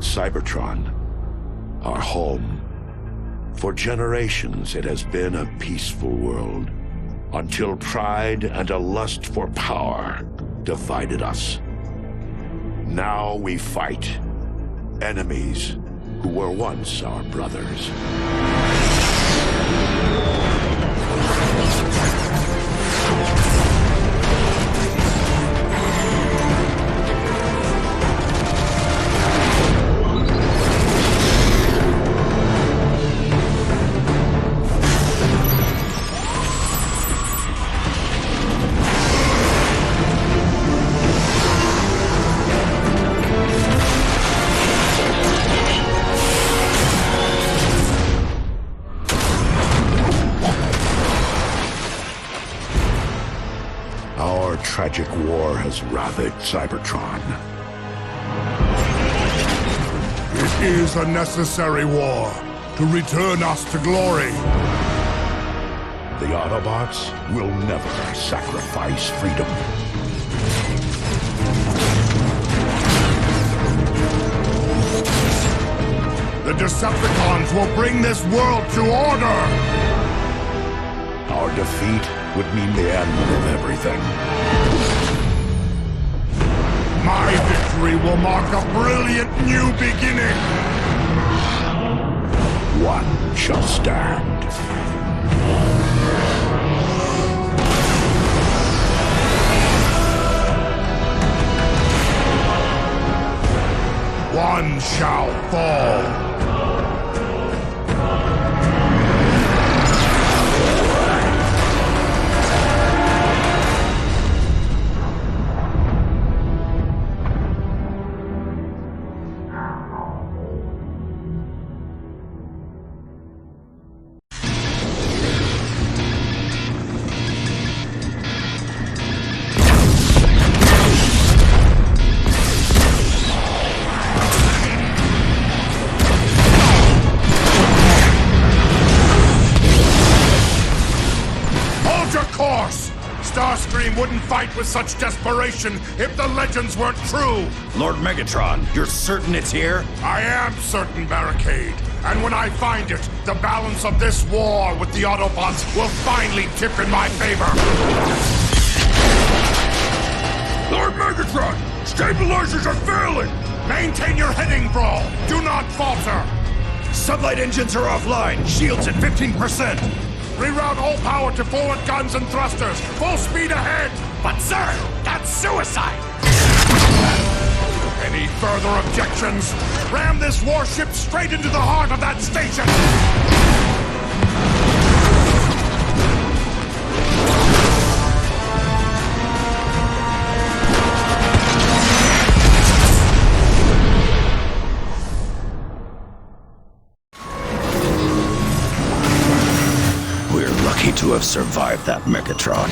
Cybertron, our home. For generations, it has been a peaceful world, until pride and a lust for power divided us. Now we fight enemies who were once our brothers. Our tragic war has ravaged Cybertron. It is a necessary war to return us to glory. The Autobots will never sacrifice freedom. The Decepticons will bring this world to order! Our defeat would mean the end of everything. My victory will mark a brilliant new beginning! One shall stand. One shall fall! Starscream wouldn't fight with such desperation if the legends weren't true! Lord Megatron, you're certain it's here? I am certain, Barricade. And when I find it, the balance of this war with the Autobots will finally tip in my favor! Lord Megatron! Stabilizers are failing! Maintain your heading, Brawl! Do not falter! Sublight engines are offline. Shields at 15%. Reroute all power to forward guns and thrusters! Full speed ahead! But sir, that's suicide! Any further objections? Ram this warship straight into the heart of that station! To have survived that Megatron.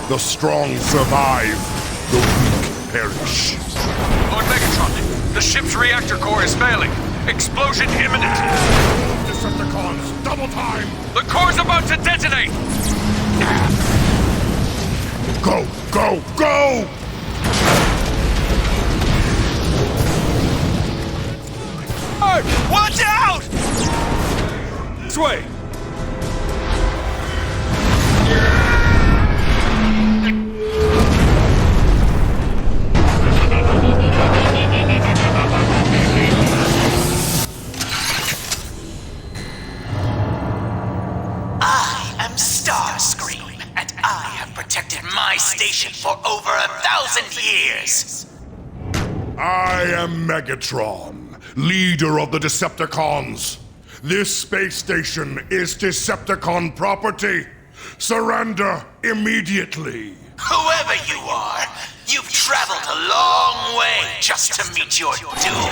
The strong survive, the weak perish. Lord Megatron, the ship's reactor core is failing. Explosion imminent. Decepticons, double time! The core's about to detonate! Go, go, go! Hey, watch out! Sway! Starscream, and I have protected my station for over 1,000 years. I am Megatron, leader of the Decepticons. This space station is Decepticon property. Surrender immediately. Whoever you are, you've traveled a long way just to meet your doom.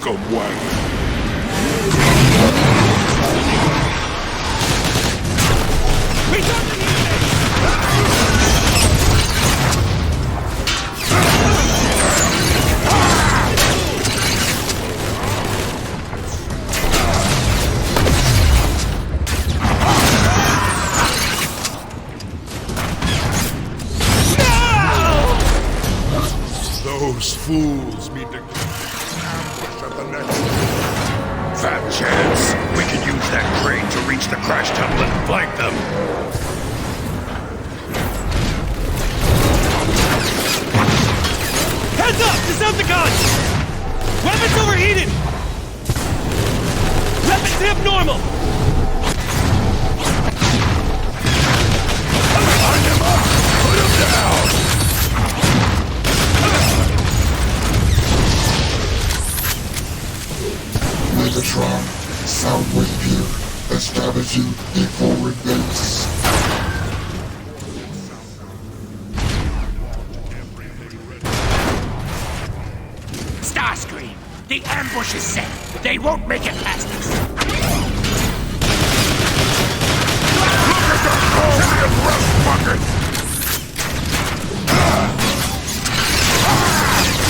welcome wagon. Those fools mean to ambush at the next. Fat chance. We could use that crane to reach the crash tunnel and flank them. Heads up! Decepticons! Weapons overheated! Weapons abnormal! Line him up! Put him down! Megatron, Soundwave here, establishing a forward base. Starscream, the ambush is set. They won't make it past us. Look at the giant rust bucket!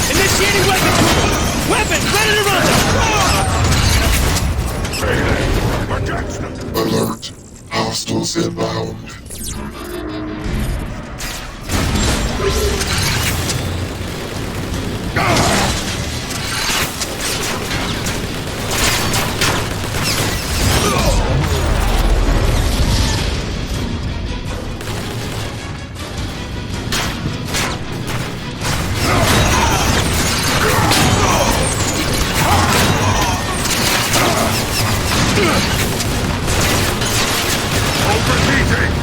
Initiating weapons! Weapons ready to run! Alert, hostiles inbound. Overheating!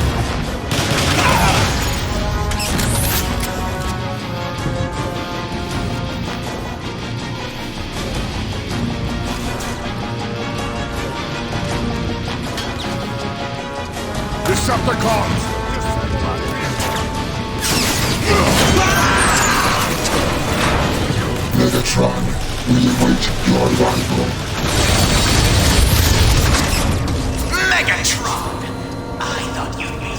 Decepticons! Megatron, we await your arrival. Megatron! I thought you'd be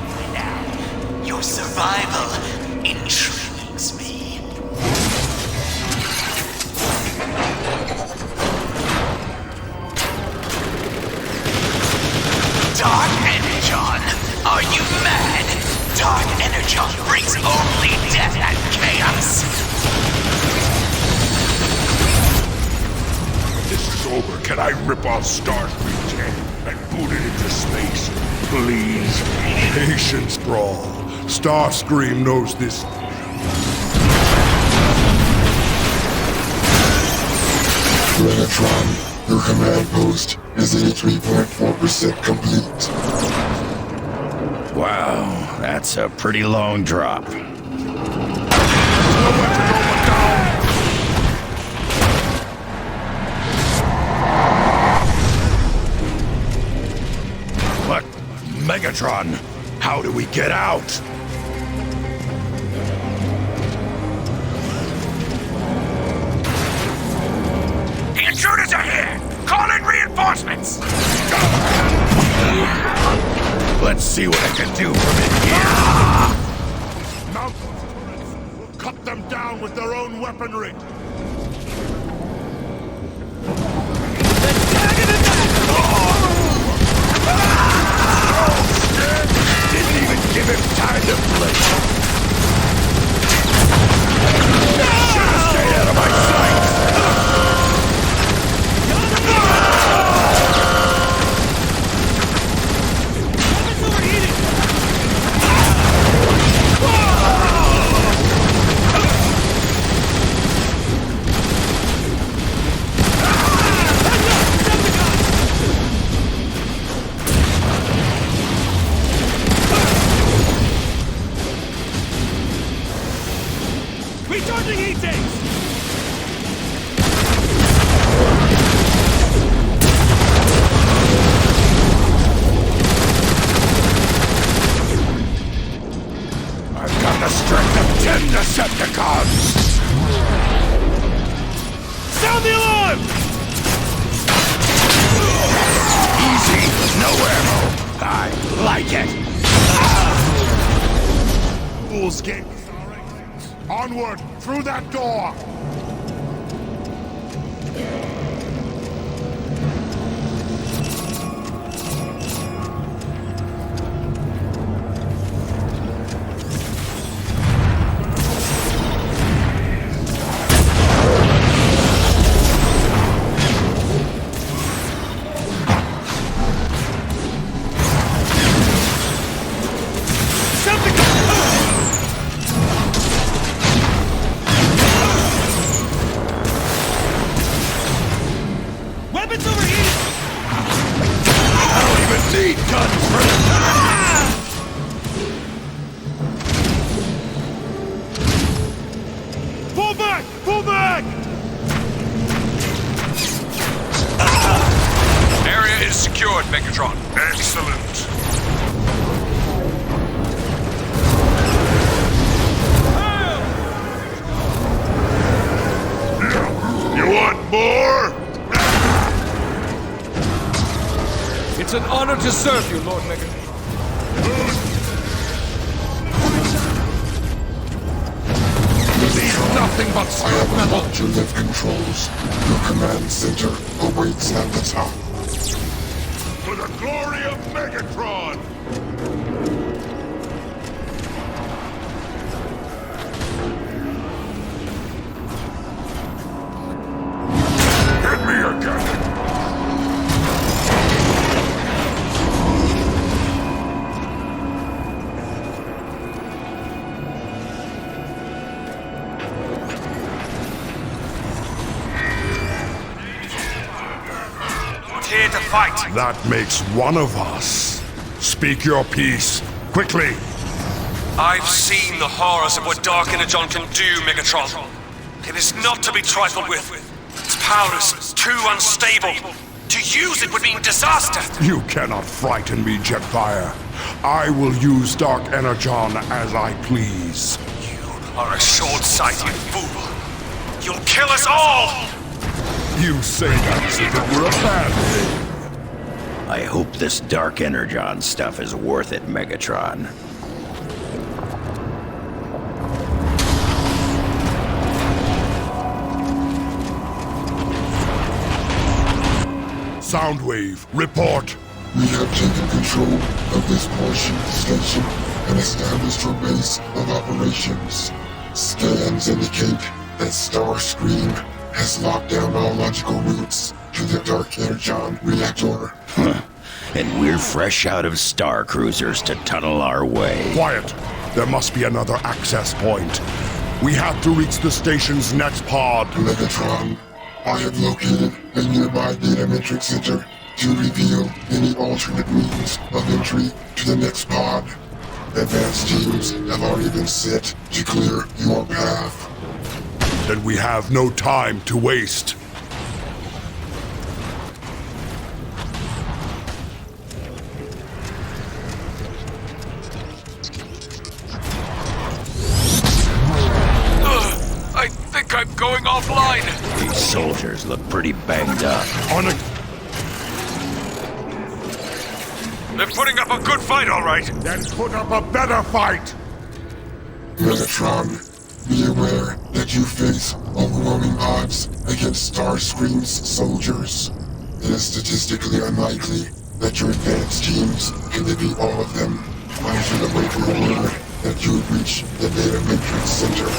by now. Your survival intrigues me. Dark Energon! Are you mad? Dark Energon brings only death and chaos! This is over. Can I rip off Starscream's head and boot it into space? Please. Patience, Brawl. Starscream knows this. Megatron, your command post is 83.4% complete. Wow, that's a pretty long drop. But, Megatron, how do we get out? The intruders are here! Call in reinforcements! Let's see what I can do from in here. Mountains will cut them down with their own weaponry. Didn't even give him time to blink. Should've stayed out of my sight. fools gave us our exit. Onward, through that door! Weapons overheated! I don't even need guns for Pull back! Pull back! Area is secured, Megatron. Excellent. You want more? It's an honor to serve you, Lord Megatron. These nothing but I scrap have metal. unlocked your lift controls. Your command center awaits at the top. For the glory of Megatron! Hit me again! Here to fight. That makes one of us. Speak your piece, quickly. I've seen the horrors of what Dark Energon can do, Megatron. It is not to be trifled with. Its power is too unstable. To use it would mean disaster. You cannot frighten me, Jetfire. I will use Dark Energon as I please. You are a short-sighted fool. You'll kill us all! You say that as if it were a bad thing. I hope this Dark Energon stuff is worth it, Megatron. Soundwave, report. We have taken control of this portion of the station and established your base of operations. Scans indicate that Starscream has locked down all logical routes to the Dark Energon reactor. And we're fresh out of Star Cruisers to tunnel our way. Quiet. There must be another access point. We have to reach the station's next pod. Megatron, I have located a nearby data matrix center to reveal any alternate means of entry to the next pod. Advanced teams have already been set to clear your path. Then we have no time to waste. I think I'm going offline. These soldiers look pretty banged up. On a... They're putting up a good fight, all right. Then put up a better fight! Megatron, be aware that you face overwhelming odds against Starscream's soldiers. It is statistically unlikely that your advanced teams can defeat all of them. I should await your word that you would reach the data matrix center.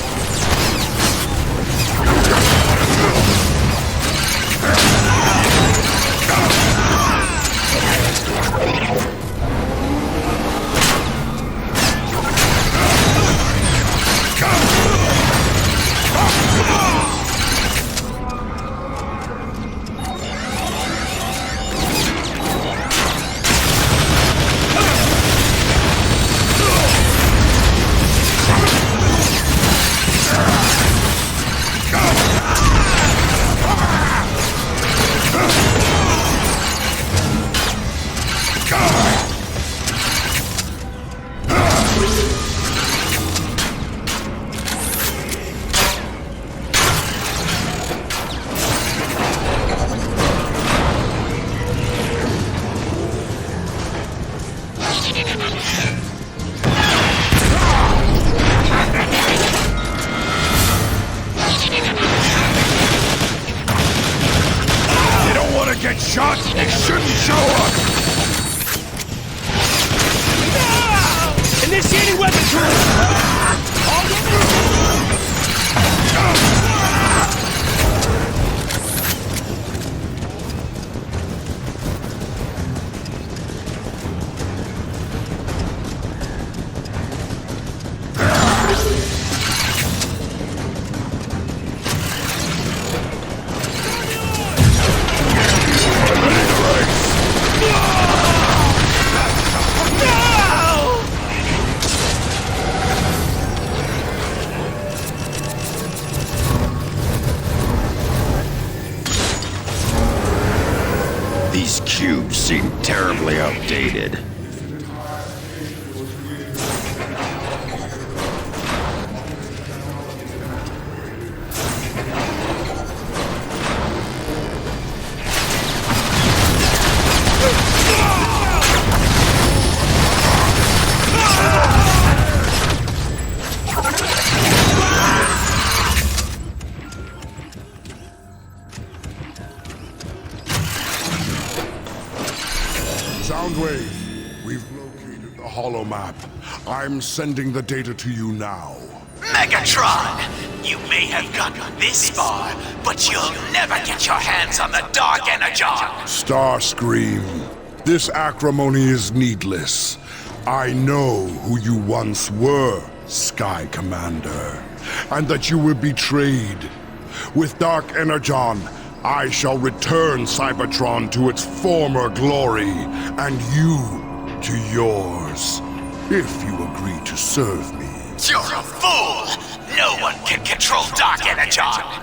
These cubes seem terribly outdated. Soundwave, we've located the holo map. I'm sending the data to you now. Megatron! You may have gotten this far, but you'll never get your hands on the Dark Energon! Starscream, this acrimony is needless. I know who you once were, Sky Commander, and that you were betrayed. With Dark Energon, I shall return Cybertron to its former glory, and you to yours, if you agree to serve me. You're a fool! No one can control Dark Energon!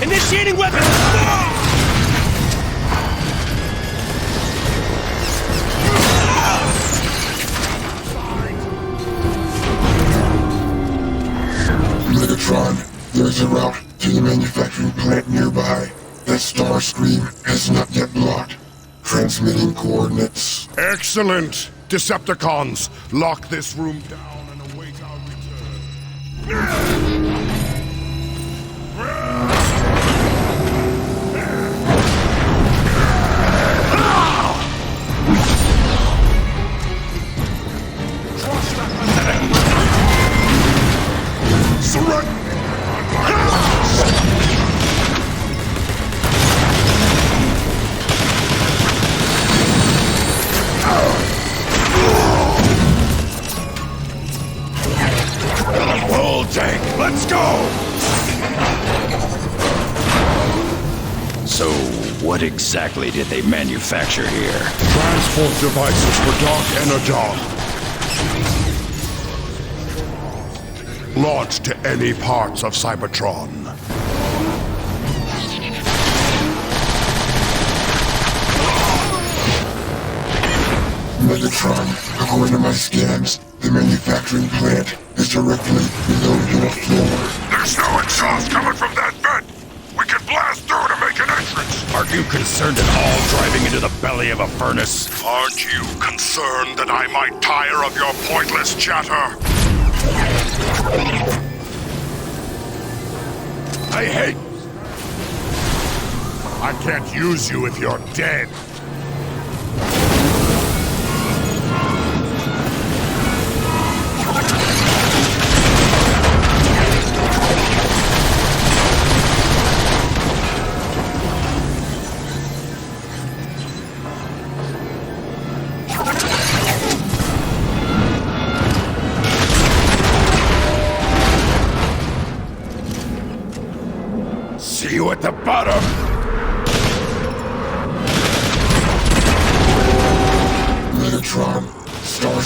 Initiating weapon! Megatron, there's a route to the manufacturing plant nearby that Starscream has not yet blocked. Transmitting coordinates. Excellent! Decepticons, lock this room down and await our return. Full tank, let's go! So, what exactly did they manufacture here? Transport devices for Dark Energon. Launched to any parts of Cybertron. Megatron, according to my scans, the manufacturing plant is directly below your floor. There's no exhaust coming from that vent! We can blast through to make an entrance! Are you concerned at all driving into the belly of a furnace? Aren't you concerned that I might tire of your pointless chatter? I hate... I can't use you if you're dead. See you at the bottom!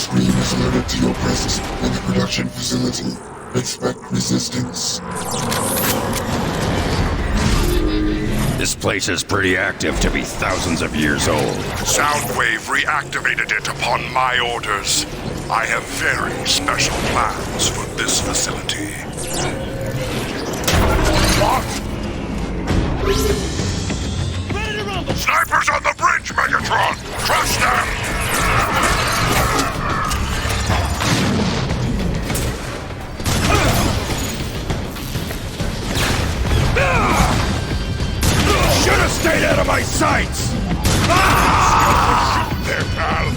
Starscream is alerted to your presence in the production facility. Expect resistance. This place is pretty active to be thousands of years old. Soundwave reactivated it upon my orders. I have very special plans for this facility. What? Ready to rumble! Snipers on the bridge, Megatron! Crush them! Should have stayed out of my sights! Shoot there, pal!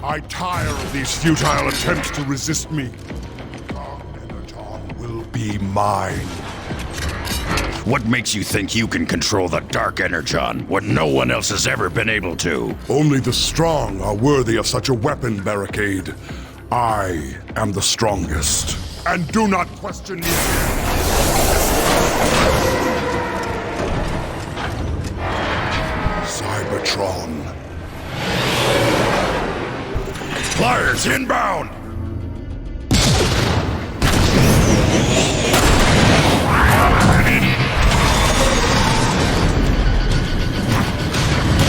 I tire of these futile attempts to resist me. Cybertron will be mine. What makes you think you can control the Dark Energon when no one else has ever been able to? Only the strong are worthy of such a weapon, Barricade. I am the strongest. And do not question me. Cybertron. Flyers inbound!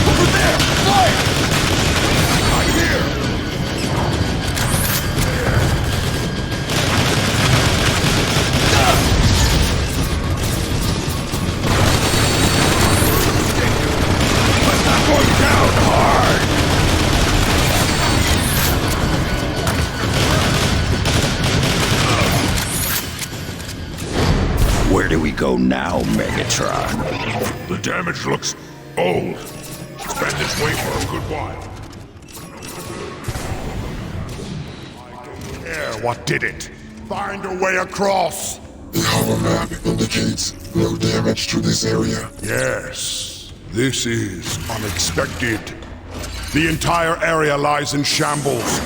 Over there! Fire! I'm here! I'm going down hard! Where do we go now, Megatron? The damage looks old. It's been this way for a good while. I don't care what did it. Find a way across. The hollow map indicates no damage to this area. Yes, this is unexpected. The entire area lies in shambles.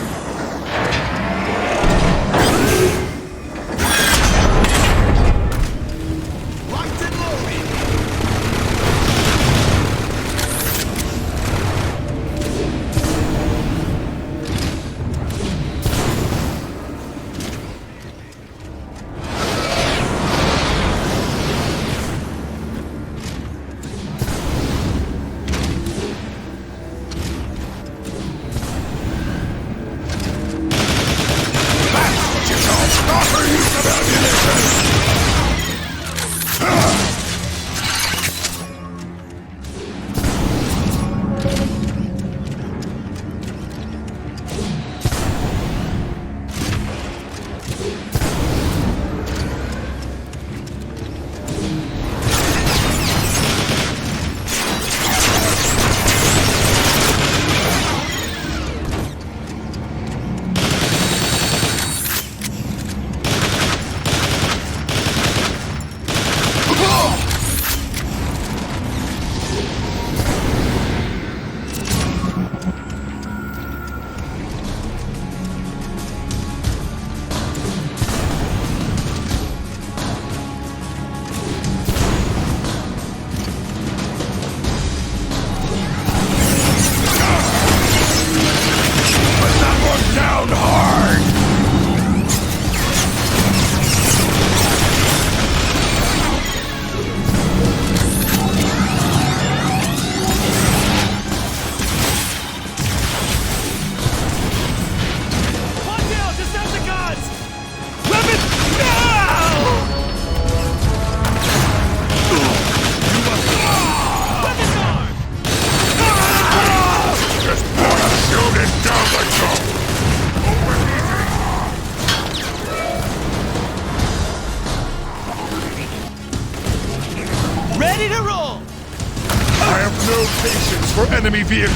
no patience for enemy vehicles.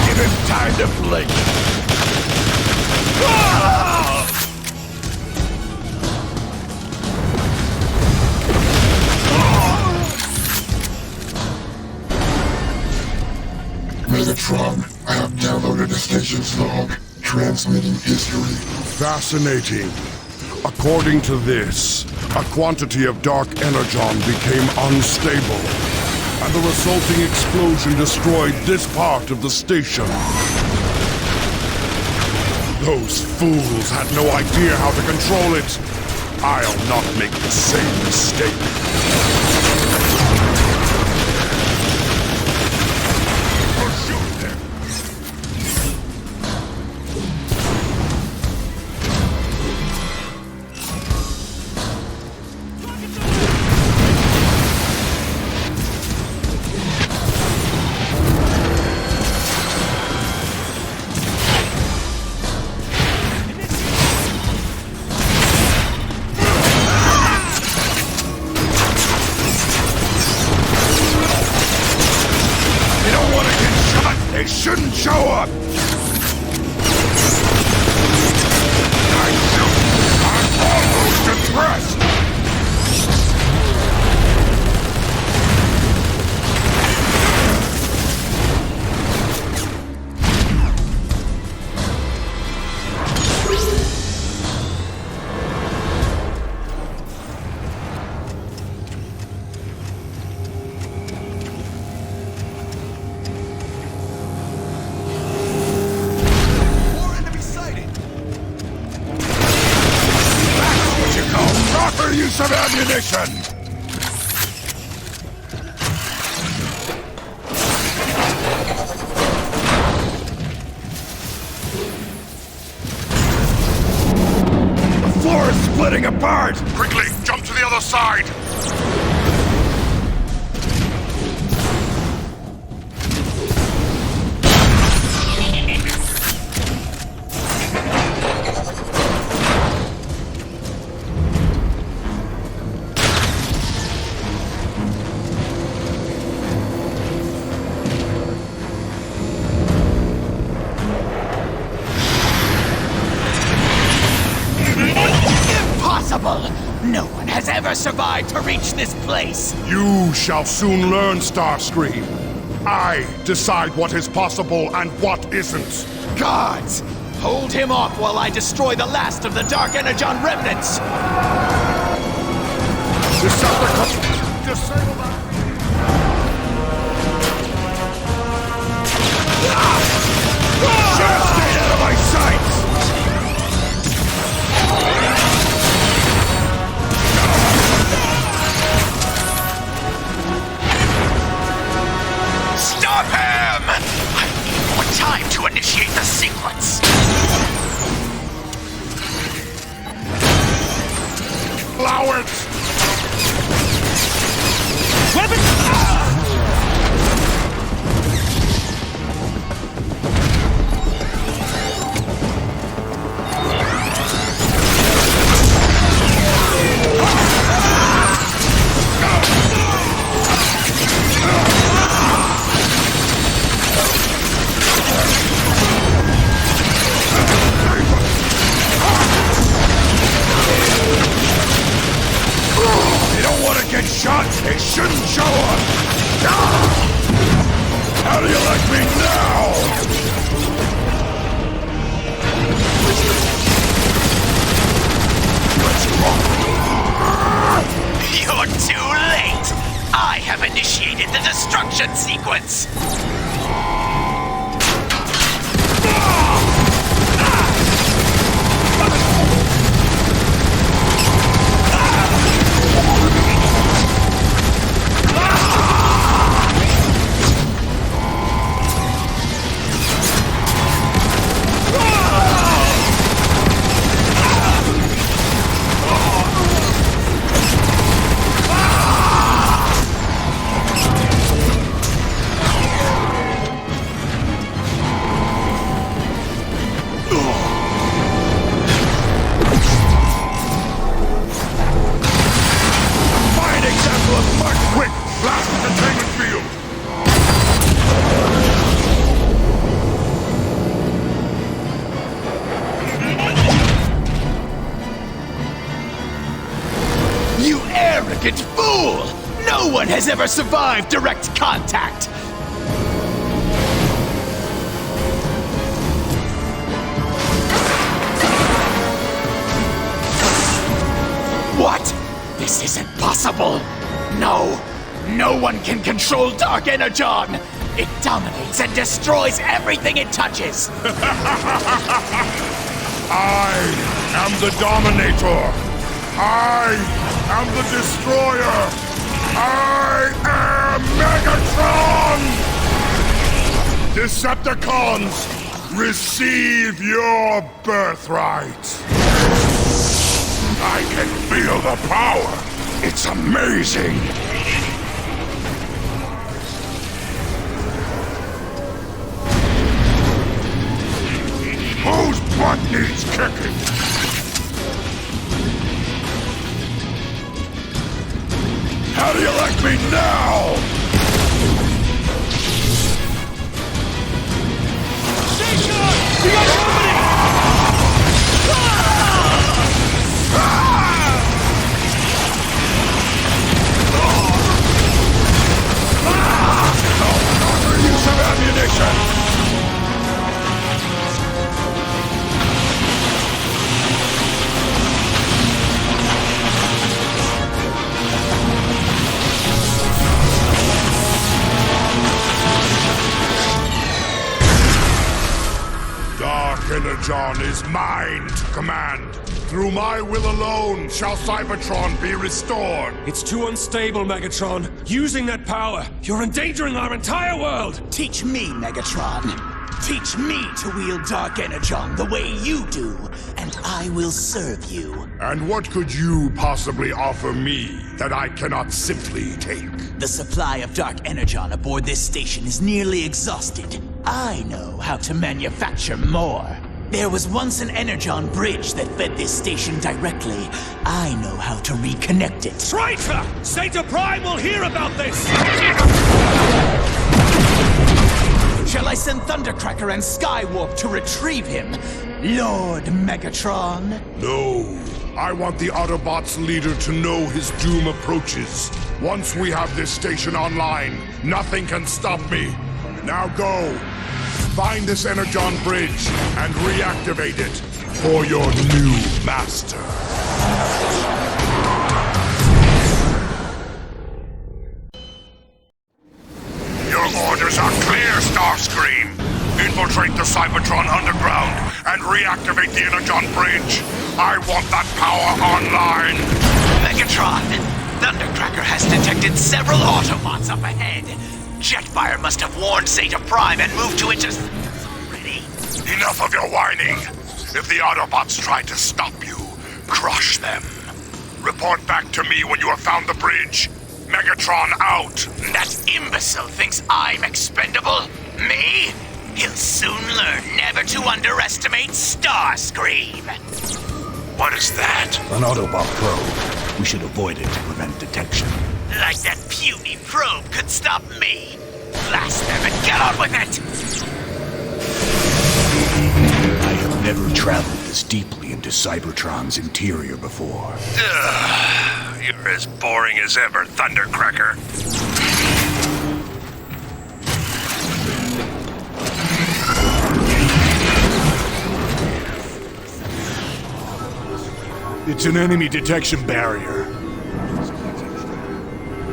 Give him time to blink. Megatron, I have downloaded the station's log, transmitting history. Fascinating. According to this, a quantity of dark energon became unstable, and the resulting explosion destroyed this part of the station. Those fools had no idea how to control it. I'll not make the same mistake. They shouldn't show up! I'm almost impressed! Proper use of ammunition! The floor is splitting apart! Quickly, jump to the other side! No one has ever survived to reach this place! You shall soon learn, Starscream. I decide what is possible and what isn't. Gods! Hold him off while I destroy the last of the Dark Energon remnants! Decepticons! Disable that! Should've stayed out of my sights! Stop him! I need more time to initiate the sequence. Allow it! Weapon! Get shot, they shouldn't show up! How do you like me now? What's wrong? You're too late! I have initiated the destruction sequence! fool! No one has ever survived direct contact! What? This isn't possible! No! No one can control Dark Energon! It dominates and destroys everything it touches! I am the Dominator! I am the Destroyer! I am Megatron! Decepticons, receive your birthright! I can feel the power! It's amazing! Whose butt needs kicking? How do you like me now? Station! We got company! Use of ammunition! Dark Energon is mine to command. Through my will alone shall Cybertron be restored. It's too unstable, Megatron. Using that power, you're endangering our entire world! Teach me, Megatron. Teach me to wield Dark Energon the way you do, and I will serve you. And what could you possibly offer me that I cannot simply take? The supply of Dark Energon aboard this station is nearly exhausted. I know how to manufacture more. There was once an Energon bridge that fed this station directly. I know how to reconnect it. Traitor! Zeta Prime will hear about this! Shall I send Thundercracker and Skywarp to retrieve him? Lord Megatron? No. I want the Autobots' leader to know his doom approaches. Once we have this station online, nothing can stop me. Now go. Find this Energon bridge and reactivate it for your new master. Your orders are clear, Starscream. Infiltrate the Cybertron underground and reactivate the Energon bridge. I want that power online. Megatron! Thundercracker has detected several Autobots up ahead. Jetfire must have warned Zeta Prime and moved to intercept already. Enough of your whining. If the Autobots try to stop you, crush them. Report back to me when you have found the bridge. Megatron out. That imbecile thinks I'm expendable? Me? He'll soon learn never to underestimate Starscream. What is that? An Autobot probe. We should avoid it to prevent detection. Like that puny probe could stop me. Blast them and get on with it! I have never traveled this deeply into Cybertron's interior before. You're as boring as ever, Thundercracker. It's an enemy detection barrier.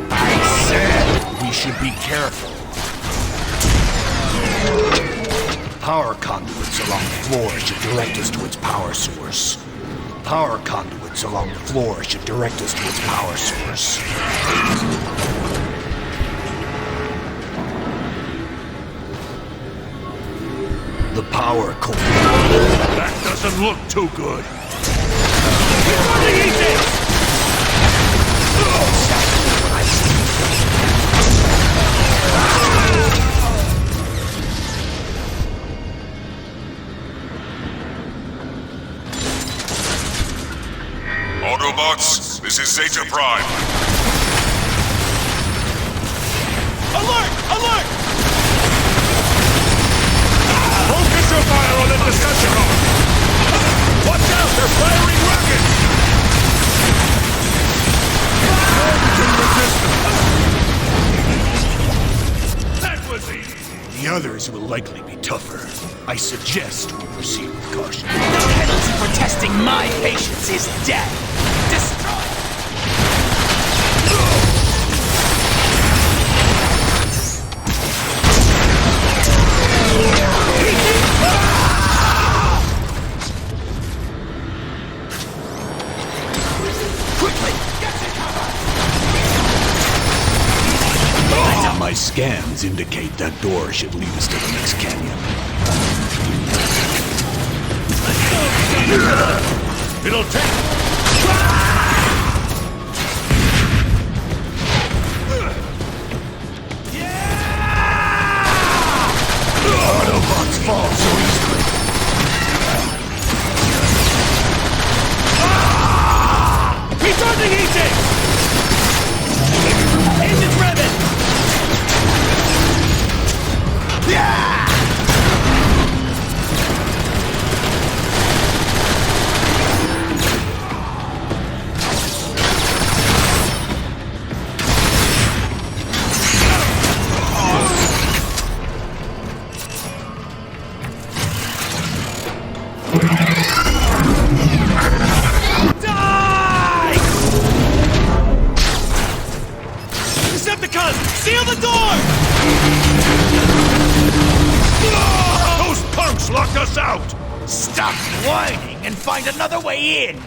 I said we should be careful. Power conduits along the floor should direct us to its power source. Power conduits along the floor should direct us to its power source. The power core. That doesn't look too good. Autobots, this is Zeta Prime. Alert! Alert! Focus your fire on the Decepticons! Watch out, they're firing rockets! No one can The others will likely be tougher. I suggest we proceed with caution. The penalty for testing my patience is death. Destroy! Quickly! Get to cover! My scans indicate that door should lead us to the next canyon. It'll take... Autobots fall so easily. Recharging heat! Engines revving! Die! Decepticons, seal the door! Those punks locked us out! Stop whining and find another way in!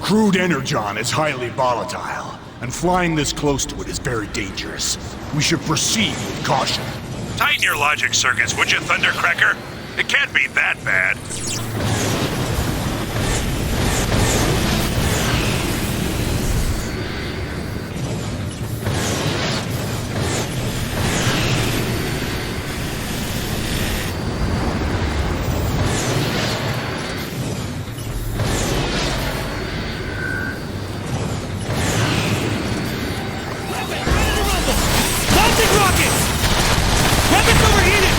Crude energon is highly volatile, and flying this close to it is very dangerous. We should proceed with caution. Tighten your logic circuits, would you, Thundercracker? It can't be that bad. Launching rockets! Weapons overheated!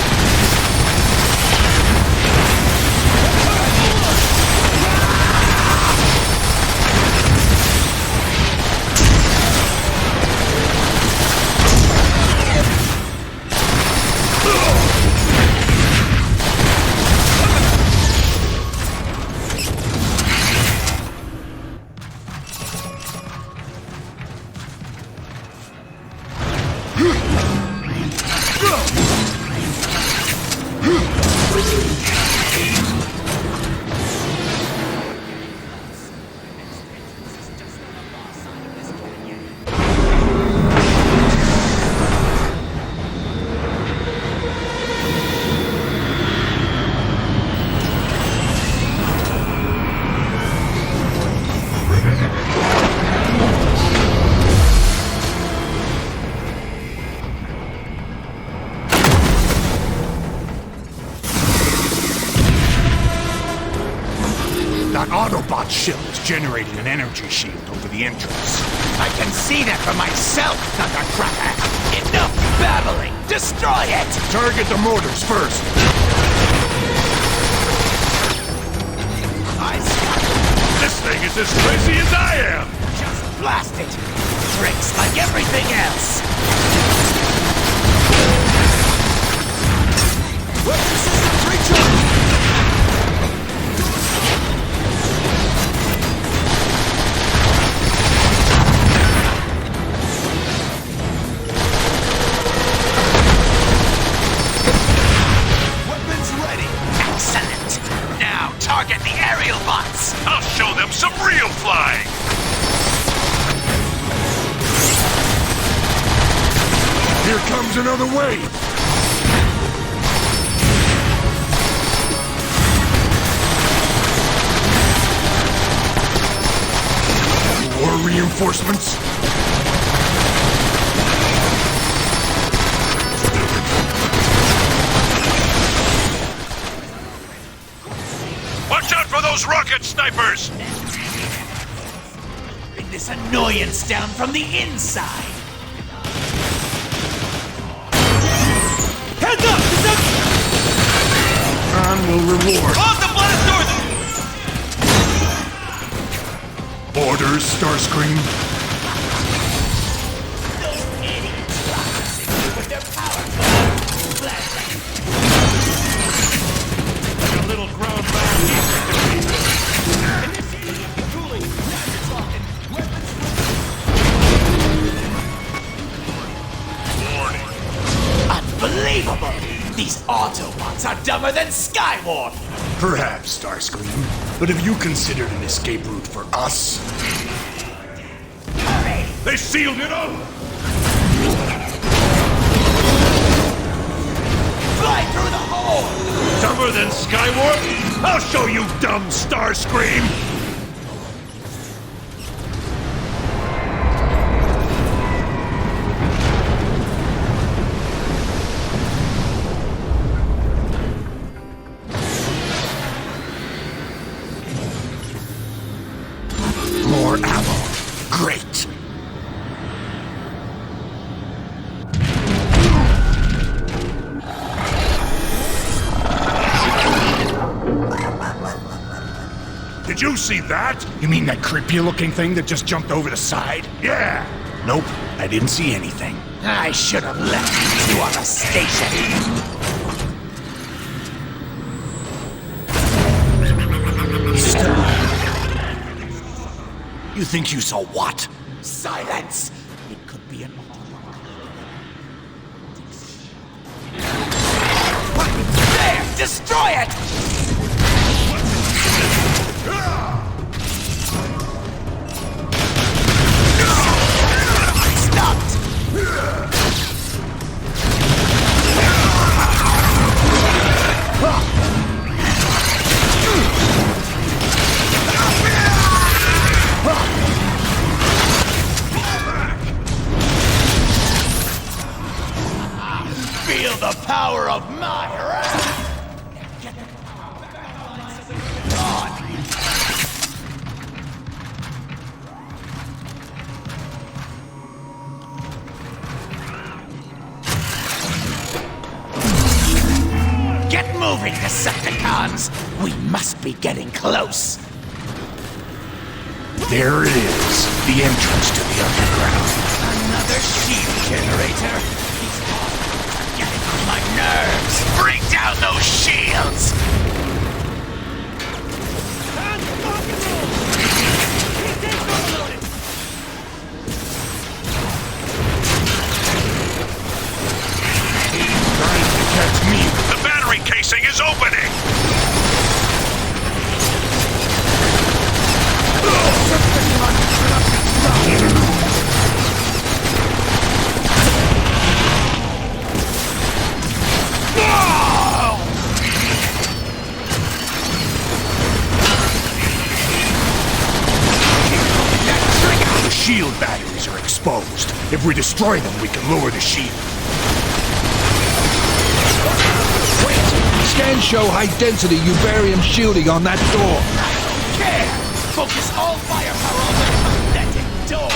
That Autobot shell is generating an energy shield over the entrance. I can see that for myself, Thundercracker! Enough babbling! Destroy it! Target the mortars first. I spot This thing is as crazy as I am! Just blast it! Tricks like everything else! Weapon systems recharged! Weapons ready! Excellent! Now target the aerial bots! I'll show them some real flying! Here comes another wave! More reinforcements? Watch out for those rocket snipers! Bring this annoyance down from the inside! Heads up! will reward. Close the blast doors! Orders, Starscream. A little ground back. Unbelievable! These Autobots are dumber than Skywarp! Perhaps, Starscream. But have you considered an escape route for us? Hurry! They sealed it up! Fly through the hole! Dumber than Skywarp? I'll show you, dumb Starscream! More ammo. Great. Did you see that? You mean that creepy-looking thing that just jumped over the side? Yeah! Nope, I didn't see anything. I should have left you on the station. You think you saw what? Silence! It could be an There! Destroy it! Stopped! Feel the power of my wrath! Get moving, Decepticons! We must be getting close! There it is, the entrance to the underground. Another shield generator! These guys are getting on my nerves! Bring down those shields! Trying to catch me. The battery casing is opening! The shield batteries are exposed. If we destroy them, we can lower the shield. Scans show high-density Ubarium shielding on that door. Care! Focus all firepower on the pathetic door!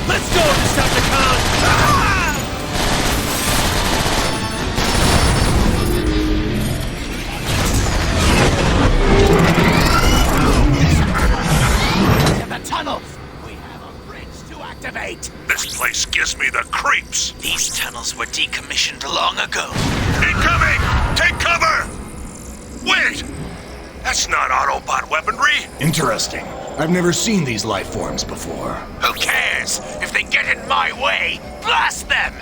Let's go, Decepticon! To the tunnels! We have a bridge to activate! This place gives me the creeps! These tunnels were decommissioned long ago. Incoming! Take cover! Wait! That's not Autobot weaponry! Interesting. I've never seen these life forms before. Who cares? If they get in my way, blast them!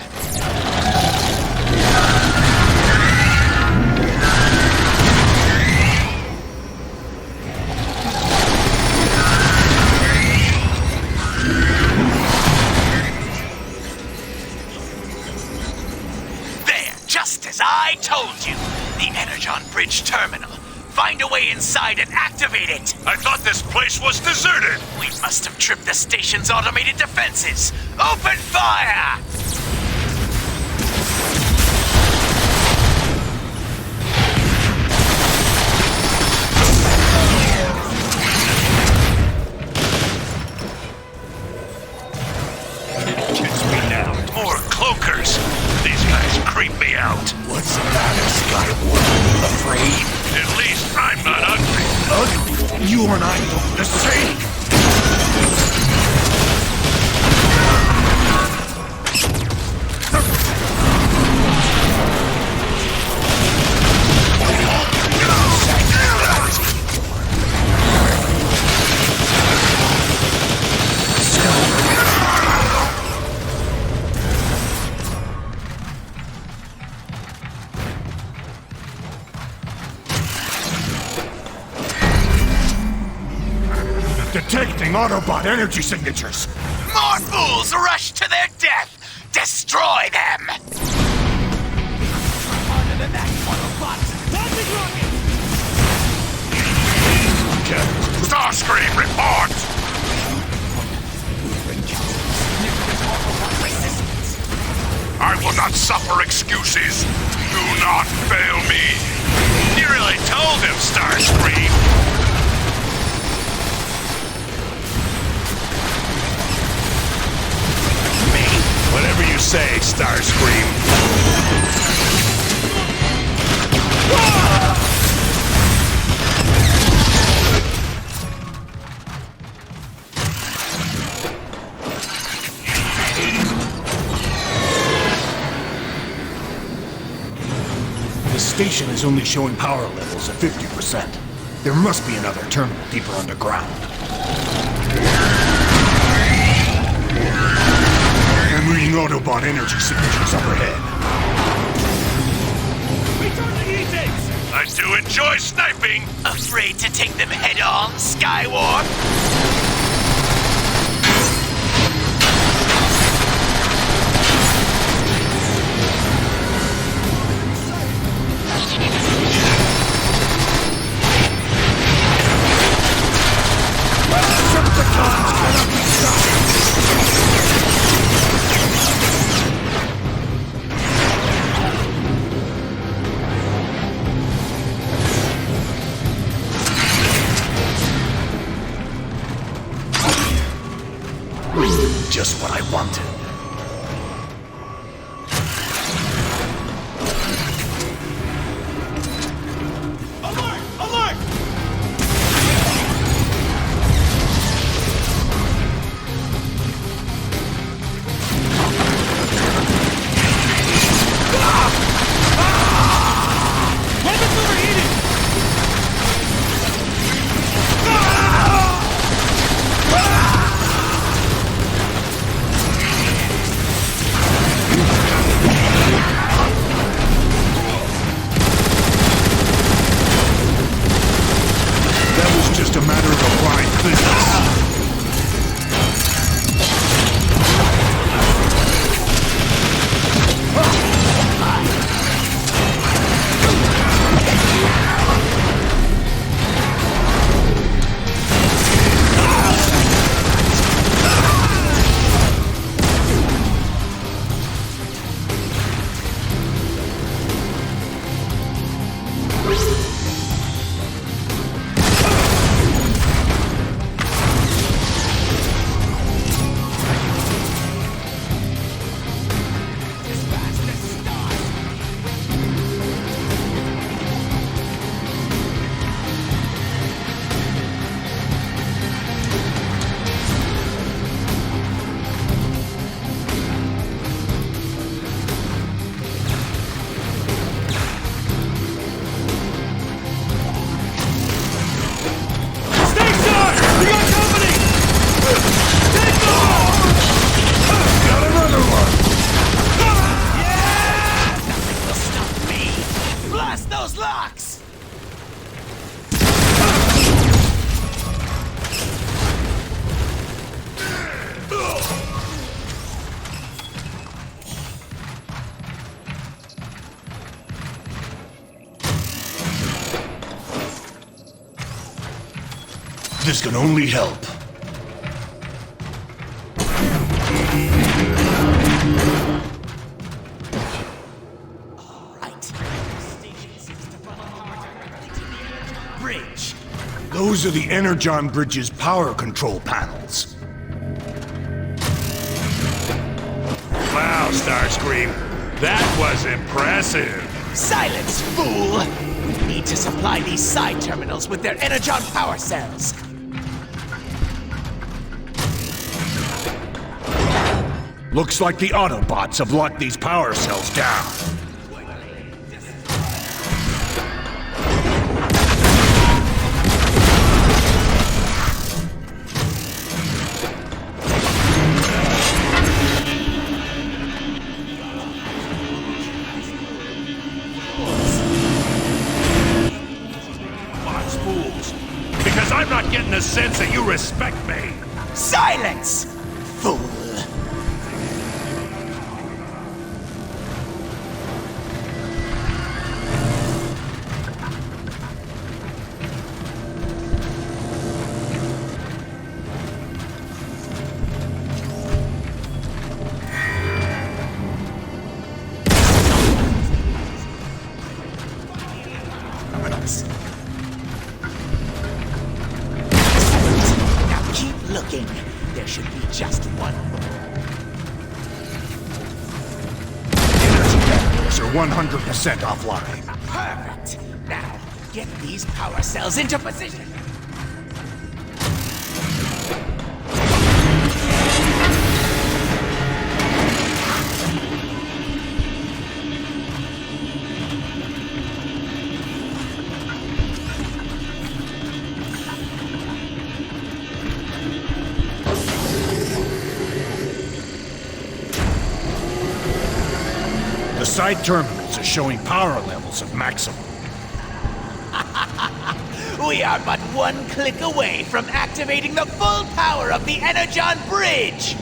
There, just as I told you. The Energon Bridge Terminal. Find a way inside and activate it! I thought this place was deserted! We must have tripped the station's automated defenses! Open fire! Kiss me now. More cloakers! These guys creep me out. What's the matter, Skyward? Afraid? At least I'm not ugly. Ugly? You and I look the same! Detecting Autobot energy signatures! More fools rush to their death! Destroy them! Harder than that, Autobots! Captain, Starscream, report! I will not suffer excuses. Do not fail me. You really told him, Starscream. Whatever you say, Starscream. The station is only showing power levels at 50%. There must be another terminal deeper underground. I'm reading Autobot energy signatures up ahead. I do enjoy sniping. Afraid to take them head on, Skywarp? Just what I wanted. Alert! Alert! Weapons overheating! This can only help. Bridge. Those are the Energon Bridge's power control panels. Wow, Starscream. That was impressive. Silence, fool! We need to supply these side terminals with their Energon power cells. Looks like the Autobots have locked these power cells down. Bots fools. Because I'm not getting the sense that you respect me. Silence, fool! Now keep looking. There should be just one more. Energy generators are 100% offline. Perfect. Now, get these power cells into position. The side terminals are showing power levels of maximum. We are but one click away from activating the full power of the Energon Bridge!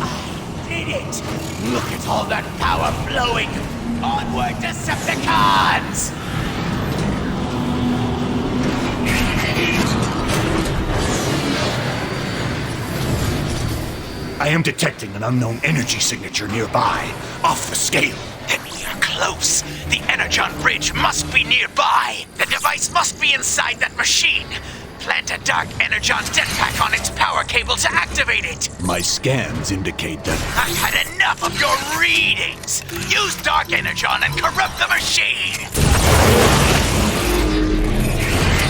I did it! Look at all that power flowing! Onward, Decepticons! I am detecting an unknown energy signature nearby, off the scale. Then we are close. The Energon Bridge must be nearby. The device must be inside that machine. Plant a dark Energon jetpack on its power cable to activate it. My scans indicate that... I've had enough of your readings. Use dark Energon and corrupt the machine.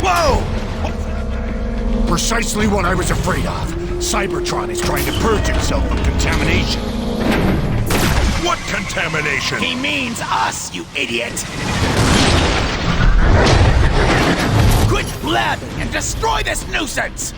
Whoa! Precisely what I was afraid of. Cybertron is trying to purge itself of contamination. What contamination? He means us, you idiot. Quit blabbing and destroy this nuisance!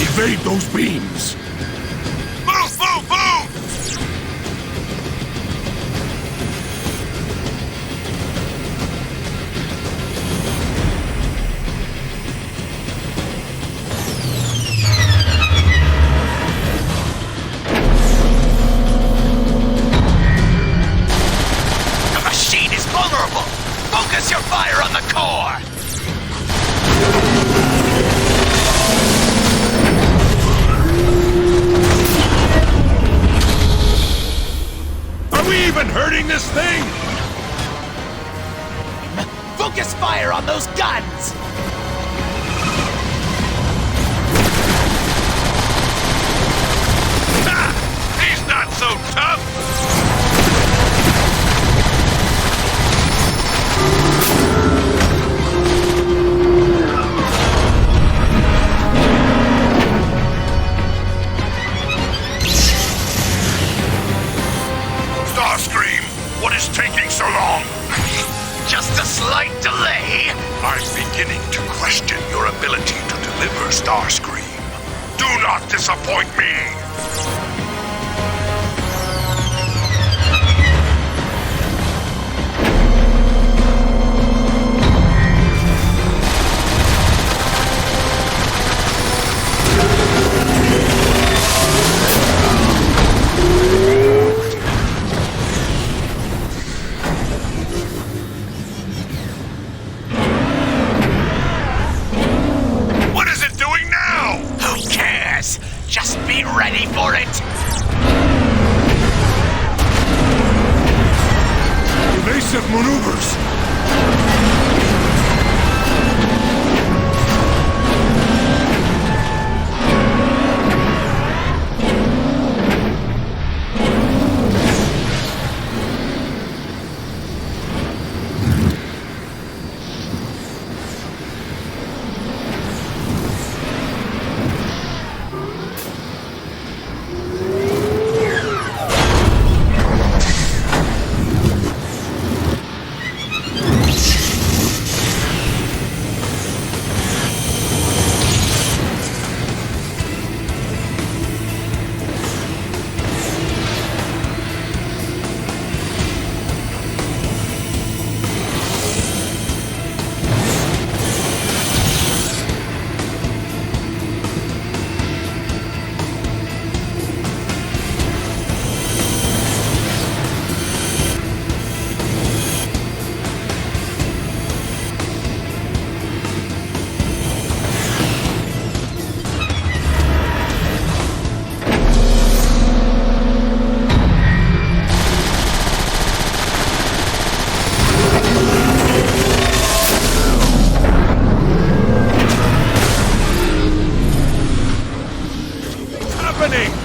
Evade those beams! Move, move, move! The machine is vulnerable! Focus your fire on the core! Are we even hurting this thing? Focus fire on those guns! Ha! He's not so tough! Starscream. Do not disappoint me! What is it doing now? Who cares? Just be ready for it! Evasive maneuvers!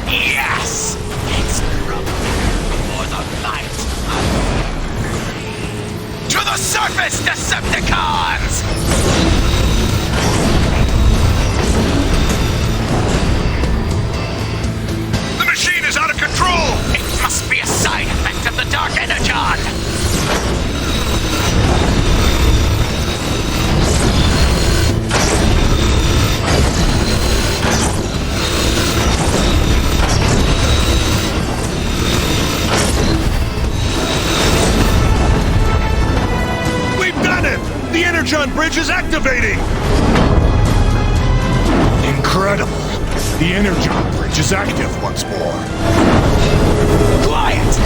Yes! It's trouble for the fight! To the surface, Decepticons! The machine is out of control! It must be a side effect of the Dark Energon! The Energon bridge is activating! Incredible! The Energon bridge is active once more. Quiet!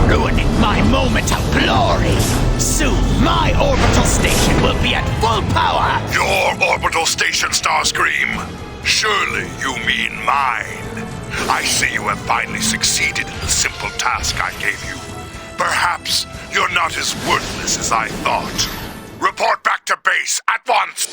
You're ruining my moment of glory! Soon, my orbital station will be at full power! Your orbital station, Starscream? Surely you mean mine. I see you have finally succeeded in the simple task I gave you. Perhaps you're not as worthless as I thought. Report back to base at once!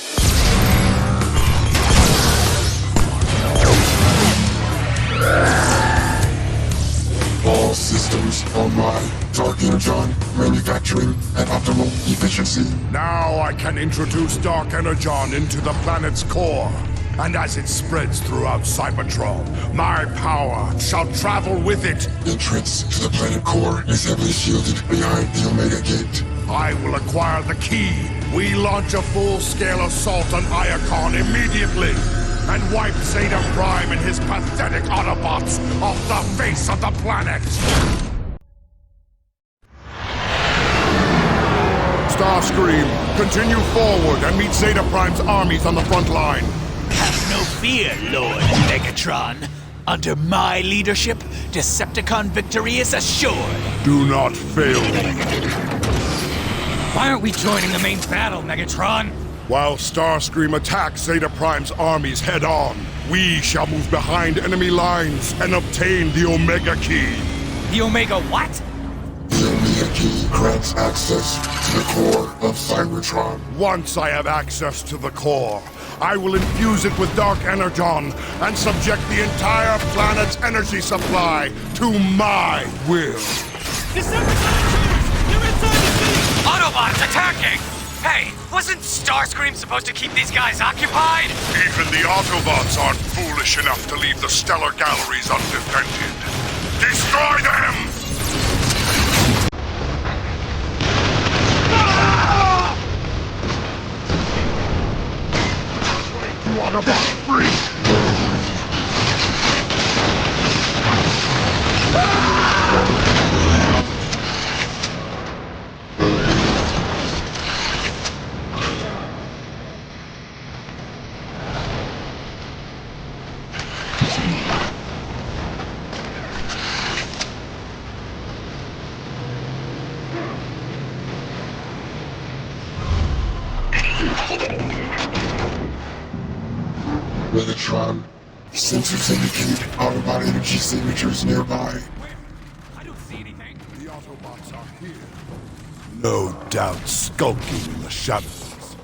All systems online. Dark Energon, manufacturing at optimal efficiency. Now I can introduce Dark Energon into the planet's core. And as it spreads throughout Cybertron, my power shall travel with it. Entrance to the planet core is heavily shielded behind the Omega Gate. I will acquire the key. We launch a full-scale assault on Iacon immediately. And wipe Zeta Prime and his pathetic Autobots off the face of the planet. Starscream, continue forward and meet Zeta Prime's armies on the front line. Have no fear, Lord Megatron. Under my leadership, Decepticon victory is assured. Do not fail me. Why aren't we joining the main battle, Megatron? While Starscream attacks Zeta Prime's armies head-on, we shall move behind enemy lines and obtain the Omega Key. The Omega what? The Omega Key grants access to the core of Cybertron. Once I have access to the core, I will infuse it with Dark Energon and subject the entire planet's energy supply to my will. Autobots attacking! Hey, wasn't Starscream supposed to keep these guys occupied? Even the Autobots aren't foolish enough to leave the stellar galleries undefended. Destroy them! You Autobot free! Megatron, sensors indicate Autobot energy signatures nearby. I don't see anything. The Autobots are here. No doubt skulking in the shadows.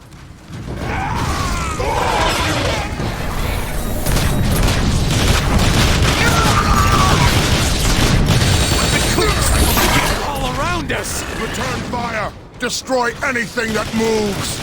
All around us! Return fire! Destroy anything that moves!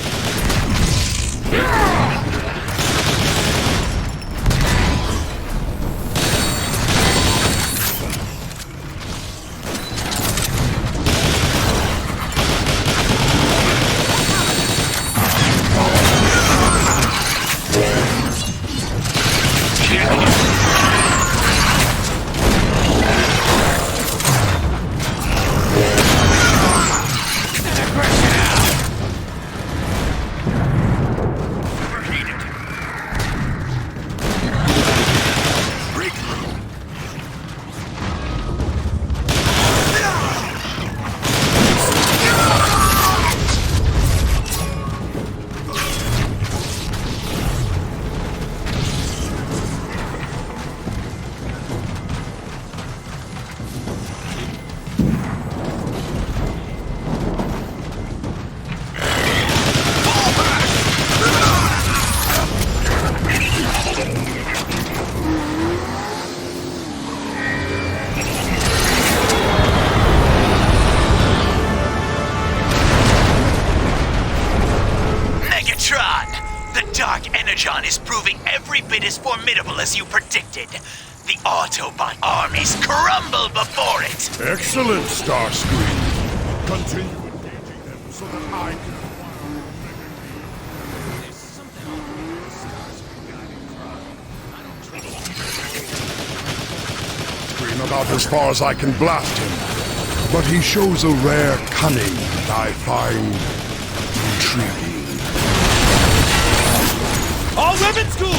Energon is proving every bit as formidable as you predicted. The Autobot armies crumble before it. Excellent, Starscream. Continue engaging them so that I can Scream about as far as I can blast him. But he shows a rare cunning that I find intriguing. All weapon school!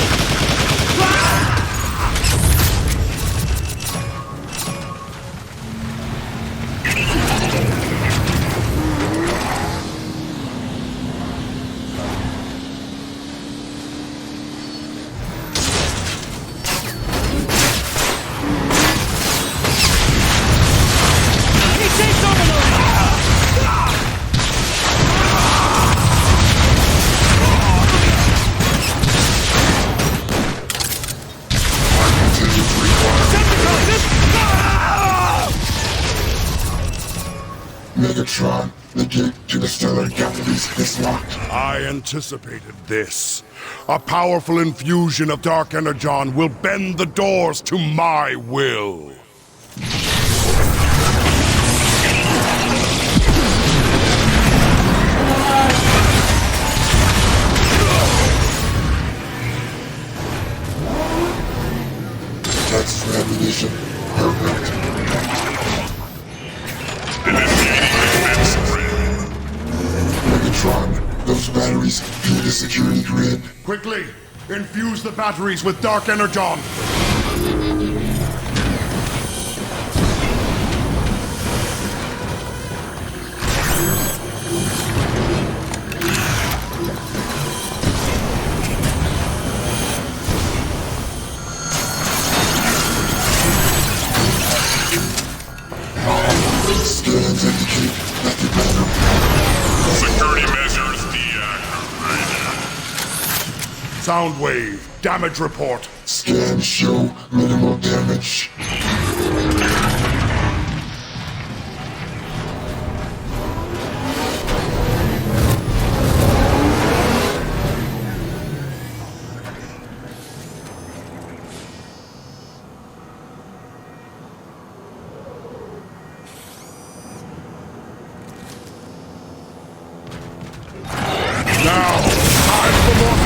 He takes overload! Megatron, the gate to the stellar galaxies is locked. I anticipated this. A powerful infusion of Dark Energon will bend the doors to my will. Text for ammunition. Perfect. Megatron, those batteries feed the security grid. Quickly, infuse the batteries with Dark Energon. Scans indicate that the battery... Security measures deactivated. Soundwave, damage report. Scans show minimal damage. Now, time for more...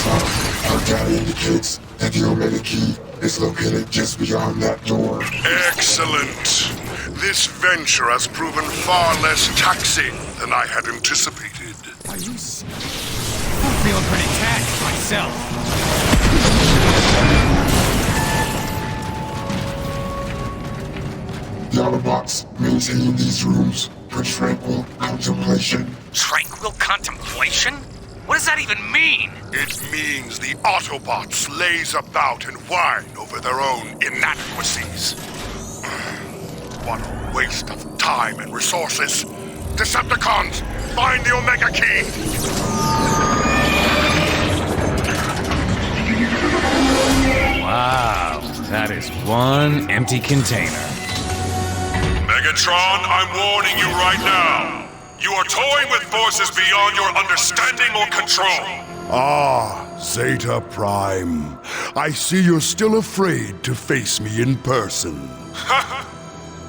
Megatron, our data indicates that the Omega Key is located just beyond that door. Excellent. This venture has proven far less taxing than I had anticipated. I'm feeling pretty taxed myself. The Autobots maintain these rooms for tranquil contemplation. Tranquil contemplation? What does that even mean? It means the Autobots laze about and whine over their own inadequacies. What a waste of time and resources. Decepticons, find the Omega Key! Wow, that is one empty container. Megatron, I'm warning you right now. You are toying with forces beyond your understanding or control. Ah, Zeta Prime. I see you're still afraid to face me in person.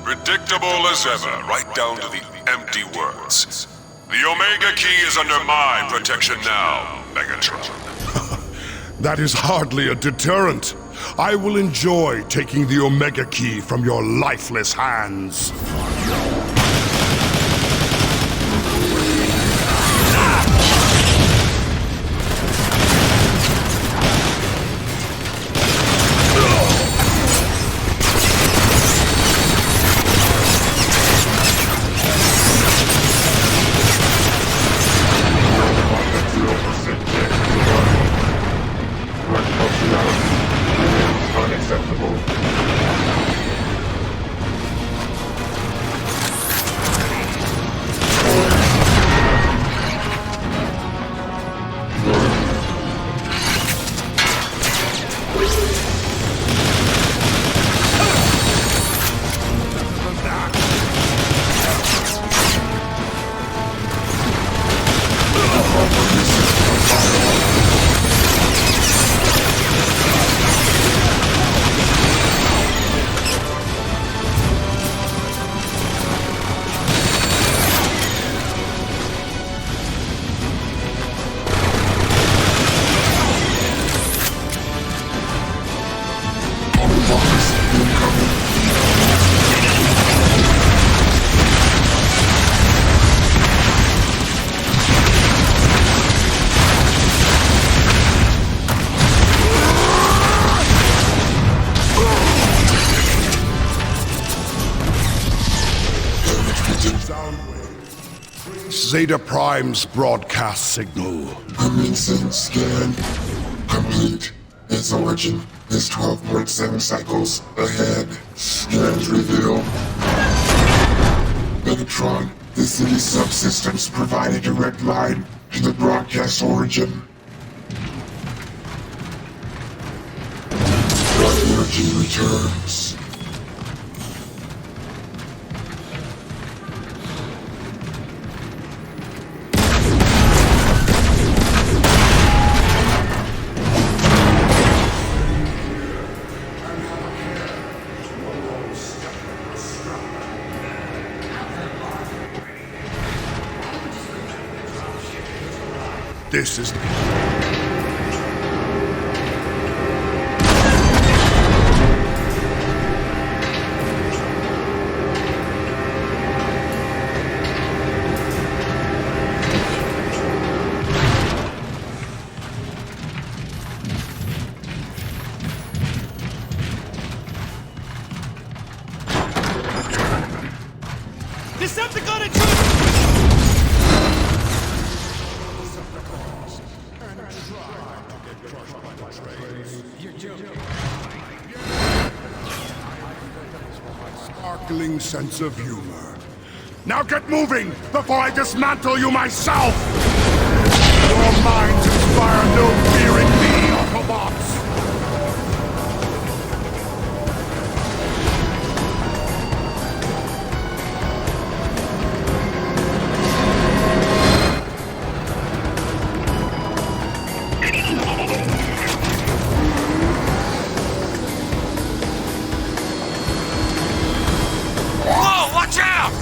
Predictable as ever, right down to the empty words. The Omega Key is under my protection now, Megatron. That is hardly a deterrent. I will enjoy taking the Omega Key from your lifeless hands. Zeta Prime's broadcast signal. Commencing scan. Complete. Its origin is 12.7 cycles ahead. Scans reveal. Megatron, the city's subsystems provide a direct line to the broadcast origin. Dark energy returns. This is... Decepticon intruder! Sparkling sense of humor. Now get moving before I dismantle you myself! Your minds inspire no fear in me, Autobots! Whoa, watch out!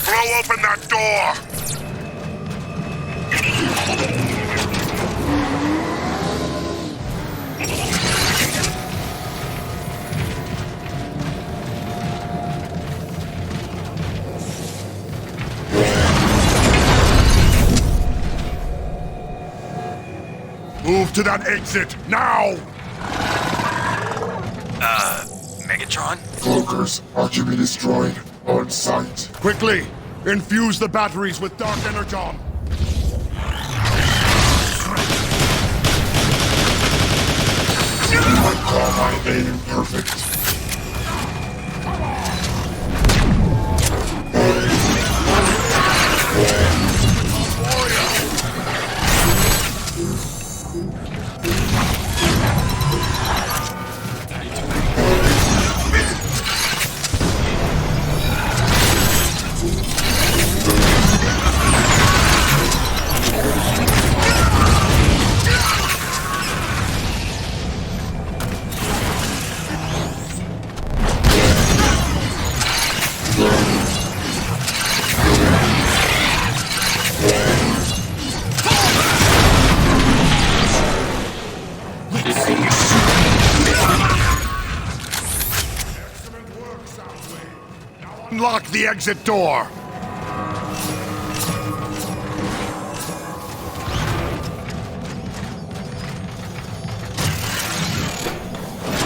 Throw open that door! Move to that exit, now! Megatron? Cloakers are to be destroyed on sight. Quickly! Infuse the batteries with Dark Energon! You would call my aim perfect. Unlock the exit door!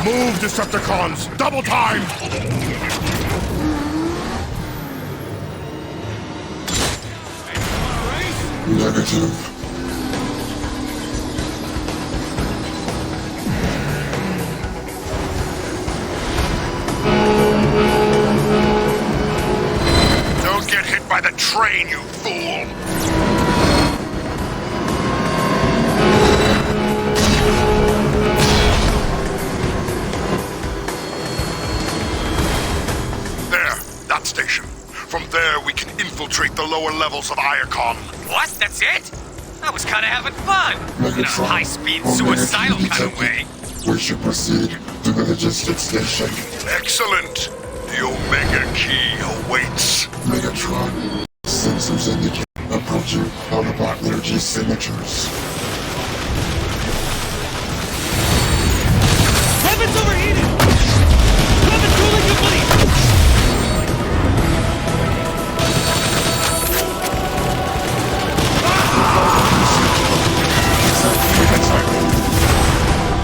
Move, Decepticons! Double time! Negative. Don't get hit by the train, you fool! There, that station. From there, we can infiltrate the lower levels of Iacon. What? That's it? I was kinda having fun. In a Megatron, high-speed, Omega suicidal Key kind of way. detected. We should proceed to the logistics station. Excellent! The Omega Key awaits. Megatron. Sensors indicate approaching Autobot energy signatures. Weapons overheated! Weapons cooling complete!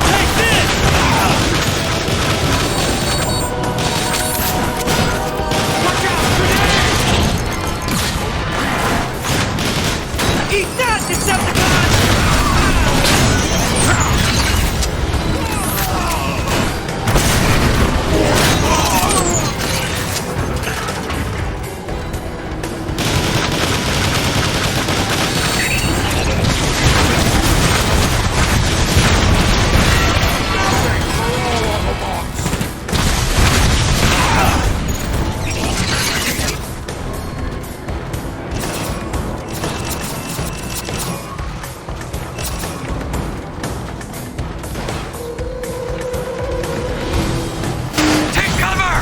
Take this! Watch out! Grenade! Eat that, Decepticon! Take cover!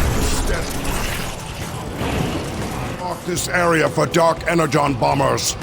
Mark this area for Dark Energon bombers.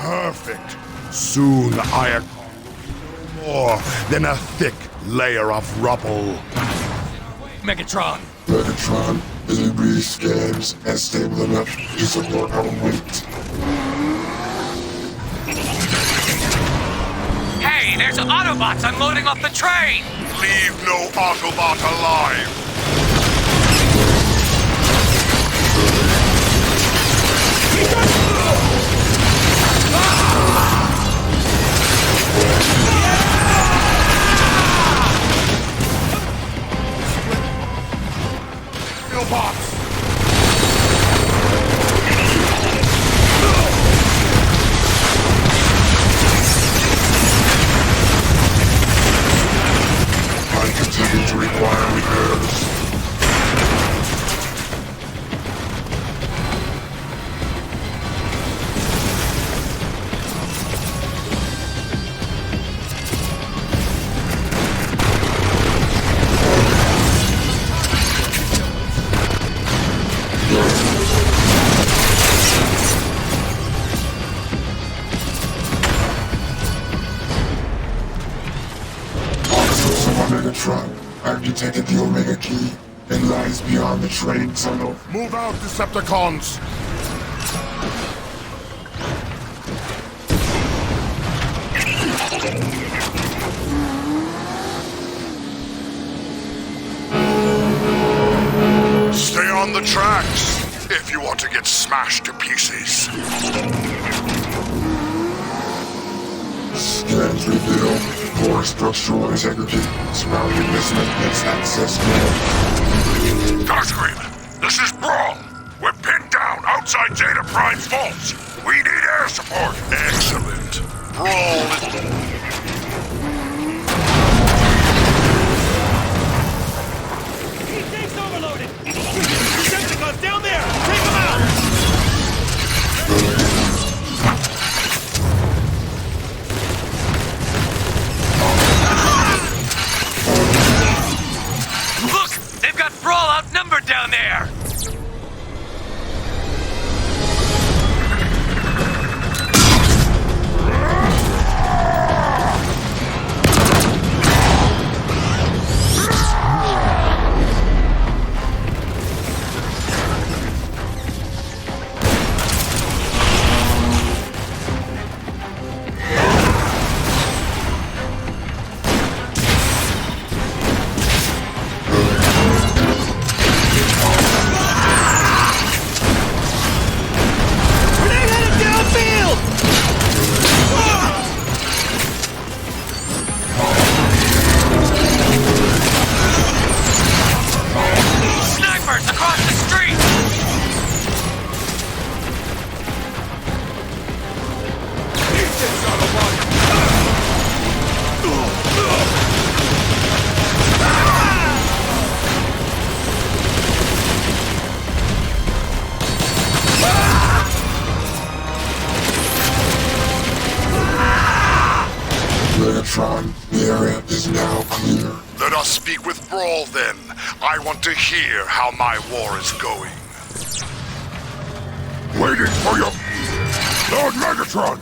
Perfect. Soon Iacon will be more than a thick layer of rubble. Megatron, Megatron, delivery scans and stable enough to support our weight. hey, there's Autobots unloading off the train! Leave no Autobot alive! Autobots! intended to require repairs. Megatron, I've detected the Omega Key. It lies beyond the train tunnel. Move out, Decepticons! Stay on the tracks if you want to get smashed to pieces. Scans reveal poor structural integrity surrounding this maintenance access door. Starscream, this is Brawl. We're pinned down outside Zeta Prime's vaults. We need air support. Excellent. Brawl is... Thing's overloaded! Decepticons down there! Take them out! Look! They've got Brawl outnumbered down there! Megatron, the area is now clear. Let us speak with Brawl then. I want to hear how my war is going. Waiting for you! Lord Megatron!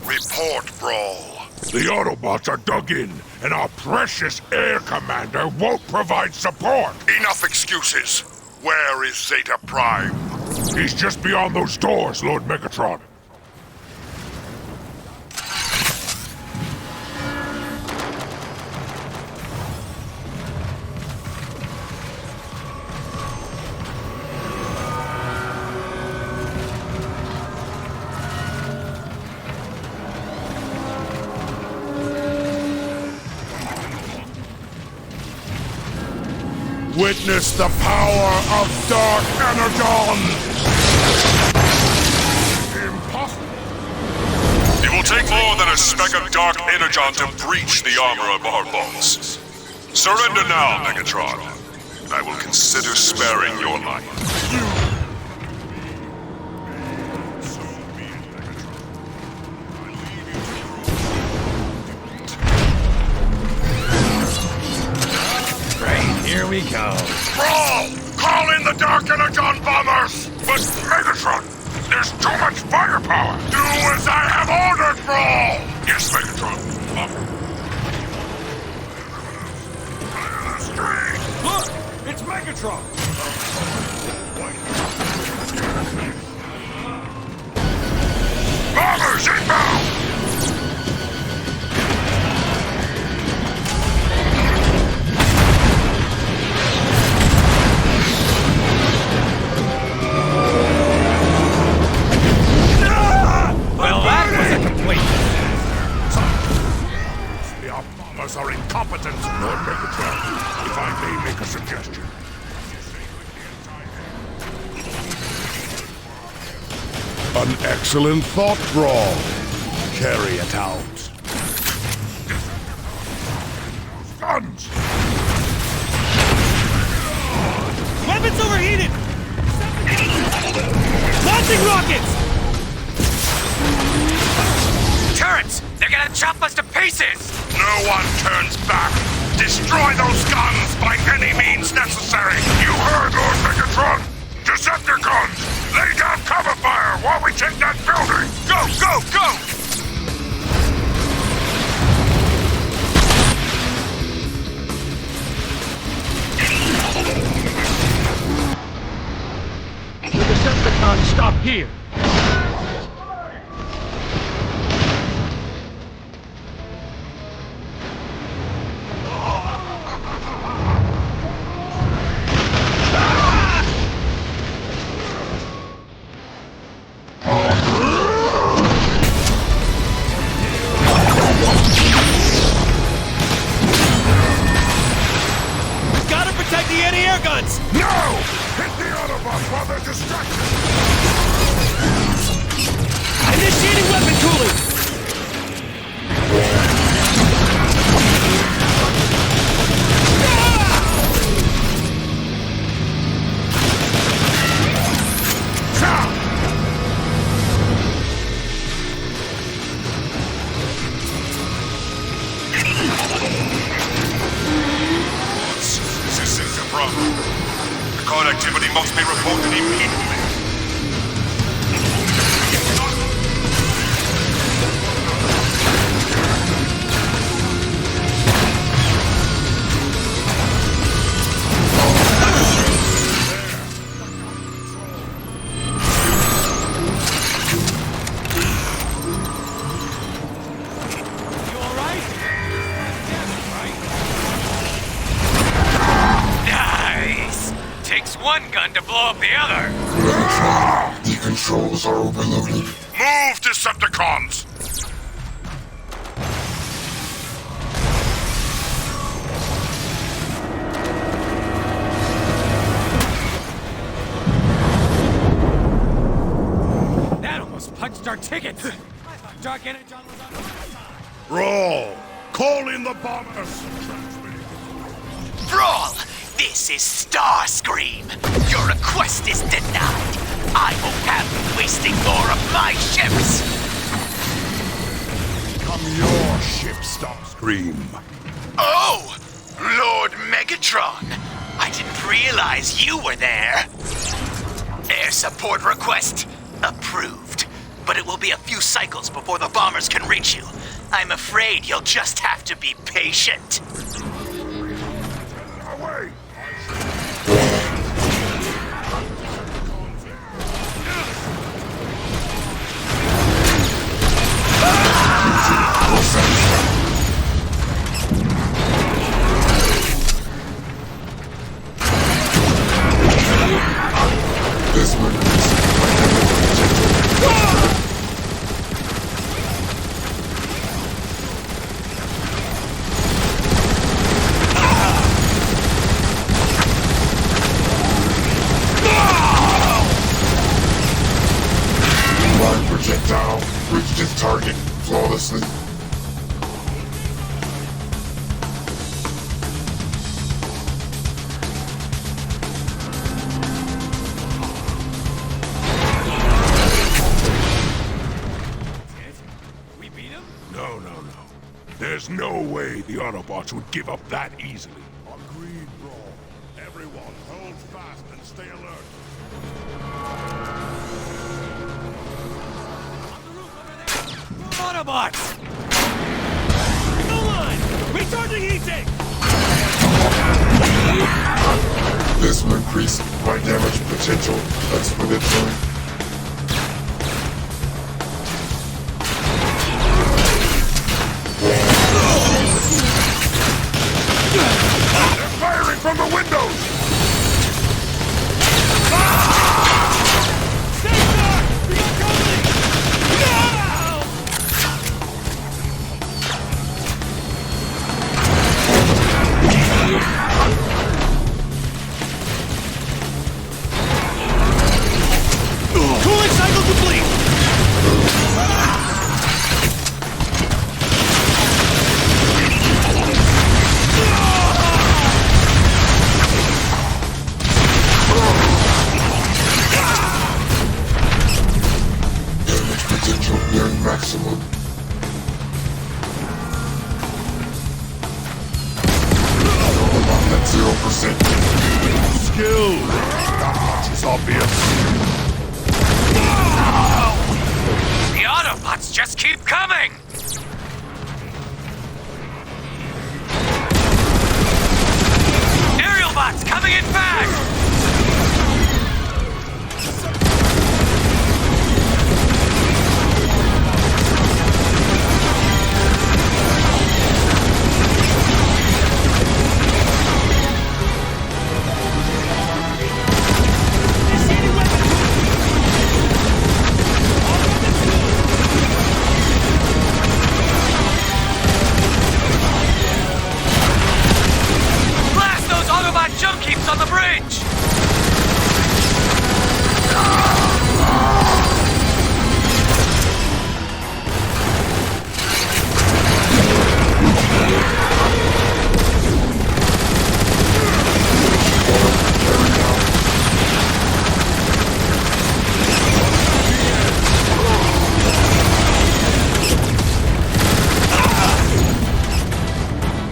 Report, Brawl. The Autobots are dug in, and our precious Air Commander won't provide support! Enough excuses. Where is Zeta Prime? He's just beyond those doors, Lord Megatron. Witness the power of Dark Energon! Impossible! It will take more than a speck of Dark Energon to breach the armor of our vaults. Surrender now, Megatron. I will consider sparing your life. Here we go. Brawl! Call in the Dark Energon bombers! But Megatron, there's too much firepower! Do as I have ordered, Brawl! Yes, Megatron. Look! It's Megatron! Bombers inbound! Well, that was a complete Our bombers are incompetent, Lord Megatron. If I may make a suggestion. An excellent thought, Brawl. Carry it out. Guns! Weapons overheated! Launching rockets! Turrets! They're gonna chop us to pieces! No one turns back. Destroy those guns by any means necessary. You heard Lord Megatron. Decepticons, lay down cover fire while we take that building. Go, go, go! The Decepticons stop here! Gotta protect the anti-air guns! No! Hit the Autobots while they're distracted! Initiating weapon cooling! This is the problem. Record activity must be reported immediately. You alright? Nice! Takes one gun to blow up the other. Megatron, the controls are overloaded. Move, Decepticons! That almost punched our tickets! I thought Dark Energon was on our side! Brawl! Call in the bombers! Transmitting. Brawl! This is Starscream! Your request is denied! I won't have you wasting more of my ships! Come your ship, Starscream. Oh! Lord Megatron! I didn't realize you were there! Air support request approved. But it will be a few cycles before the bombers can reach you. I'm afraid you'll just have to be patient. Away! This one is One projectile reached its target flawlessly. We beat him? No, no, no. There's no way the Autobots would give up that easily. Agreed, Brawl. Everyone, hold fast and stay alert. Autobots! No line! Recharging heat tank! This will increase my damage potential exponentially. They're firing from the windows! Stay sharp! We got company! No! Cooling cycle complete! it! Skill! That much is obvious. The Autobots just keep coming! Aerial bots coming in fast! Jump keeps on the bridge!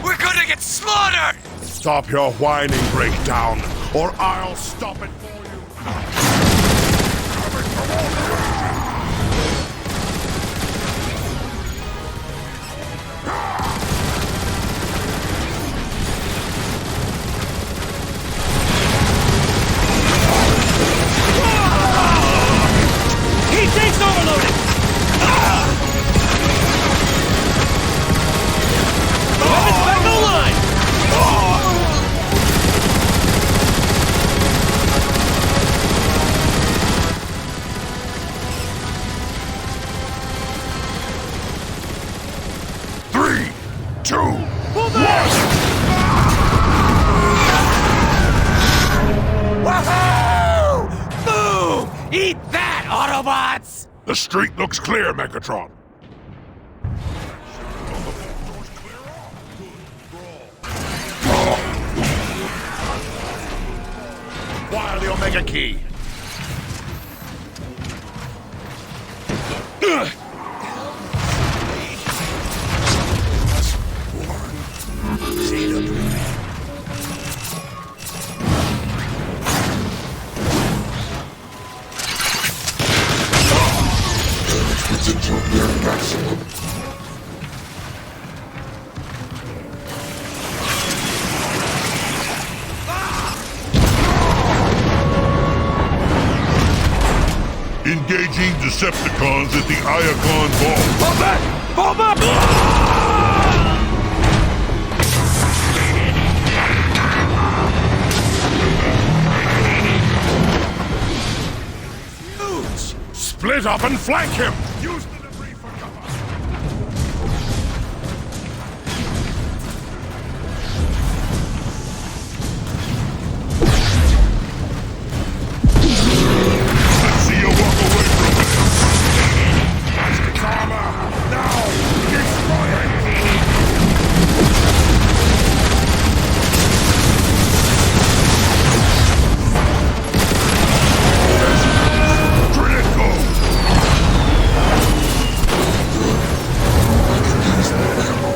We're gonna get slaughtered! Stop your whining, breakdown, or I'll stop it for you! Coming from all directions! Heat sinks overloaded! Weapons back online! Woohoo! Boom! Eat that, Autobots! The street looks clear, Megatron. Fire the Omega Key. Potential near maximum. Engaging Decepticons at the Iacon Vault. Fall back! Fall back! Split up and flank him! Use the debris for cover! Let's see you walk away from it! Its armor! Now! Destroy it!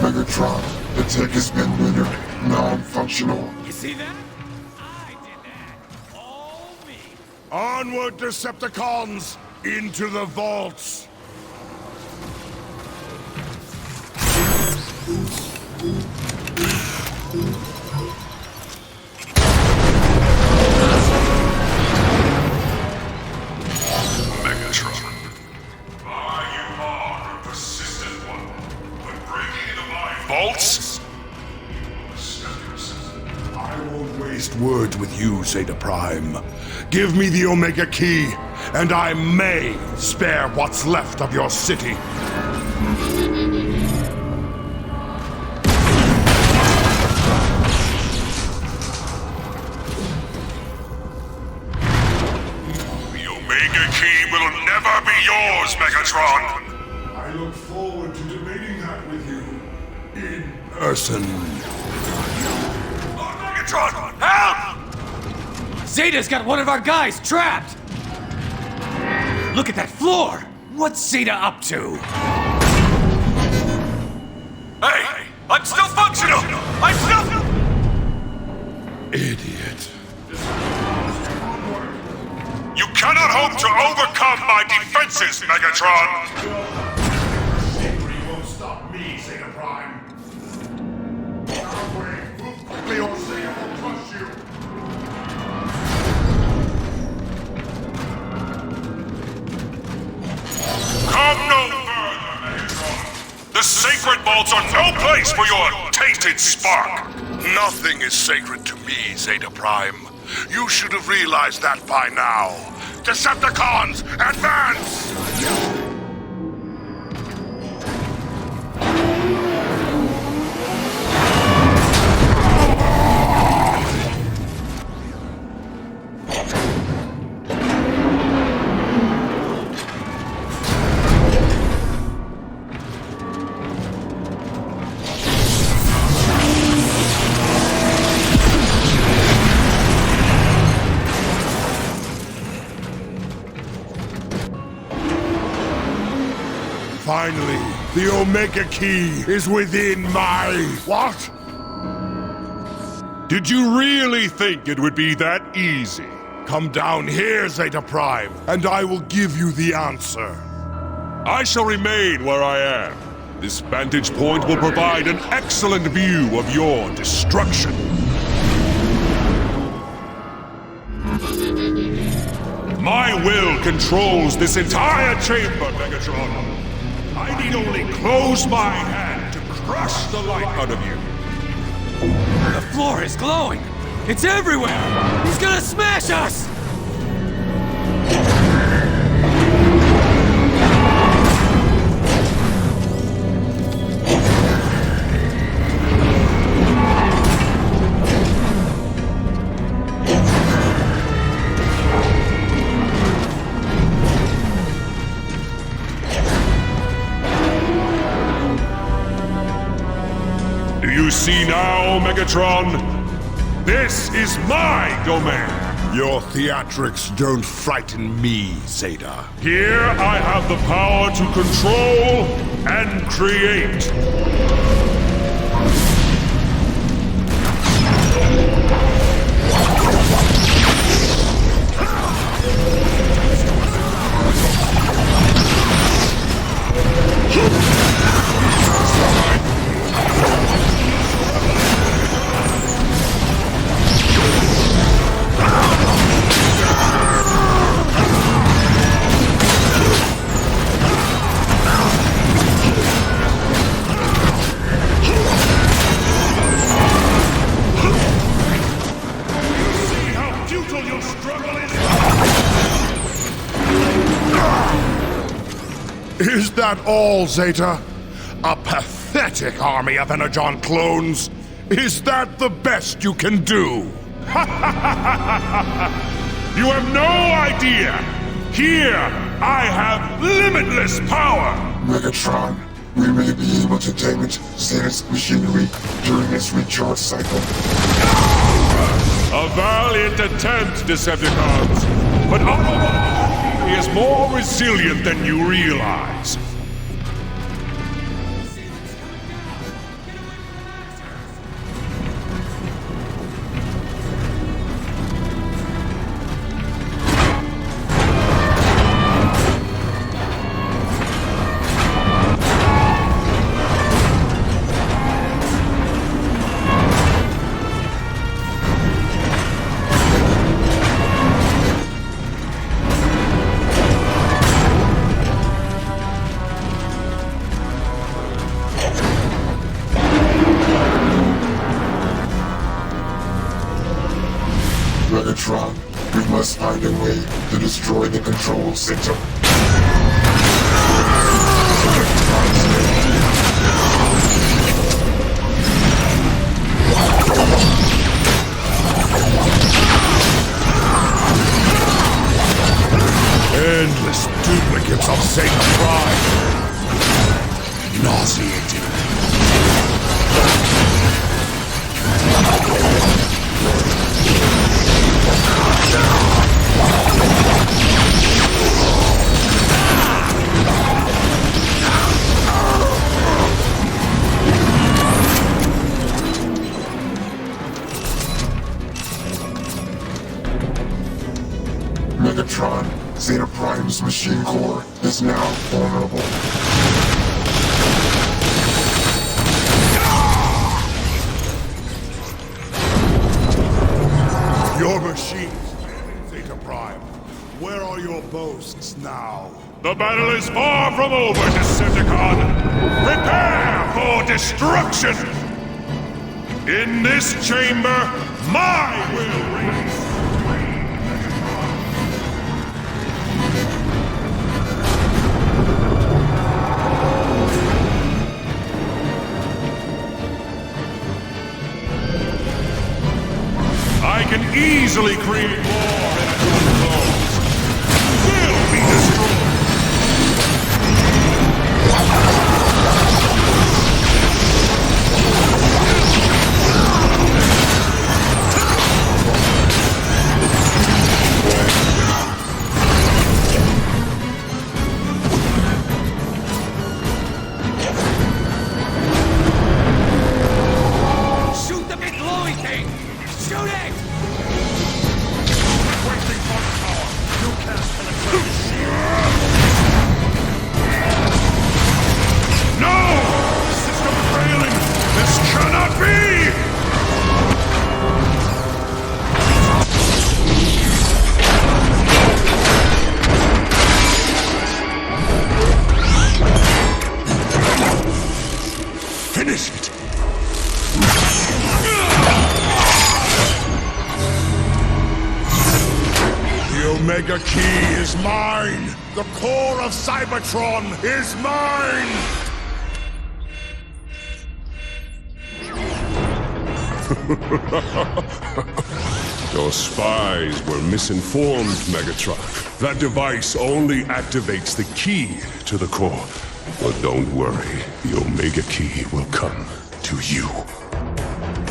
Megatron, the tech has been rendered non-functional. You see that? I did that. All me. Onward, Decepticons! Into the vaults! Megatron. You are a persistent one. But breaking into my vaults? I won't waste words with you, Zeta Prime. Give me the Omega Key, and I may spare what's left of your city. The Omega Key will never be yours, Megatron! I look forward to debating that with you in person. Megatron, help! Zeta's got one of our guys trapped! Look at that floor! What's Zeta up to? Hey! I'm still functional! I'm still... Idiot. You cannot hope to overcome my defenses, Megatron! Victory won't stop me, Zeta Prime. Our way, move quickly or Zeta will crush you. Come no further, Megatron! The sacred vaults are no place for your tainted spark! Nothing is sacred to me, Zeta Prime. You should have realized that by now. Decepticons, advance! Finally, the Omega Key is within my... What? Did you really think it would be that easy? Come down here, Zeta Prime, and I will give you the answer. I shall remain where I am. This vantage point will provide an excellent view of your destruction. My will controls this entire chamber, Megatron. I need only close my hand to crush the life out of you. The floor is glowing! It's everywhere! He's gonna smash us! You see now, Megatron? This is my domain! Your theatrics don't frighten me, Zeta. Here I have the power to control and create. Is that all, Zeta? A pathetic army of Energon clones? Is that the best you can do? You have no idea! Here, I have limitless power! Megatron, we may be able to damage Zeta's machinery during its recharge cycle. A valiant attempt, Decepticons, but he is more resilient than you realize. Cybertron, we must find a way to destroy the control center. Endless duplicates of Cybertron. Nauseating. Megatron, Zeta Prime's machine core is now vulnerable. Your machines, Zeta Prime. Where are your boasts now? The battle is far from over, Decepticon! Prepare for destruction! In this chamber, my will reigns! I can easily create more energy flows. Will be destroyed! Shoot the big glowing thing! Shoot it! Wasting power. You can't penetrate. No! System failing! This cannot be! Finish it! The Omega Key is mine! The core of Cybertron is mine! Your spies were misinformed, Megatron. That device only activates the key to the core. But don't worry, the Omega Key will come to you.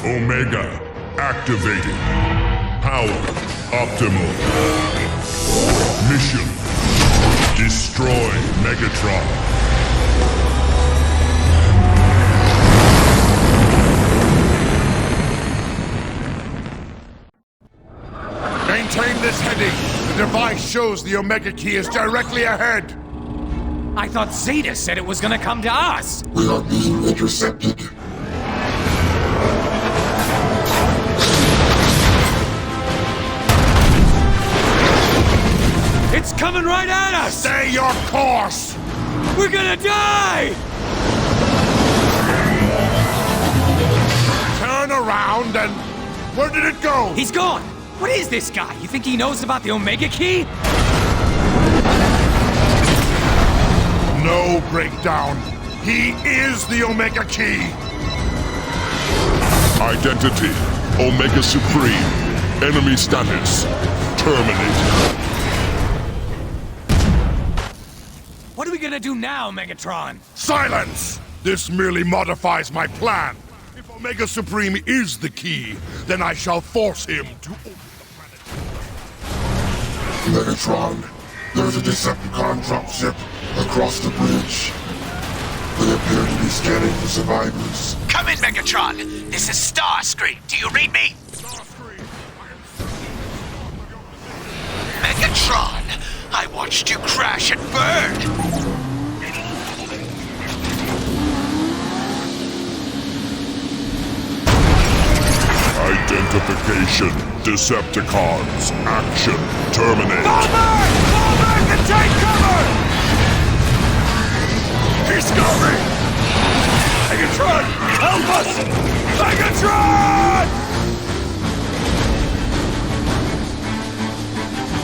Omega activated. Power optimal. Mission: destroy Megatron. Maintain this heading! The device shows the Omega Key is directly ahead! I thought Zeta said it was gonna come to us! We are being intercepted. It's coming right at us! Stay your course! We're gonna die! Turn around and... Where did it go? He's gone! What is this guy? You think he knows about the Omega Key? No breakdown. He is the Omega Key. Identity: Omega Supreme. Enemy status: terminated. What are we gonna do now, Megatron? Silence! This merely modifies my plan. If Omega Supreme is the key, then I shall force him to open Megatron, there's a Decepticon dropship across the bridge. They appear to be scanning for survivors. Come in, Megatron! This is Starscream. Do you read me? Megatron! I watched you crash and burn! Identification: Decepticons. Action: terminate. Fall back and take cover! He's coming! Megatron! Help us! Megatron!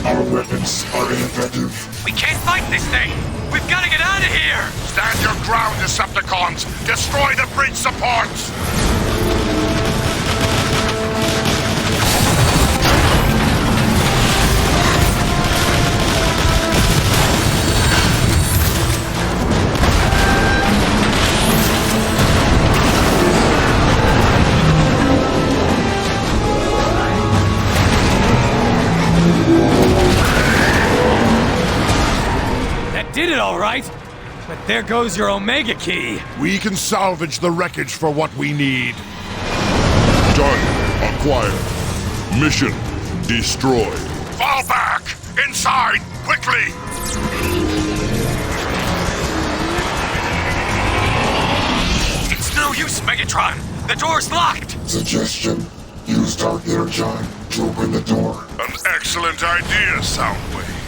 Our weapons are ineffective. We can't fight this thing! We've gotta get out of here! Stand your ground, Decepticons! Destroy the bridge supports! Did it all right, but there goes your Omega Key. We can salvage the wreckage for what we need. Done. Acquired. Mission: destroy. Fall back! Inside, quickly! It's no use, Megatron! The door's locked! Suggestion. Use Dark Energon to open the door. An excellent idea, Soundwave.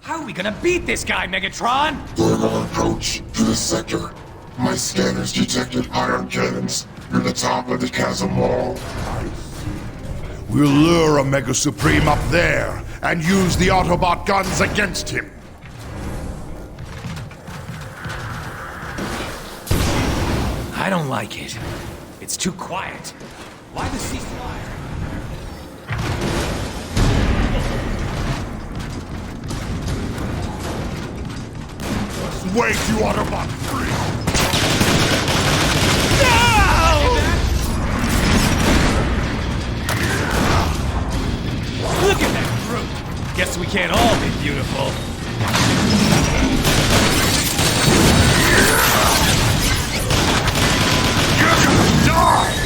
How are we gonna beat this guy, Megatron? During our approach to the sector, my scanners detected iron cannons near the top of the chasm wall. We'll lure Omega Supreme up there and use the Autobot guns against him. I don't like it. It's too quiet. Why the ceasefire? Wait, you Autobot freak! Look at that brute! Guess we can't all be beautiful. You're gonna die!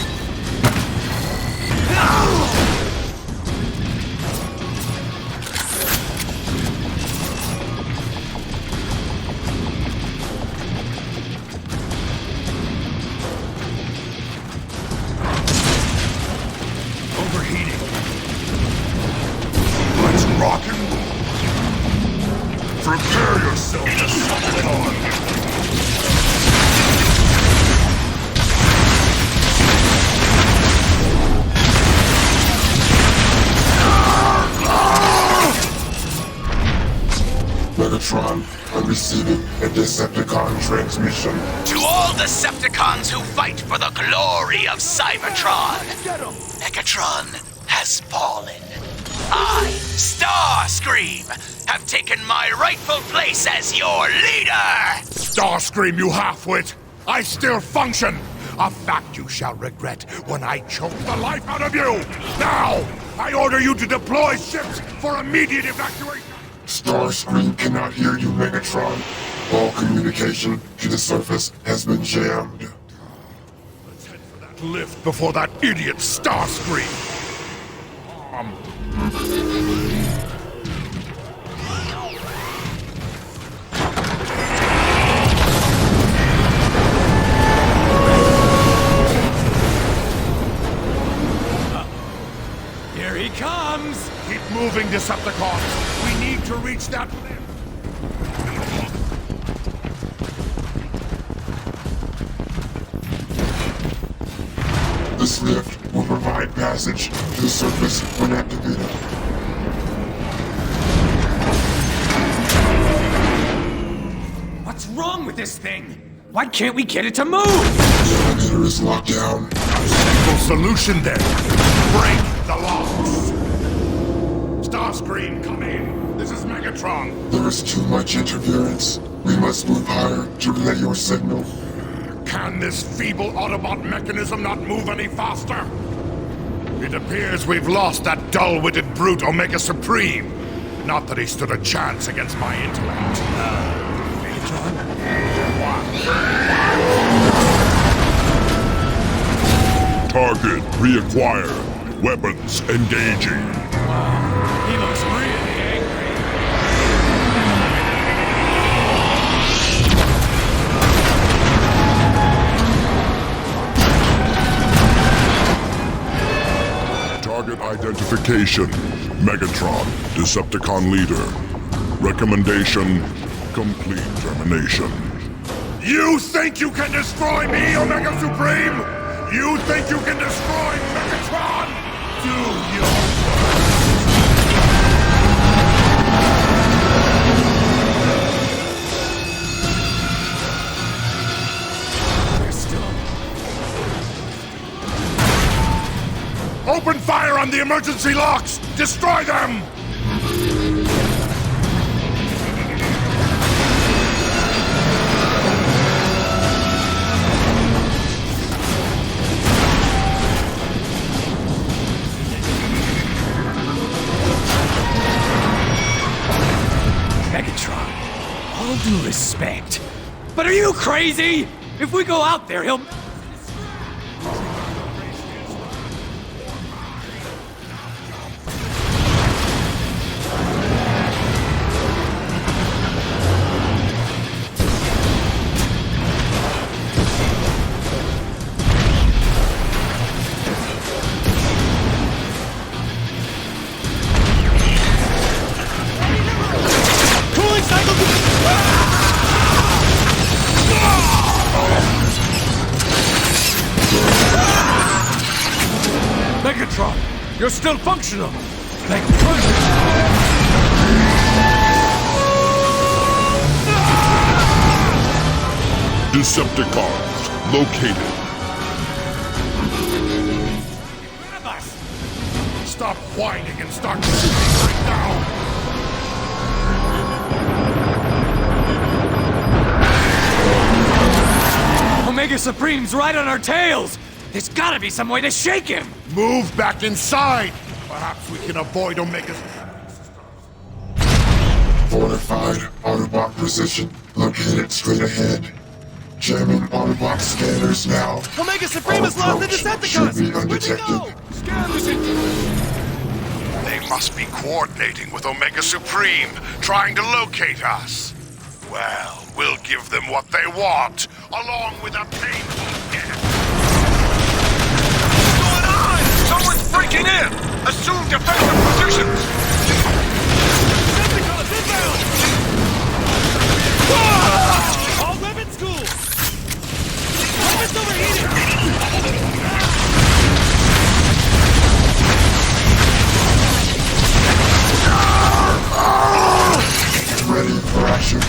Overheating. Let's rock and roll. Prepare yourself to suck it on. Megatron, I'm receiving a Decepticon transmission. To all Decepticons who fight for the glory of Cybertron, Megatron has fallen. I, Starscream, have taken my rightful place as your leader! Starscream, you half-wit! I still function! A fact you shall regret when I choke the life out of you! Now, I order you to deploy ships for immediate evacuation! Starscream cannot hear you, Megatron. All communication to the surface has been jammed. Let's head for that lift before that idiot Starscream! Here he comes! Keep moving, Decepticons! We need to reach that lift! This lift will provide passage to the surface when activated. What's wrong with this thing? Why can't we get it to move? The elevator is locked down. Simple solution then. Break the locks. Starscream, come in. This is Megatron. There is too much interference. We must move higher to relay your signal. Can this feeble Autobot mechanism not move any faster? It appears we've lost that dull-witted brute Omega Supreme. Not that he stood a chance against my intellect. Target reacquired. Weapons engaging. He looks really angry. Target identification. Megatron, Decepticon leader. Recommendation, complete termination. You think you can destroy me, Omega Supreme? You think you can destroy Megatron? Do your Open fire on the emergency locks! Destroy them! Megatron, all due respect, but are you crazy? If we go out there, he'll... Megatron, you're still functional. Decepticons located. Stop whining and start shooting right now! Omega Supreme's right on our tails! There's gotta be some way to shake him! Move back inside! Perhaps we can avoid Omega's... Fortified Autobot position located straight ahead. Jamming Autobot scanners now. Omega Supreme has lost the Decepticons! Should be undetected. They must be coordinating with Omega Supreme, trying to locate us. Well, we'll give them what they want, along with a painful death. What's going on? Someone's breaking in! Assume defensive positions! Decepticons inbound! All weapon school! Weapons overheating! Ready for action.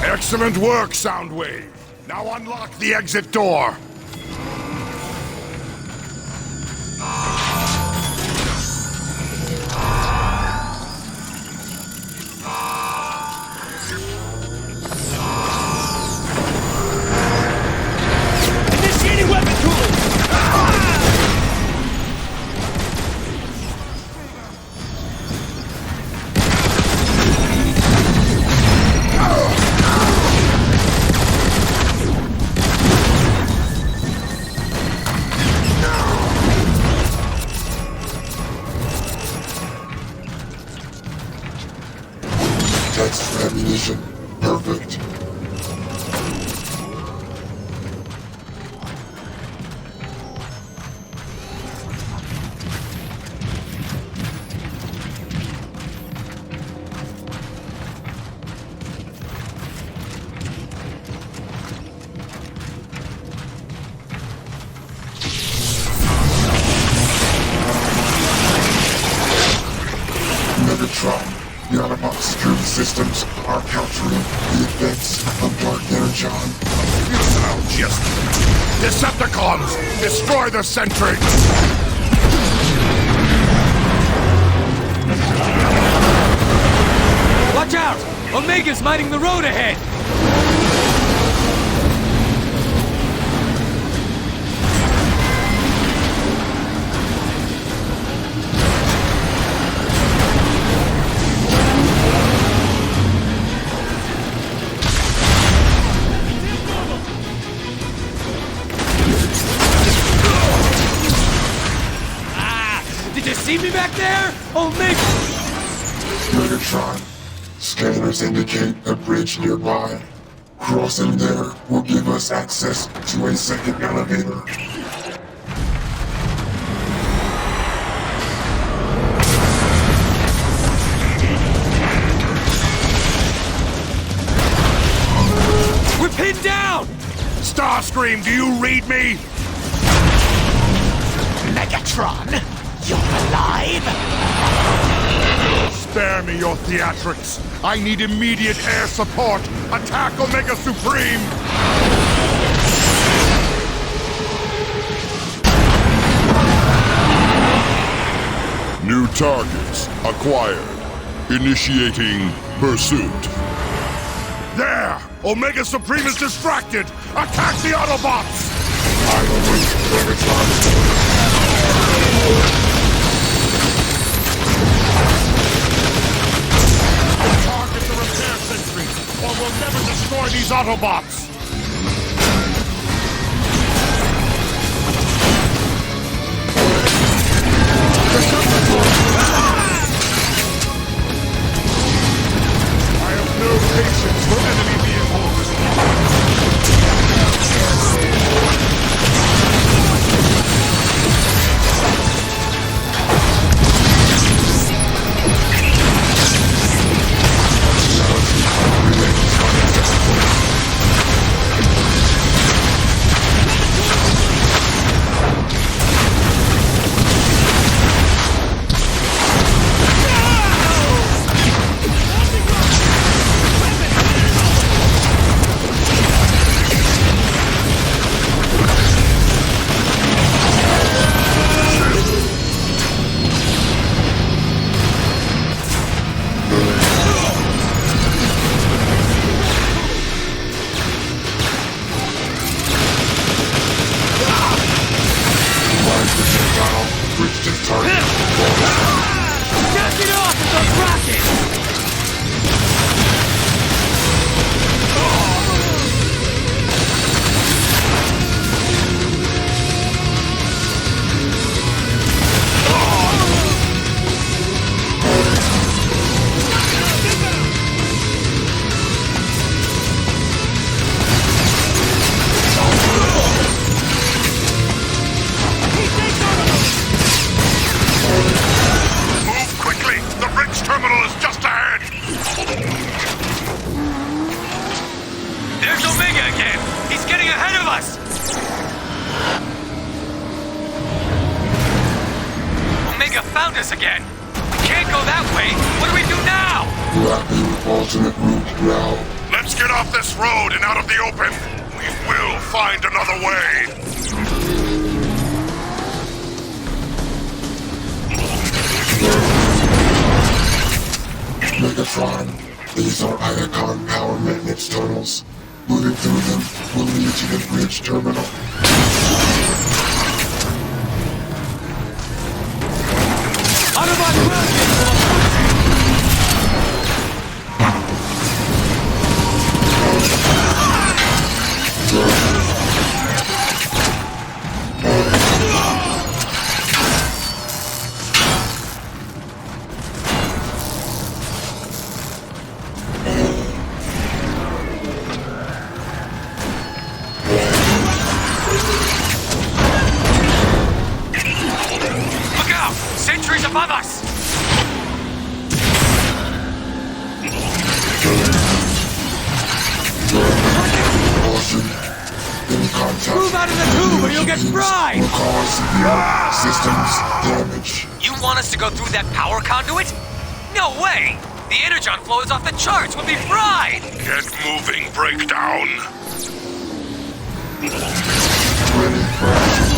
Excellent work, Soundwave! Now unlock the exit door! Initiating weapon cooling! Text ammunition. Perfect. Megatron, the Autobot security systems are countering the effects of Dark Energon. You sound just... Decepticons! Destroy the sentry! Watch out! Omega's mining the road ahead! Did you see me back there? Omega! Megatron, scanners indicate a bridge nearby. Crossing there will give us access to a second elevator. We're pinned down! Starscream, do you read me? Megatron, you're alive? Spare me your theatrics. I need immediate air support. Attack Omega Supreme! New targets acquired. Initiating pursuit. There! Omega Supreme is distracted! Attack the Autobots! I await Cybertron. Target the repair sentry, or we'll never destroy these Autobots! I have no patience for enemy vehicles! Again. We can't go that way. What do we do now? Grabbing alternate route now. Let's get off this road and out of the open. We will find another way. Megatron, these are Iacon power maintenance tunnels. Moving through them will lead to the bridge terminal. Look out! Sentries above us! Move out of the tube or you'll get fried! Will cause severe systems damage. You want us to go through that power conduit? No way! The energon flow is off the charts. We'll be fried! Get moving, Breakdown. Ready for action.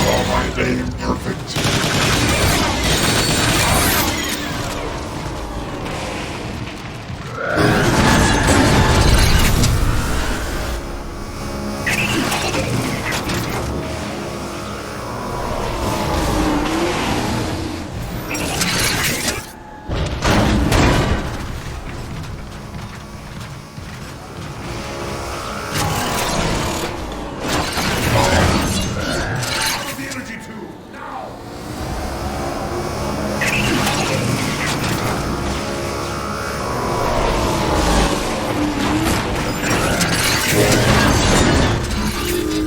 Call my name perfect.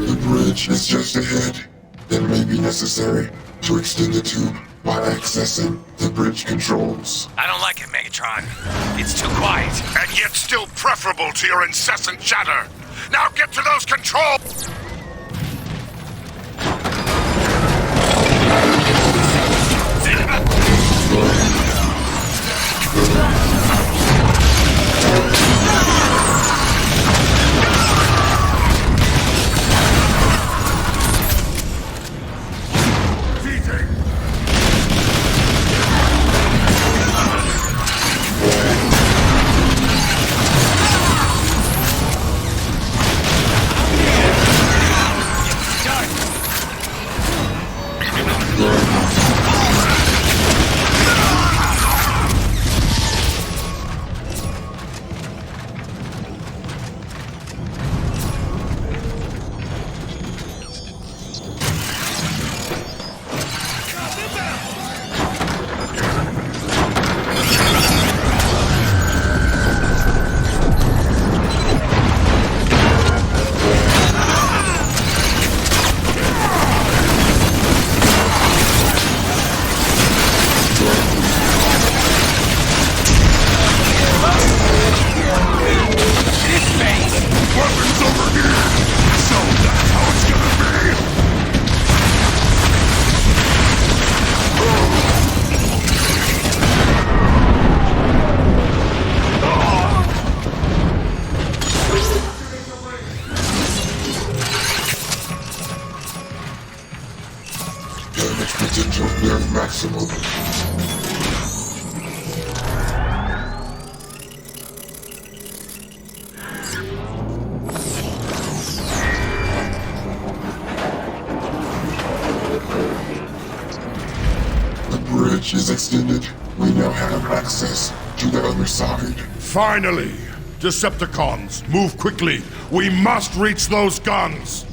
The bridge is just ahead. It may be necessary to extend the tube by accessing the bridge controls. I don't like it, Megatron. It's too quiet. And yet still preferable to your incessant chatter. Now get to those controls! Potential near maximum. The bridge is extended. We now have access to the other side. Finally! Decepticons, move quickly! We must reach those guns!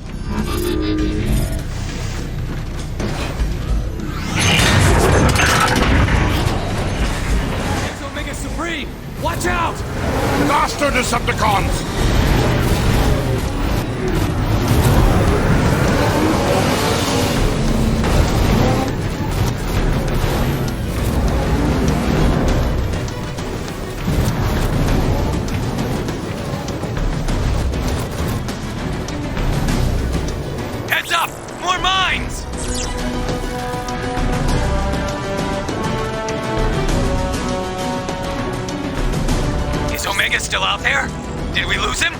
Watch out! Faster, Decepticons! Heads up! More mines! Is Omega still out there? Did we lose him?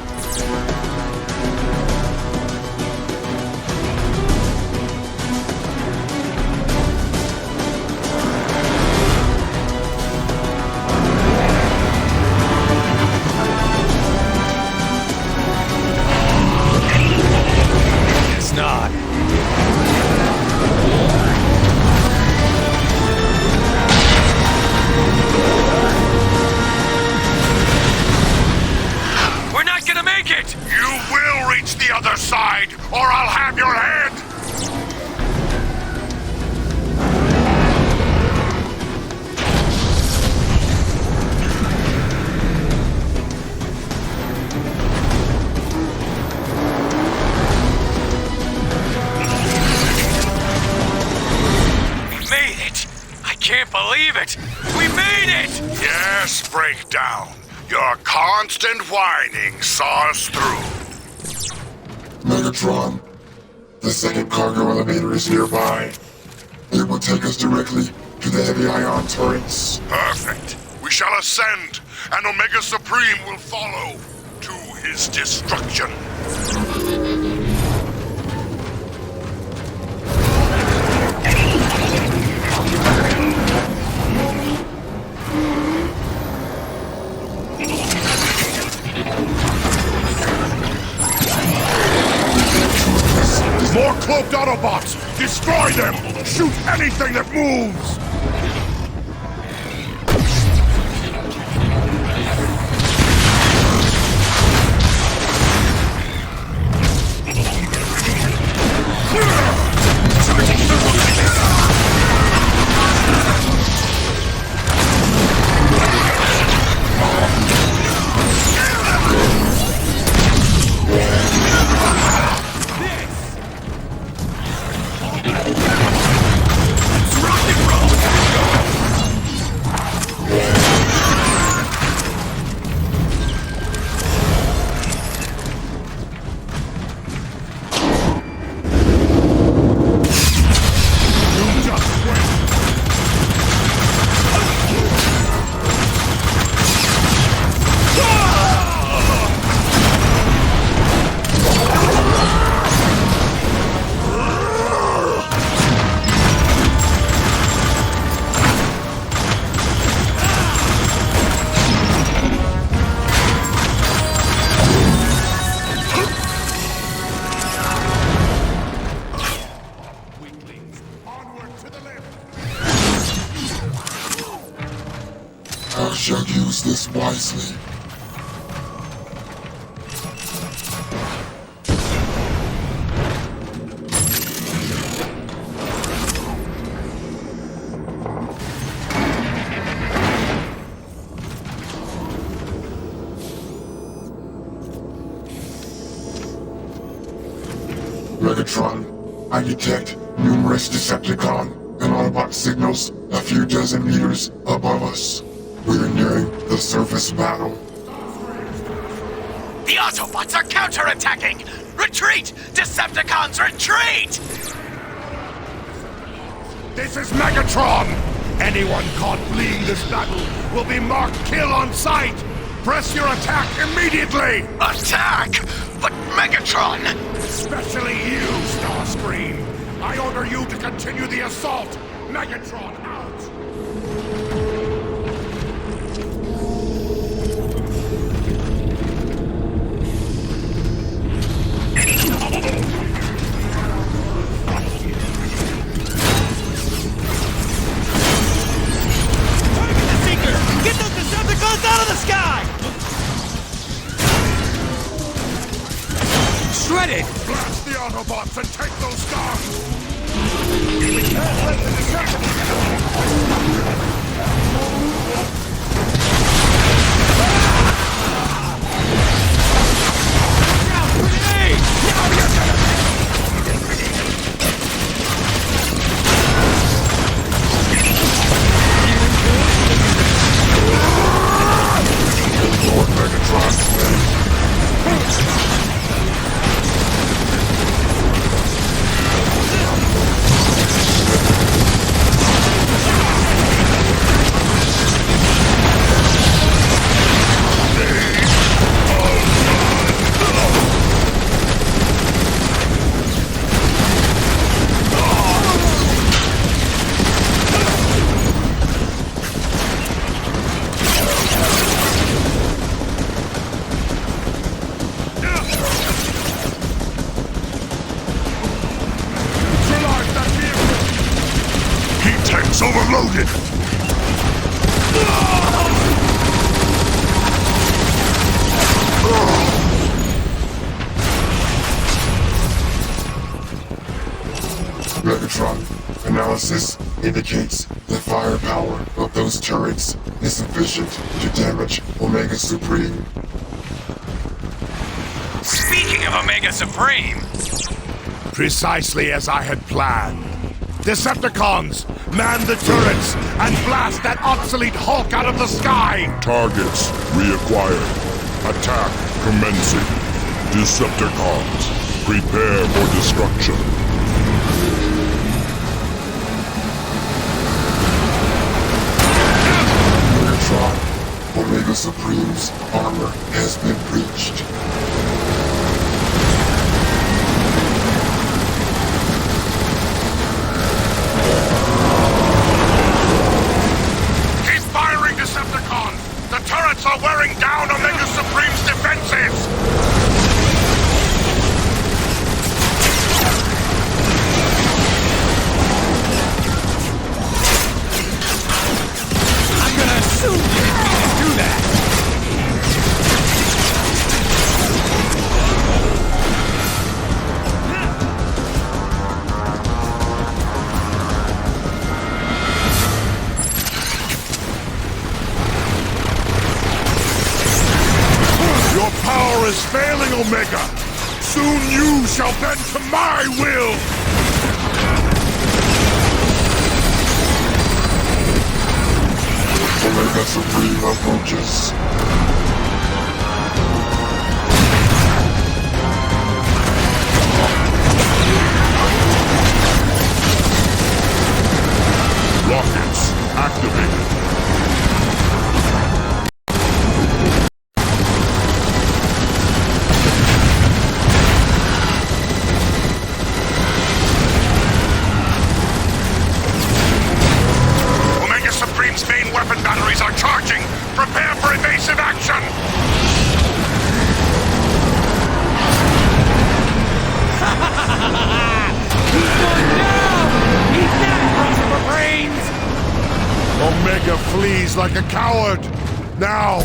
It's not. We're not gonna make it! You will reach the other side, or I'll have your head! We made it! I can't believe it! We made it! Yes, Breakdown. Your constant whining saw us through. Megatron, the second cargo elevator is nearby. It will take us directly to the heavy ion turrets. Perfect. We shall ascend, and Omega Supreme will follow to his destruction. More cloaked Autobots! Destroy them! Shoot anything that moves! Rock and roll! Use this wisely. Megatron, I detect numerous Decepticon and Autobot signals a few dozen meters above us. We're nearing the surface battle. The Autobots are counterattacking! Retreat! Decepticons, retreat! This is Megatron! Anyone caught fleeing this battle will be marked kill on sight! Press your attack immediately! Attack! But Megatron! Especially you, Starscream! I order you to continue the assault! Megatron out! Get those Decepticons out of the sky! Shredded! Blast the Autobots and take those stars! We can't let the Decepticons... Lord Megatron, It's overloaded! Megatron, analysis indicates the firepower of those turrets is sufficient to damage Omega Supreme. Speaking of Omega Supreme, Precisely as I had planned. Decepticons, man the turrets and blast that obsolete Hulk out of the sky! Targets reacquired. Attack commencing. Decepticons, prepare for destruction. Megatron, Omega Supreme's armor has been breached. Decepticons! The turrets are wearing down Omega Supreme's defenses! I'm gonna assume you can't do that! Your power is failing, Omega! Soon you shall bend to my will! Omega Supreme approaches. Rockets activated. Omega Supreme's main weapon batteries are charging! Prepare for evasive action! He's going down! He's that crossover brains! Omega flees like a coward! Now,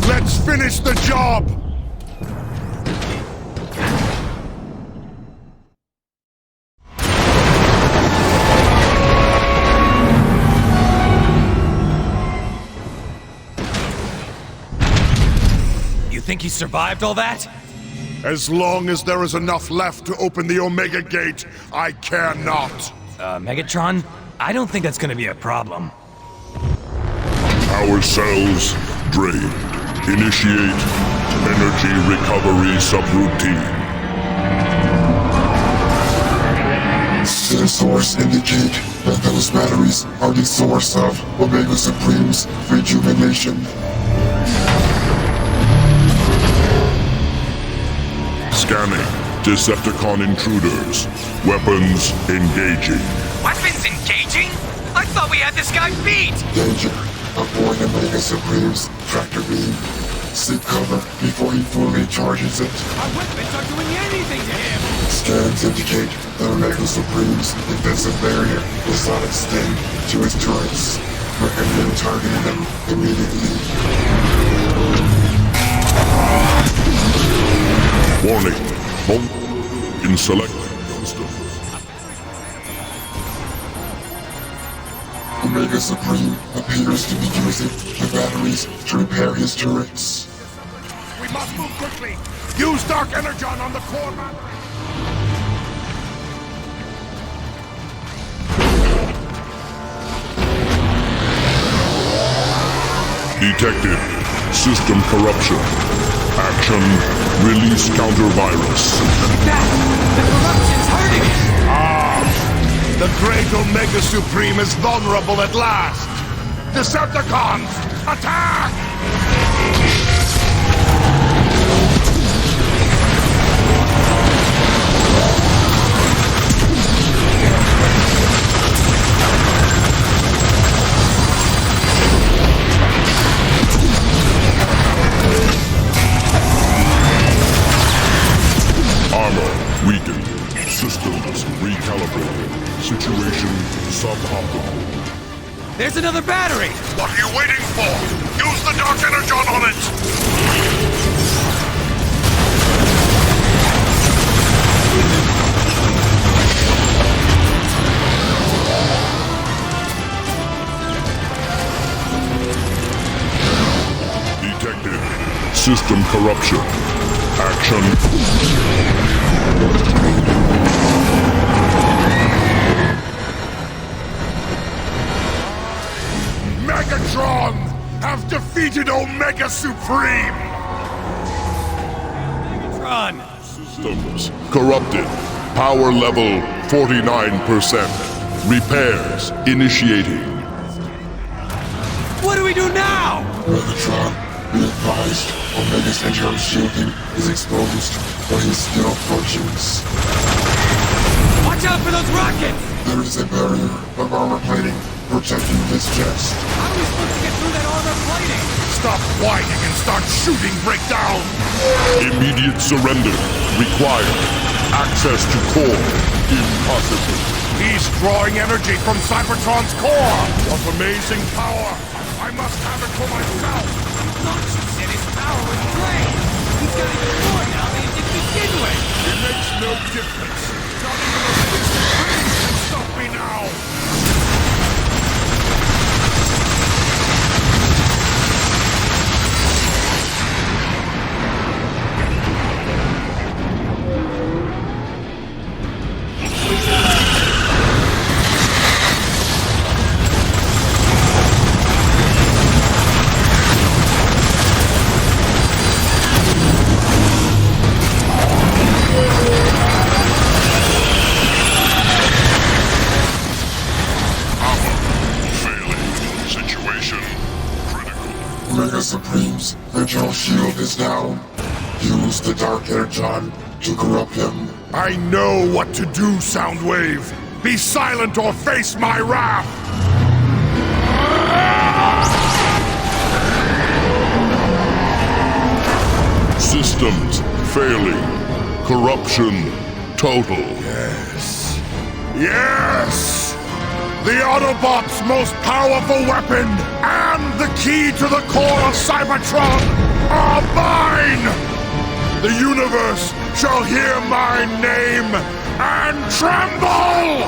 let's finish the job! You think he survived all that? As long as there is enough left to open the Omega Gate, I care not. Megatron? I don't think that's gonna be a problem. Power cells drained. Initiate energy recovery subroutine. Data source indicate that those batteries are the source of Omega Supreme's rejuvenation. Scanning. Decepticon intruders. Weapons engaging. Weapons engaging? I thought we had this guy beat! Danger. Avoid Omega Supreme's tractor beam. Seek cover before he fully charges it. Our weapons aren't doing anything to him! Scans indicate that Omega Supreme's defensive barrier does not extend to his turrets. Recommend targeting them immediately. Warning. Bolt in select system. Omega Supreme appears to be using the batteries to repair his turrets. We must move quickly! Use Dark Energon on the core map! Detected. System corruption. Action. Release counter-virus. Look at that! The corruption's hurting him! The great Omega Supreme is vulnerable at last! Decepticons, attack! Armor weakened. Systems recalibrated. Situation suboptimal. There's another battery! What are you waiting for? Use the Dark Energon on it! Detected. System corruption. Action. Megatron have defeated Omega Supreme! Run! Systems corrupted. Power level 49%. Repairs initiating. What do we do now? Megatron, be advised, Omega's internal shielding is exposed, but he still functions. Watch out for those rockets! There is a barrier of armor plating protecting his chest. How are we supposed to get through that armor plating? Stop whining and start shooting breakdown! Immediate surrender required. Access to core impossible. He's drawing energy from Cybertron's core! Of amazing power! I must have it for myself! Thought you said his power was drained! He's got even more now than he did to begin with! It makes no difference! Not even the Omega Supreme can stop me now! Omega Supreme's visual shield is down. Use the Dark Energon to corrupt him. I know what to do, Soundwave! Be silent or face my wrath! Systems failing. Corruption total. Yes! Yes! The Autobots' most powerful weapon and the key to the core of Cybertron are mine! The universe shall hear my name and tremble!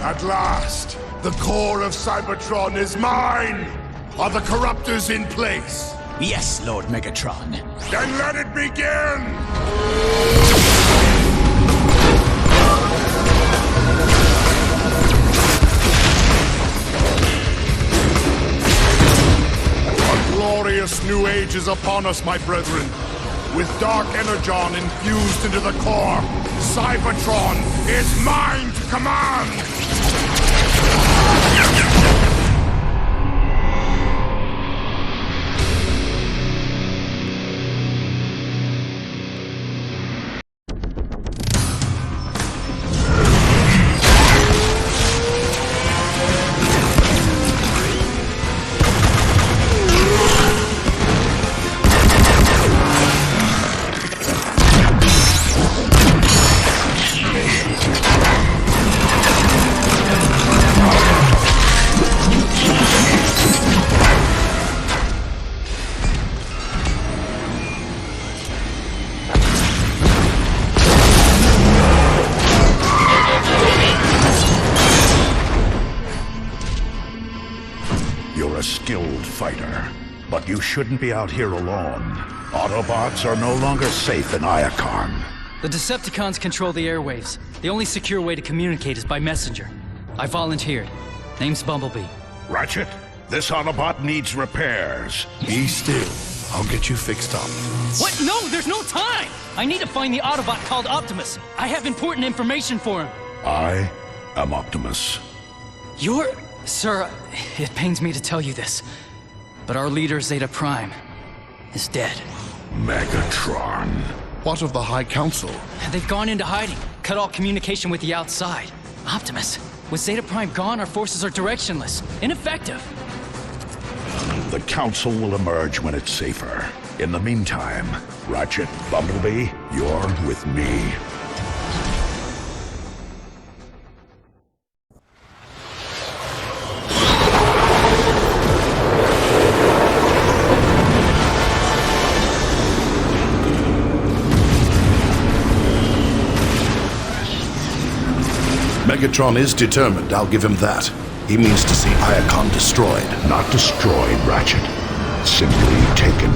At last, the core of Cybertron is mine! Are the corruptors in place? Yes, Lord Megatron. Then let it begin! A glorious new age is upon us, my brethren. With Dark Energon infused into the core, Cybertron is mine to command! You're a skilled fighter, but you shouldn't be out here alone. Autobots are no longer safe in Iacon. The Decepticons control the airwaves. The only secure way to communicate is by messenger. I volunteered. Name's Bumblebee. Ratchet, this Autobot needs repairs. Be still. I'll get you fixed up. What? No, there's no time! I need to find the Autobot called Optimus. I have important information for him. I am Optimus. You're... Sir, it pains me to tell you this, but our leader, Zeta Prime, is dead. Megatron. What of the High Council? They've gone into hiding, cut all communication with the outside. Optimus, with Zeta Prime gone, our forces are directionless, ineffective. The Council will emerge when it's safer. In the meantime, Ratchet, Bumblebee, you're with me. Megatron is determined, I'll give him that. He means to see Iacon destroyed. Not destroyed, Ratchet. Simply taken.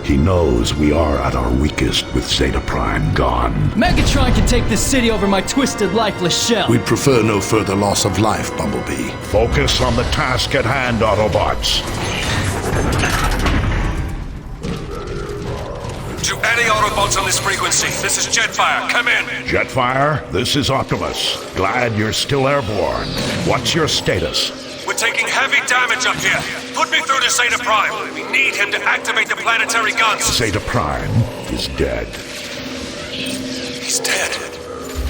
He knows we are at our weakest with Zeta Prime gone. Megatron can take this city over my twisted, lifeless shell. We'd prefer no further loss of life, Bumblebee. Focus on the task at hand, Autobots. To any Autobots on this frequency, this is Jetfire. Come in. Jetfire, this is Optimus. Glad you're still airborne. What's your status? We're taking heavy damage up here. Put me through to Zeta Prime. We need him to activate the planetary guns. Zeta Prime is dead. He's dead.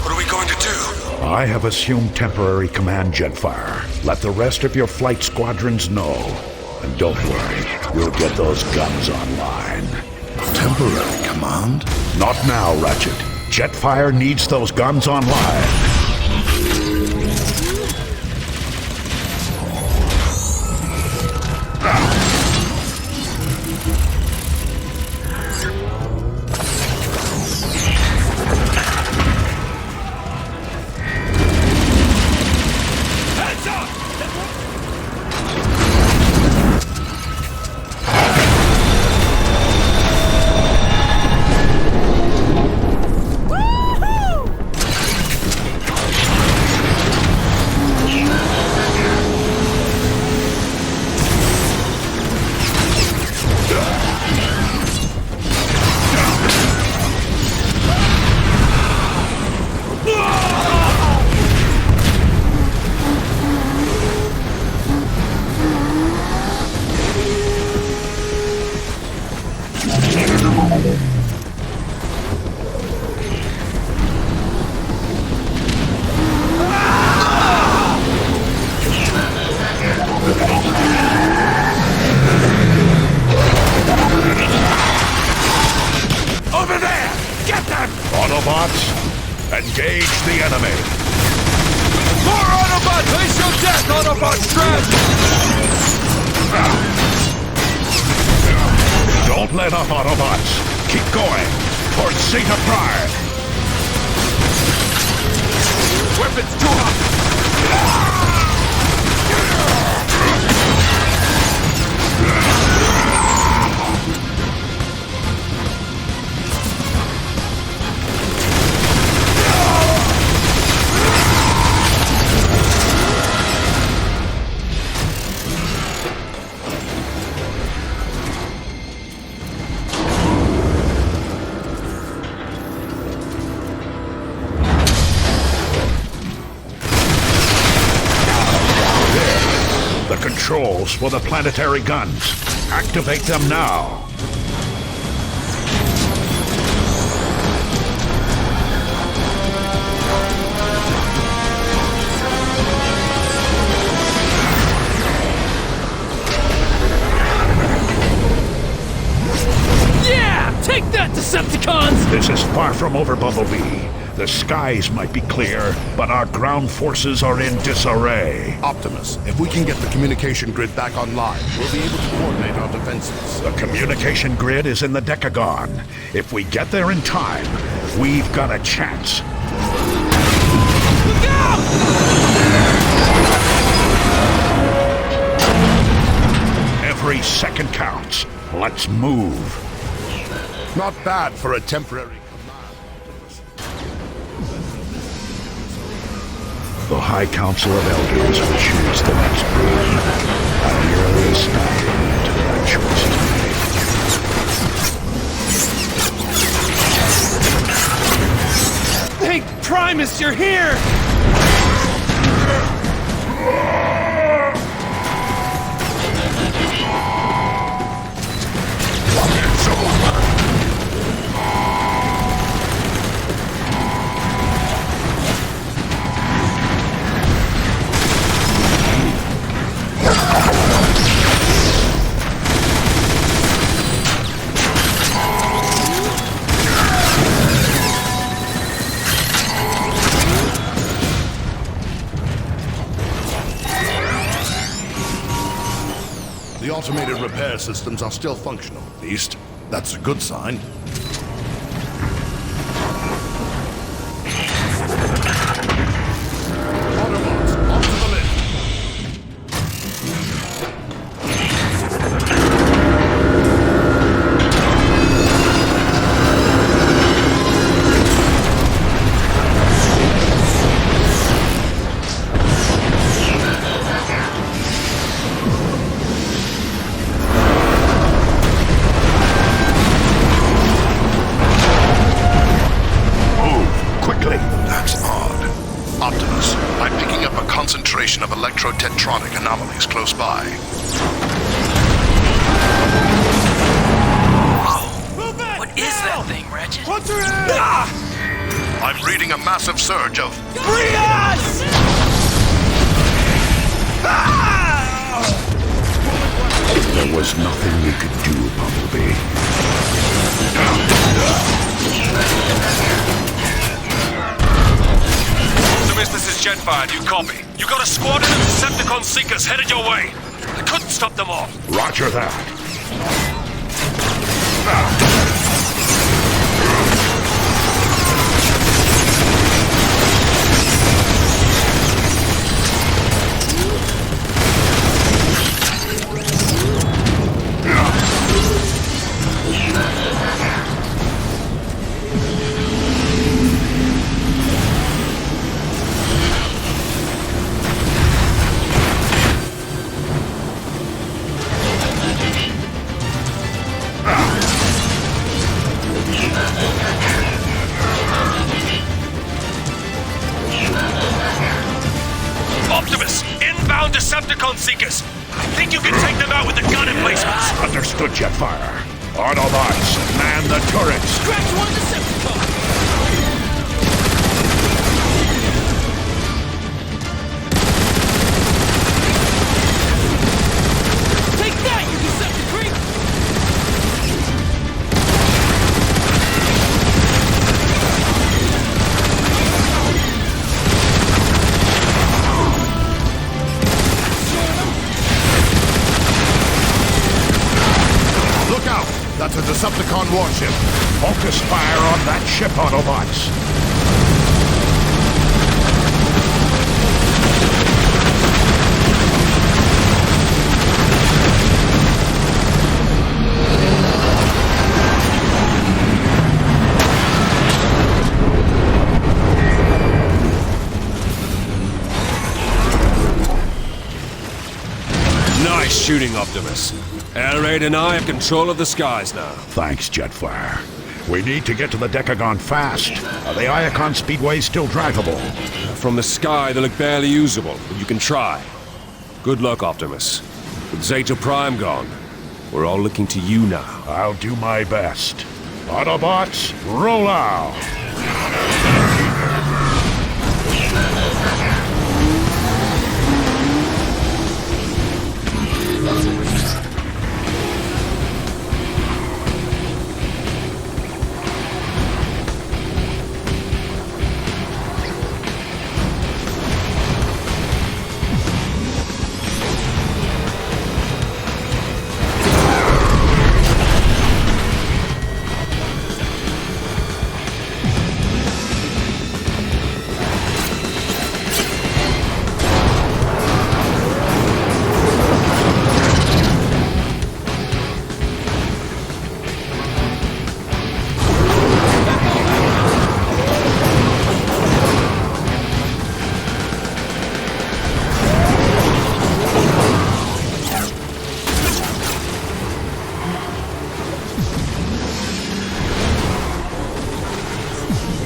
What are we going to do? I have assumed temporary command, Jetfire. Let the rest of your flight squadrons know. And don't worry, we'll get those guns online. Temporary command? Not now, Ratchet. Jetfire needs those guns online. Autobots, engage the enemy. More Autobots! Face your death, Autobots trash! Don't let up, Autobots. Keep going towards Zeta Prime. Weapons too hot! The controls for the planetary guns. Activate them now. Yeah! Take that, Decepticons! This is far from over, Bumblebee. The skies might be clear, but our ground forces are in disarray. Optimus, if we can get the communication grid back online, we'll be able to coordinate our defenses. The communication grid is in the Decagon. If we get there in time, we've got a chance. Look out! Every second counts. Let's move. Not bad for a temporary... The High Council of Elders will choose the next ruler. I'm merely a stopper until that choice is made. Hey, Primus, you're here! The automated repair systems are still functional, at least. That's a good sign. Autobots, onto the lift! Optimus, I'm picking up a concentration of electro-tetronic anomalies close by. What is that thing, Ratchet? I'm reading a massive surge of... Free us! There was nothing we could do, Bumblebee. This is Jetfire, you copy. You got a squadron of Decepticon Seekers headed your way. I couldn't stop them all. Roger that. Optimus, inbound Decepticon Seekers. I think you can take them out with the gun emplacements. Understood, Jetfire. Autobots, man the turrets. Scratch one Decepticon! Take that, you Decepticon! Decepticon warship. Focus fire on that ship, Autobots. Nice shooting, Optimus. Air Raid and I have control of the skies now. Thanks, Jetfire. We need to get to the Decagon fast. Are the Iacon speedways still drivable? From the sky, they look barely usable, but you can try. Good luck, Optimus. With Zeta Prime gone, we're all looking to you now. I'll do my best. Autobots, roll out!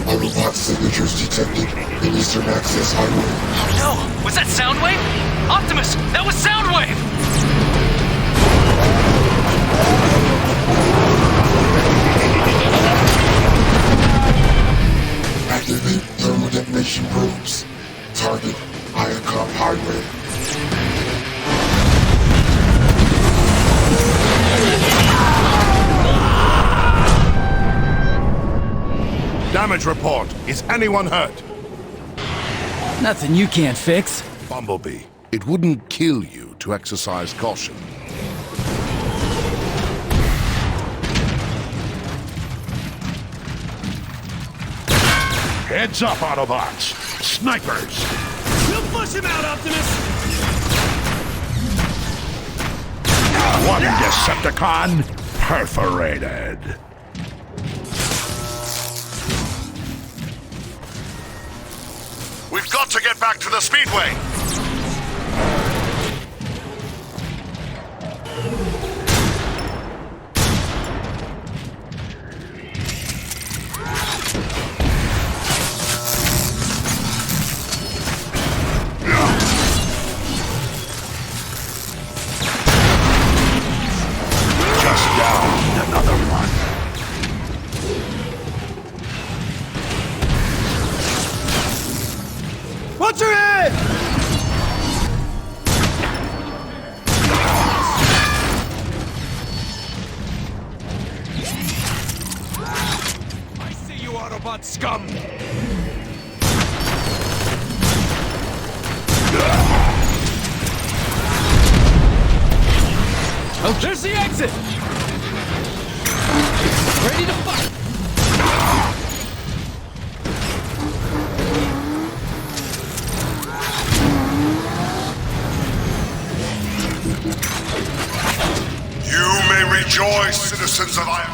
Autobot signatures detected in Eastern Access Highway. Oh no! Was that Soundwave? Optimus! That was Soundwave! Activate thermal detonation probes. Target Iacon Highway. Damage report. Is anyone hurt? Nothing you can't fix. Bumblebee, it wouldn't kill you to exercise caution. Heads up, Autobots. Snipers. We'll flush him out, Optimus! One Decepticon perforated. We've got to get back to the Speedway! Just down another one. Watch your head! I see you, Autobot scum! Oh, there's the exit! Ready to fight! You may rejoice, citizens of Iron.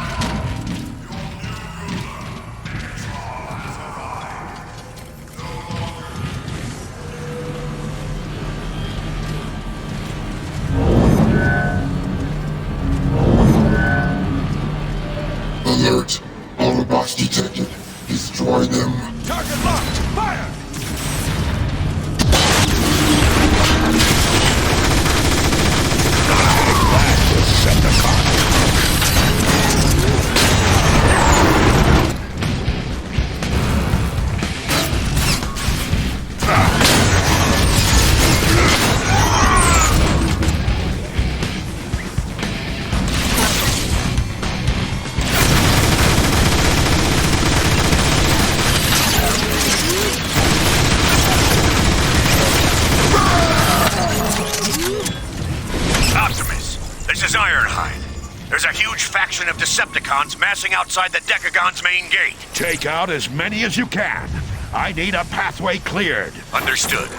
Alert! Autobots detected. Destroy them. Target locked! Fire! Decepticon. faction of Decepticons massing outside the Decagon's main gate. Take out as many as you can. I need a pathway cleared. Understood.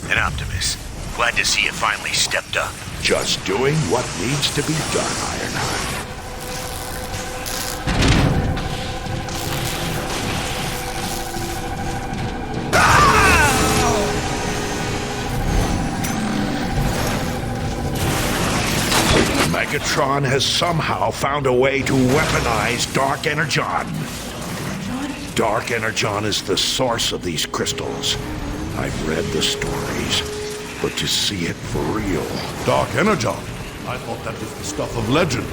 And Optimus, glad to see you finally stepped up. Just doing what needs to be done, Ironhide. Megatron has somehow found a way to weaponize Dark Energon. Dark Energon is the source of these crystals. I've read the stories, but to see it for real... Dark Energon? I thought that was the stuff of legend.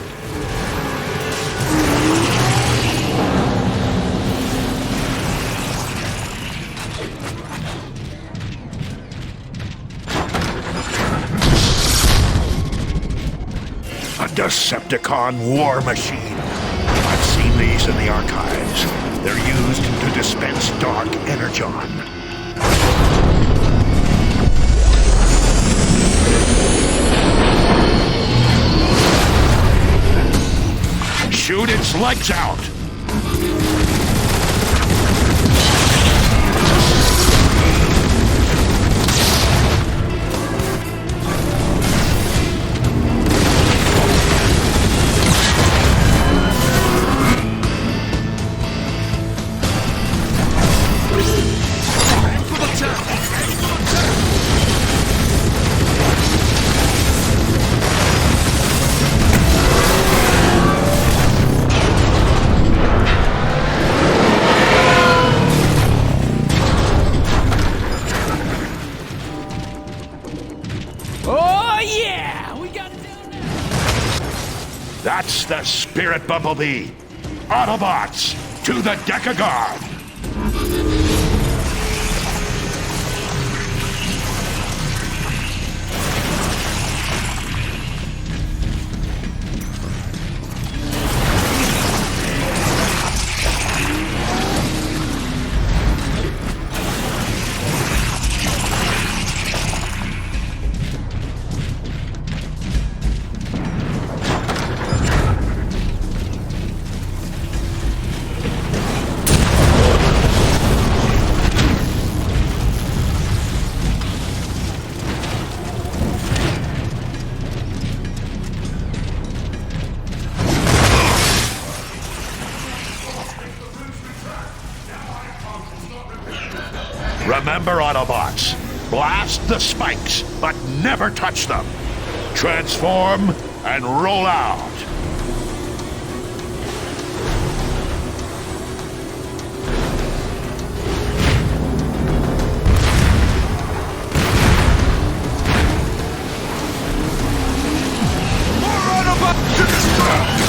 A Decepticon war machine. I've seen these in the archives. They're used to dispense Dark Energon. Shoot its legs out! Oh, yeah! We got it down now! That's the Spirit Bumblebee! Autobots, to the Decagon! Remember, Autobots, blast the spikes, but never touch them. Transform and roll out. More Autobots to destroy!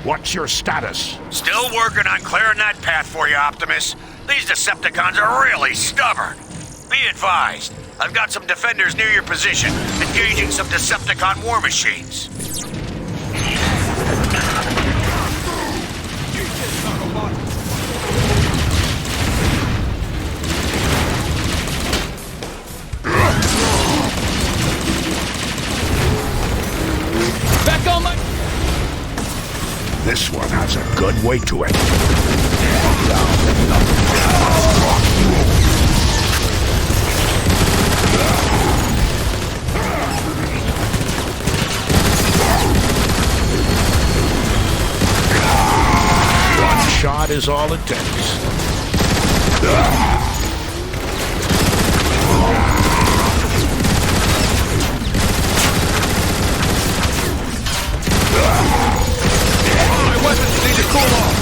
What's your status? Still working on clearing that path for you, Optimus. These Decepticons are really stubborn. Be advised, I've got some defenders near your position, engaging some Decepticon war machines. Back on my... This one has a good weight to it. One shot is all it takes. My weapons need to cool off.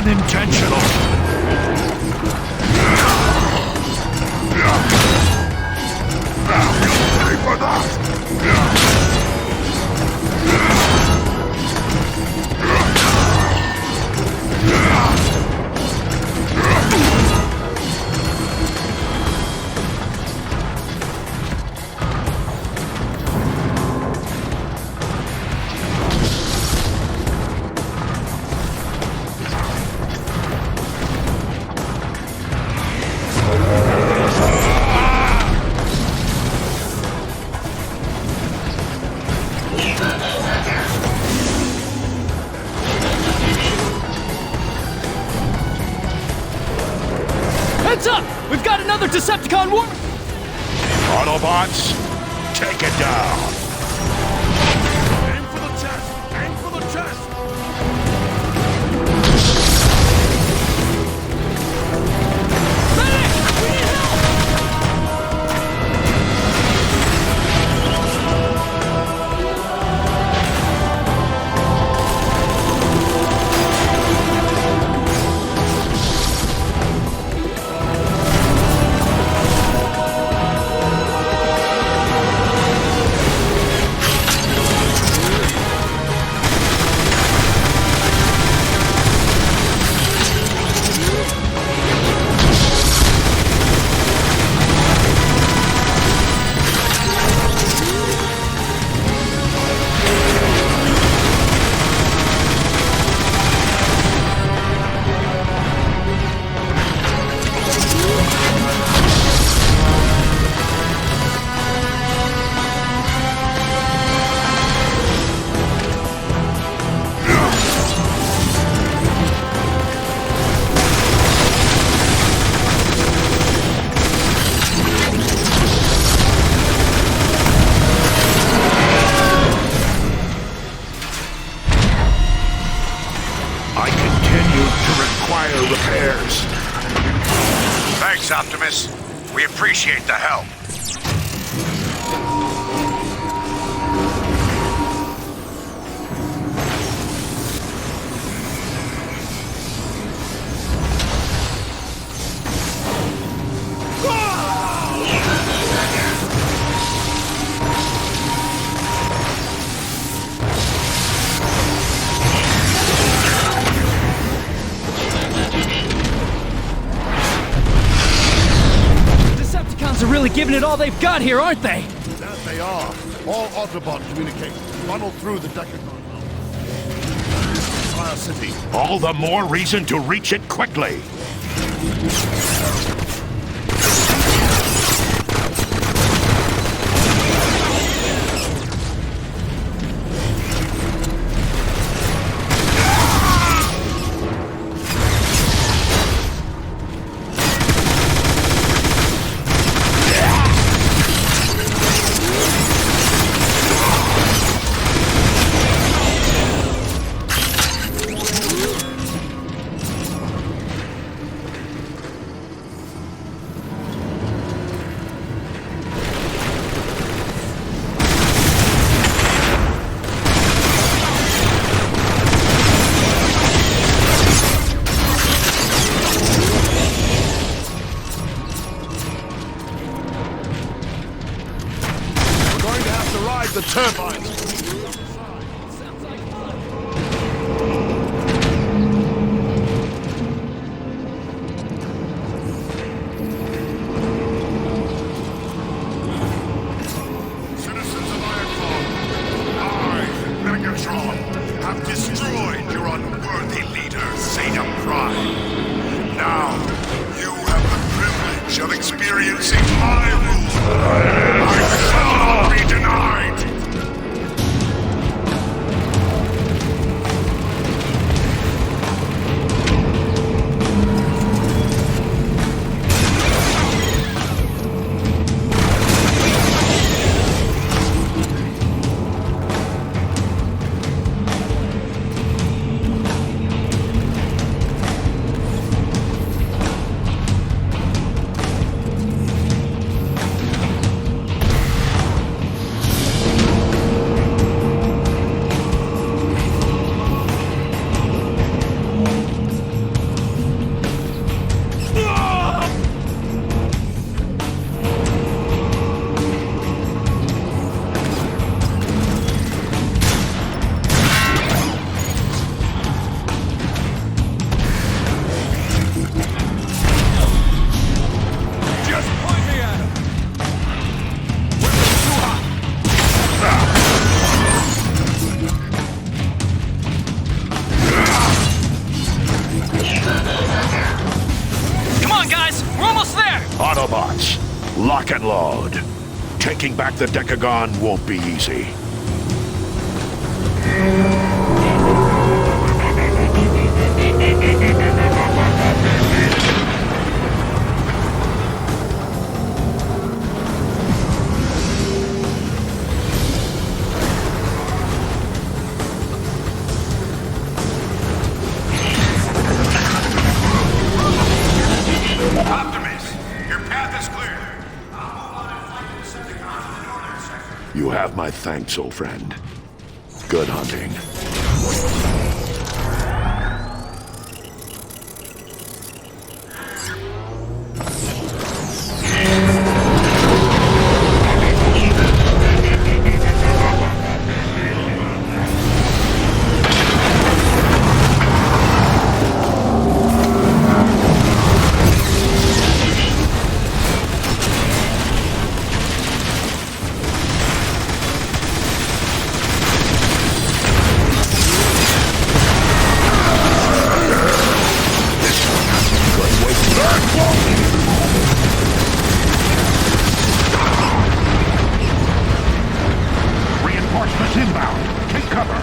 Unintentional. Pay for that! Heads up! We've got another Decepticon war... Autobots, take it down. Aim for the chest! Aim for the chest! Medic! We need help! repairs. Thanks, Optimus. We appreciate the help. Decepticons are really giving it all they've got here, aren't they? That they are. All Autobot communications funnel through the Decagon. Fire City. All the more reason to reach it quickly. The turbines! Citizens of Ironclaw, I, Megatron, have destroyed your unworthy leader, Zeta Prime. Now, you have the privilege of experiencing my rule. I shall not be denied! Autobots, lock and load. Taking back the Decagon won't be easy. You have my thanks, old friend. Good hunting. Reinforcements inbound. Take cover.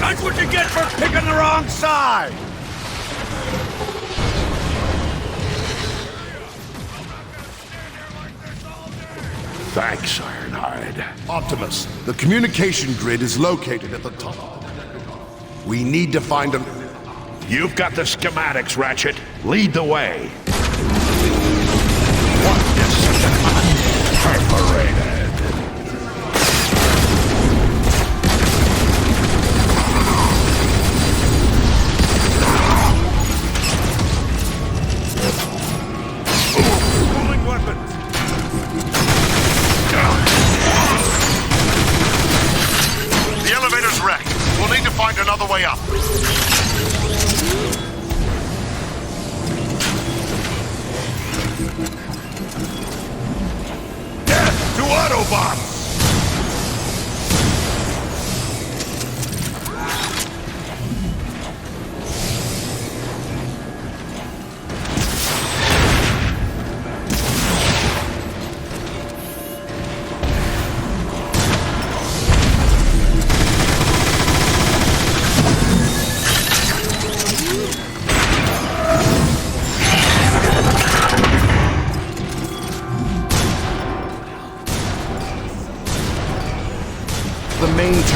That's what you get for picking the wrong side! Thanks, Ironhide. Optimus, the communication grid is located at the top. We need to find an... You've got the schematics, Ratchet. Lead the way. What is perforated?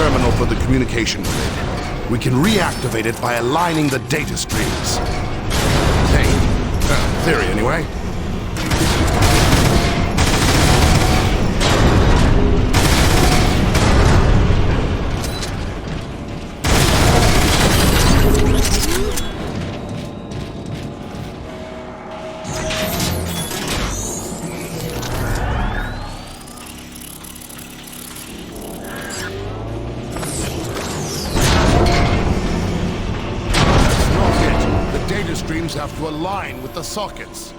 terminal for the communication grid. We can reactivate it by aligning the data streams. Hey, theory anyway. Streams have to align with the sockets.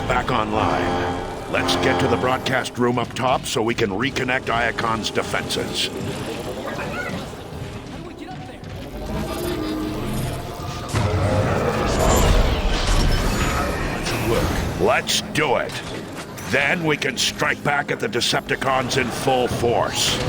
Back online. Let's get to the broadcast room up top so we can reconnect Iacon's defenses. How do we get up there? Let's do it. Then we can strike back at the Decepticons in full force.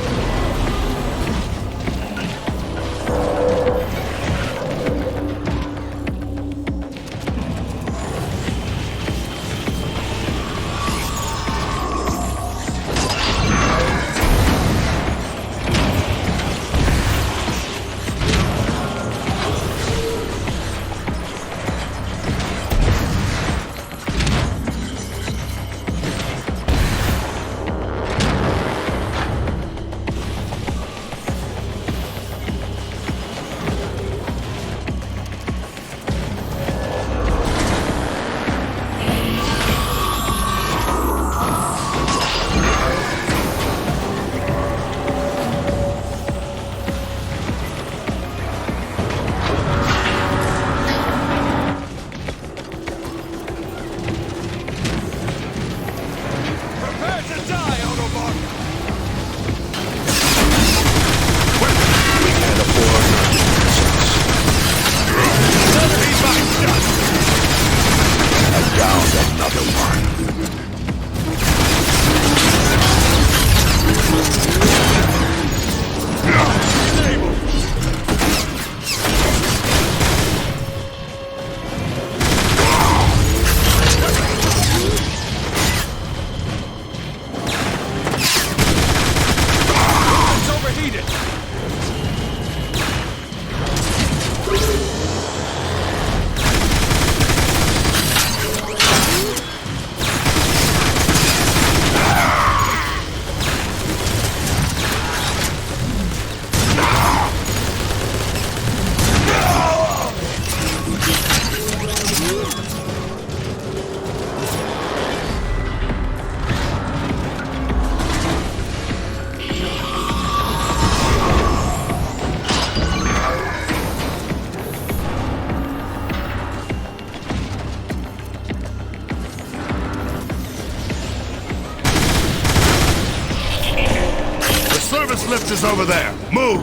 First lift is over there. Move!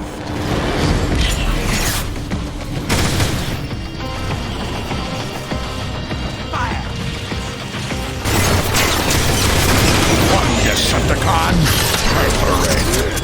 One Decepticon perforated.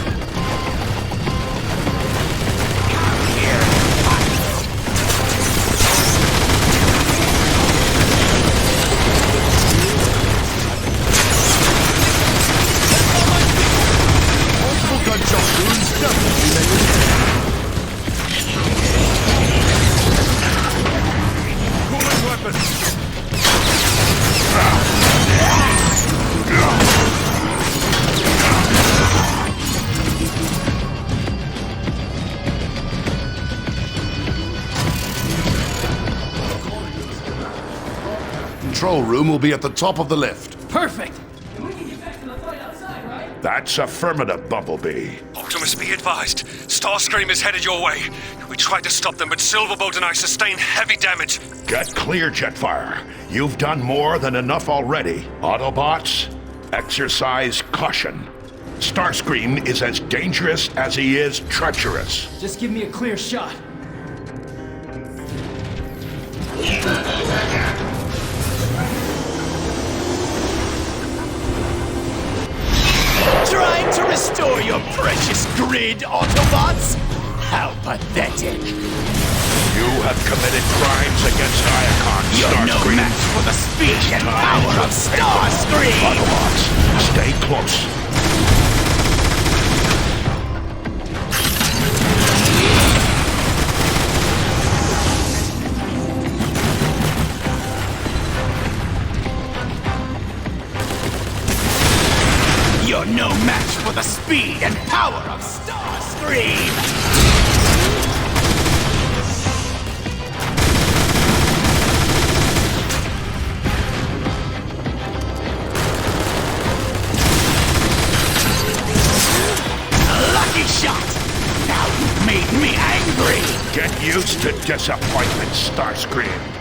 Control room will be at the top of the lift. Perfect! That's affirmative, Bumblebee. Optimus, be advised. Starscream is headed your way. We tried to stop them, but Silverbolt and I sustained heavy damage. Get clear, Jetfire. You've done more than enough already. Autobots, exercise caution. Starscream is as dangerous as he is treacherous. Just give me a clear shot. Trying to restore your precious grid, Autobots? How pathetic. You have committed crimes against Iacon, You're no Starscream. match for the speed and power of Starscream! Autobots, stay close. You're no match for the speed and power of Starscream! Lucky shot! Now you've made me angry! Get used to disappointment, Starscream.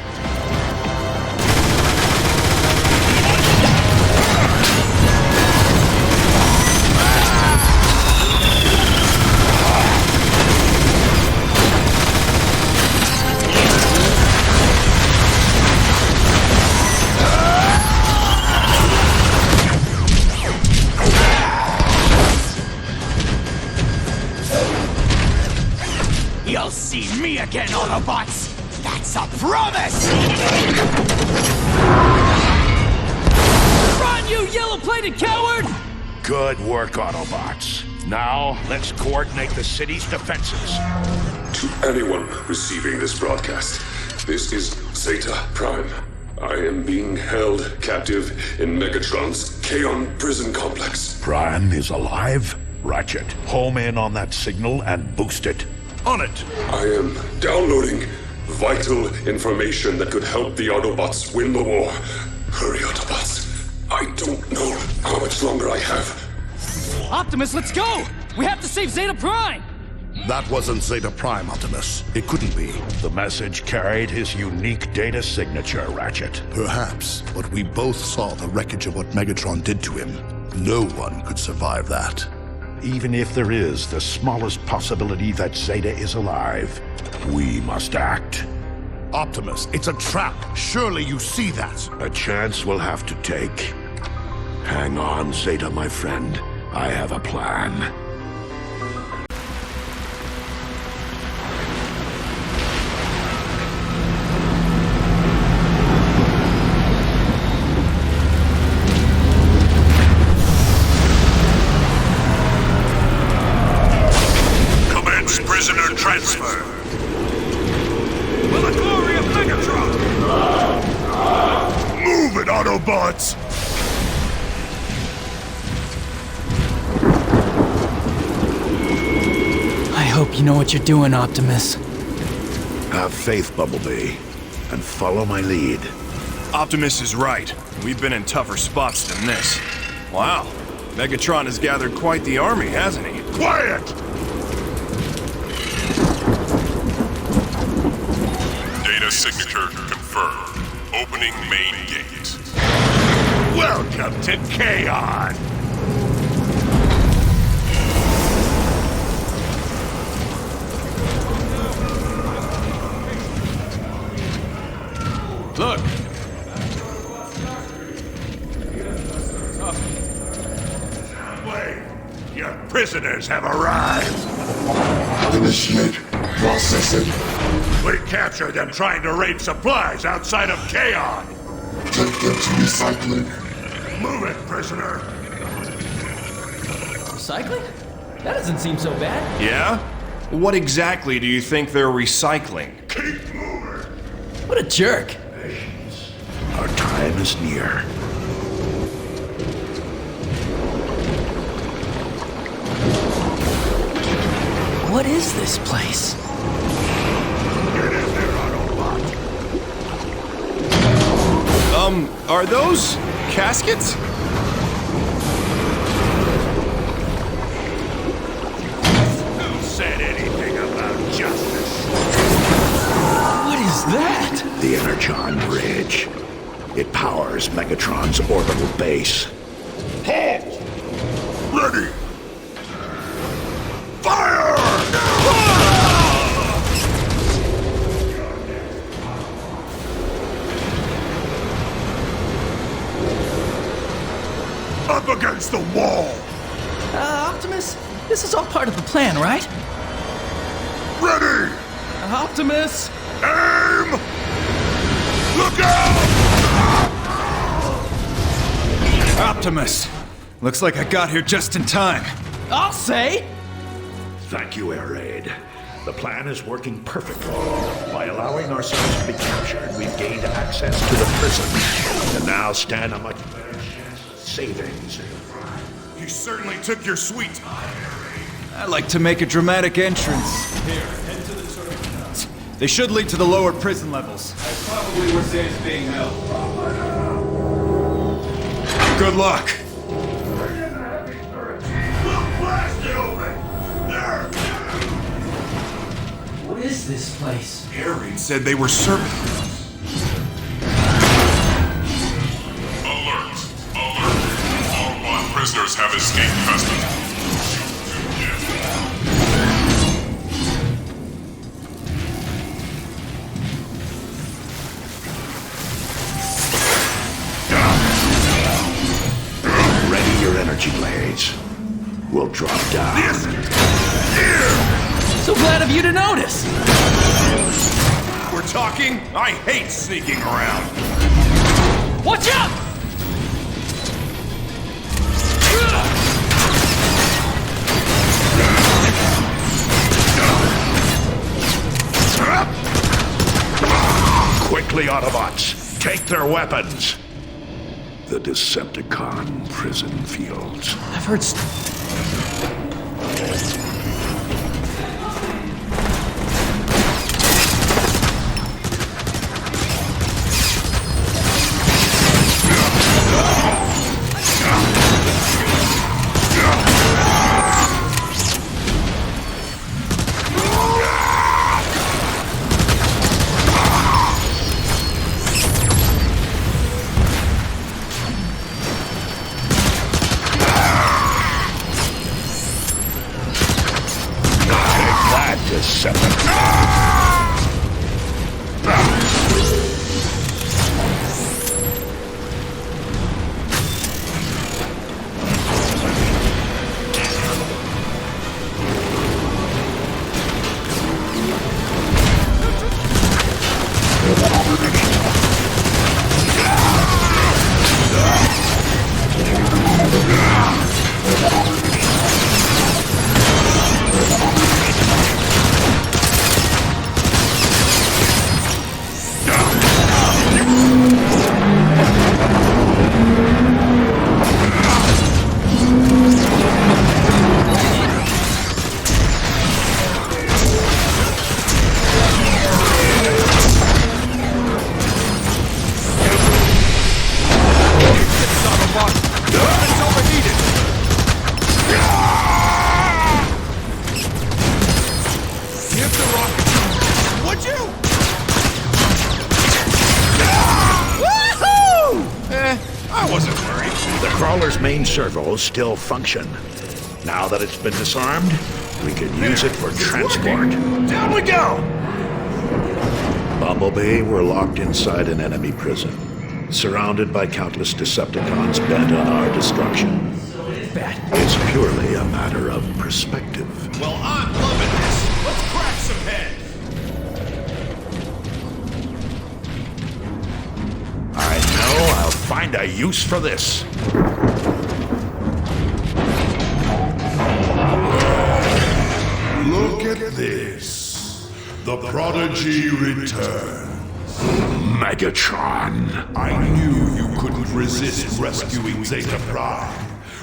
You'll see me again, Autobots! That's a promise! Run, you yellow-plated coward! Good work, Autobots. Now, let's coordinate the city's defenses. To anyone receiving this broadcast, this is Zeta Prime. I am being held captive in Megatron's Kaon prison complex. Prime is alive? Ratchet, home in on that signal and boost it. On it! I am downloading vital information that could help the Autobots win the war. Hurry, Autobots. I don't know how much longer I have. Optimus, let's go! We have to save Zeta Prime! That wasn't Zeta Prime, Optimus. It couldn't be. The message carried his unique data signature, Ratchet. Perhaps, but we both saw the wreckage of what Megatron did to him. No one could survive that. Even if there is the smallest possibility that Zeta is alive, we must act. Optimus, it's a trap. Surely you see that. A chance we'll have to take. Hang on, Zeta, my friend. I have a plan. Prisoner transfer. For the glory of Megatron! Move it, Autobots! I hope you know what you're doing, Optimus. Have faith, Bumblebee, and follow my lead. Optimus is right. We've been in tougher spots than this. Wow. Megatron has gathered quite the army, hasn't he? Quiet! Data signature confirmed. Opening main gate. Welcome to Kaon! Look! Wait! Your prisoners have arrived! Initiate processing. We captured them trying to raid supplies outside of Kaon! Take them to recycling. Move it, prisoner! Recycling? That doesn't seem so bad. Yeah? What exactly do you think they're recycling? Keep moving! What a jerk. Our time is near. What is this place? Get in there, Autobot! Are those caskets? Who said anything about justice? What is that? The Energon Bridge. It powers Megatron's orbital base. Halt! Ready! Fire! Up against the wall! Optimus, this is all part of the plan, right? Ready! Optimus! Aim! Look out! Optimus! Looks like I got here just in time. I'll say! Thank you, Air Raid. The plan is working perfectly. By allowing ourselves to be captured, we've gained access to the prison, and now stand a much better chance of savings. You certainly took your sweet time. I like to make a dramatic entrance. Here, head to the tunnels. They should lead to the lower prison levels. That's probably where Zane's being held. Good luck. Blast it open! There! What is this place? Arid said they were serving. Alert! Alert! All 1 prisoners have escaped custody. Ready your energy blades. We'll drop down. So glad of you to notice! We're talking? I hate sneaking around. Watch out! Quickly, Autobots! Take their weapons! The Decepticon prison fields. I've heard crawler's main servos still function. Now that it's been disarmed, we can use it for transport. Down we go! Bumblebee, we're locked inside an enemy prison, surrounded by countless Decepticons bent on our destruction. Bad. It's purely a matter of perspective. Well, I'm loving this. Let's crack some heads. I know I'll find a use for this. Look at this. The prodigy returns. Megatron. I knew you couldn't resist rescuing Zeta Prime,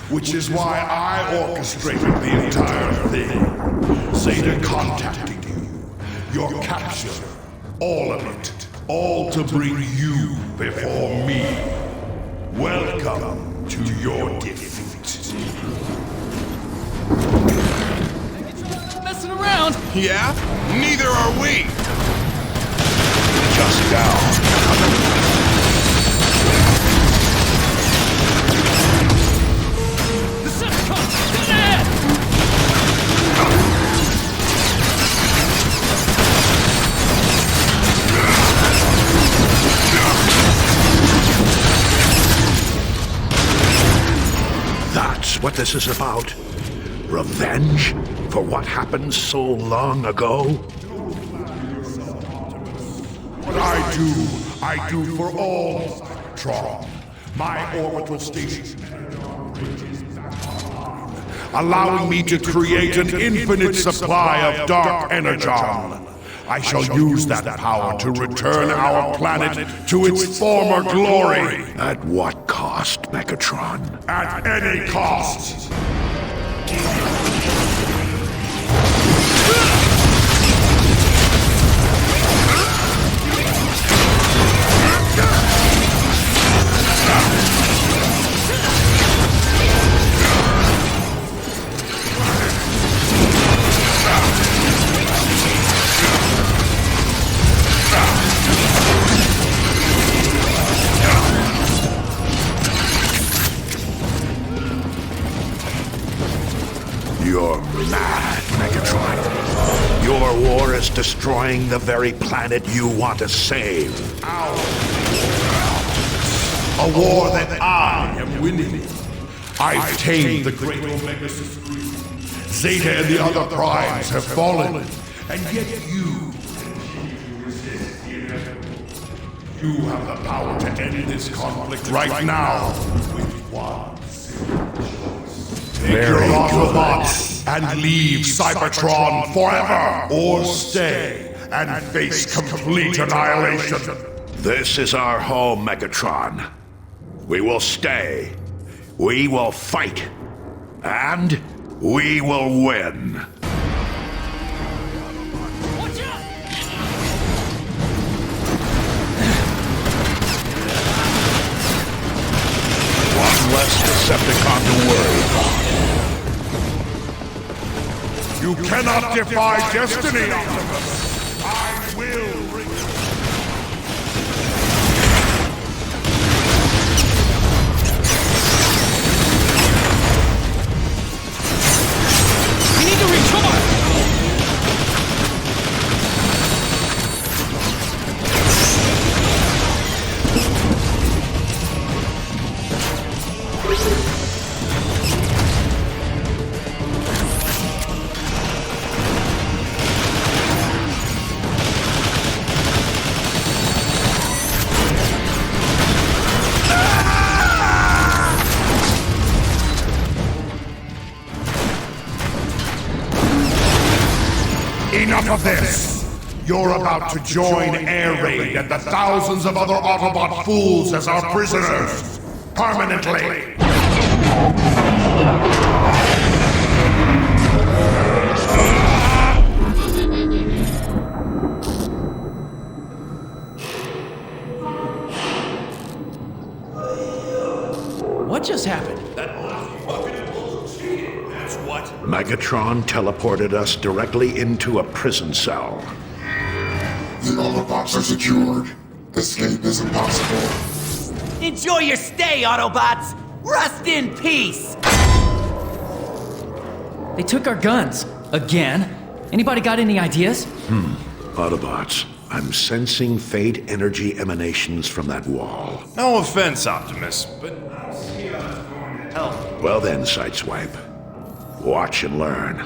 which is why I orchestrated the entire thing. Zeta contacted you, your capture, all of it, all to bring you before me. Welcome to your defeat. Messing around. Yeah? Neither are we. Just down. Decepticon, dead ahead! That's what this is about. Revenge for what happened so long ago. What I do for all Cybertron. My orbital station, allowing me to create an infinite supply of dark energon. I shall use that power to return our planet to its former glory. At what cost, Megatron? At any cost. You're mad, Megatron. Your war is destroying the very planet you want to save. A war that I am winning. I've tamed the great Omega Supreme. Zeta and the other primes have fallen. And yet you have the power to end this conflict right now with one Take your Autobots and leave Cybertron forever, or stay and face complete annihilation. This is our home, Megatron. We will stay. We will fight. And we will win. Watch out! One less Decepticon to worry about. You cannot defy destiny, Optimus! I will bring you. We need to recharge! Enough of this! You're about to join Air Raid and the thousands of other Autobot fools as our prisoners! Permanently! What just happened? That's what? Megatron teleported us directly into a prison cell. The Autobots are secured. Escape is impossible. Enjoy your stay, Autobots! Rest in peace! They took our guns. Again? Anybody got any ideas? Autobots, I'm sensing fate energy emanations from that wall. No offense, Optimus, but I don't see how that's going to help. Well then, Sideswipe. Watch and learn.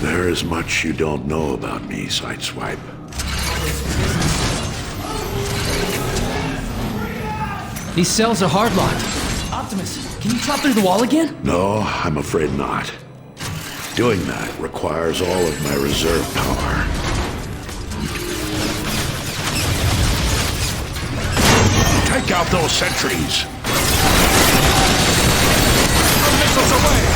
There is much you don't know about me, Sideswipe. These cells are hardlocked. Optimus, can you chop through the wall again? No, I'm afraid not. Doing that requires all of my reserve power. Take out those sentries! Missiles away!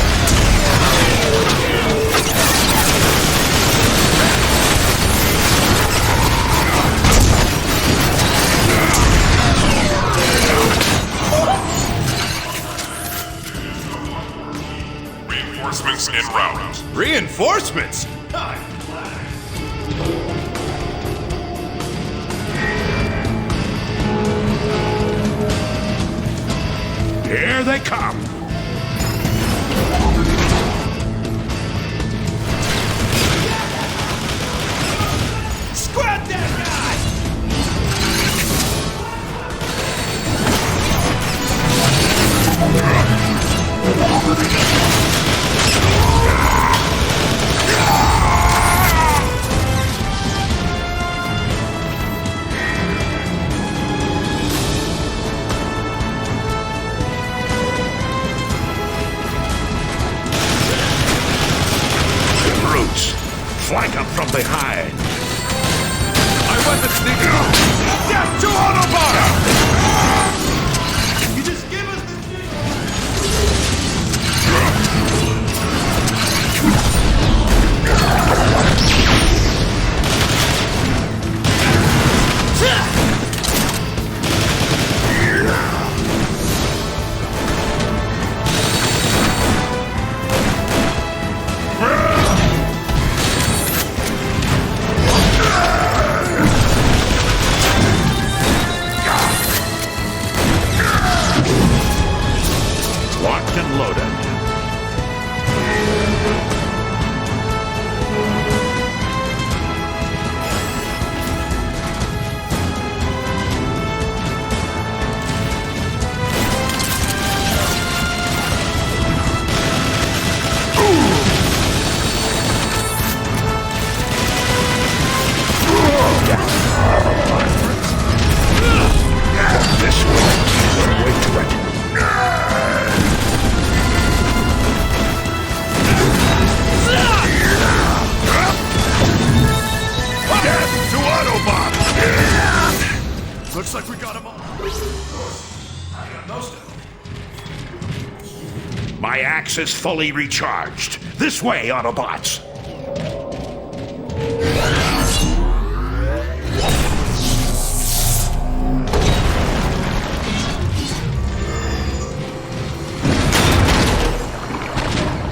Reinforcements en route. Reinforcements? Here they come! Scrap that guy! Brutes! Flank them from behind! My weapons need to go! Death to Autobot! You just give us Locked and loaded. This way. Wait to it. Death to Autobot! Looks like we got them all. I got most of them. My axe is fully recharged. This way, Autobots!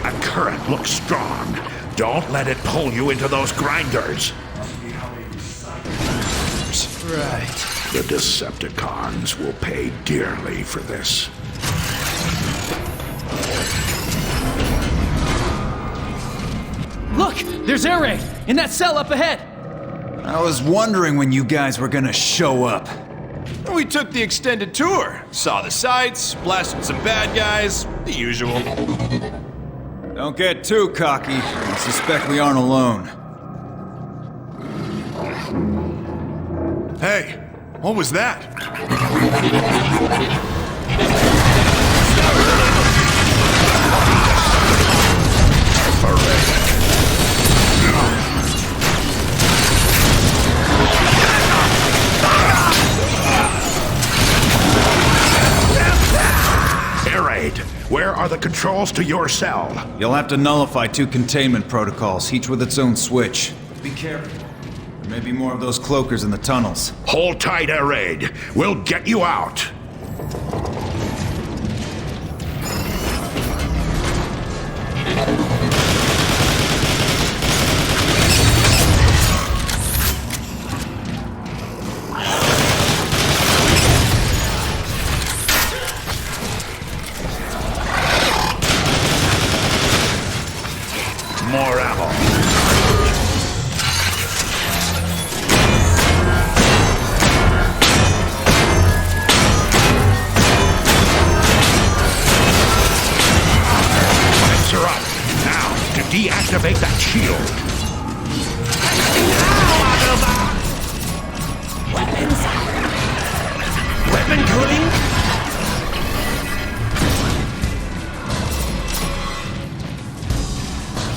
A current looks strong. Don't let it pull you into those grinders. Right. The Decepticons will pay dearly for this. Look! There's air raid! In that cell up ahead! I was wondering when you guys were gonna show up. We took the extended tour. Saw the sights, blasted some bad guys, the usual. Don't get too cocky. I suspect we aren't alone. Hey, what was that? Air raid! Where are the controls to your cell? You'll have to nullify 2 containment protocols, each with its own switch. Be careful. There may be more of those cloakers in the tunnels. Hold tight, Air raid. We'll get you out. activate that shield. Weapons? Weapon cooling?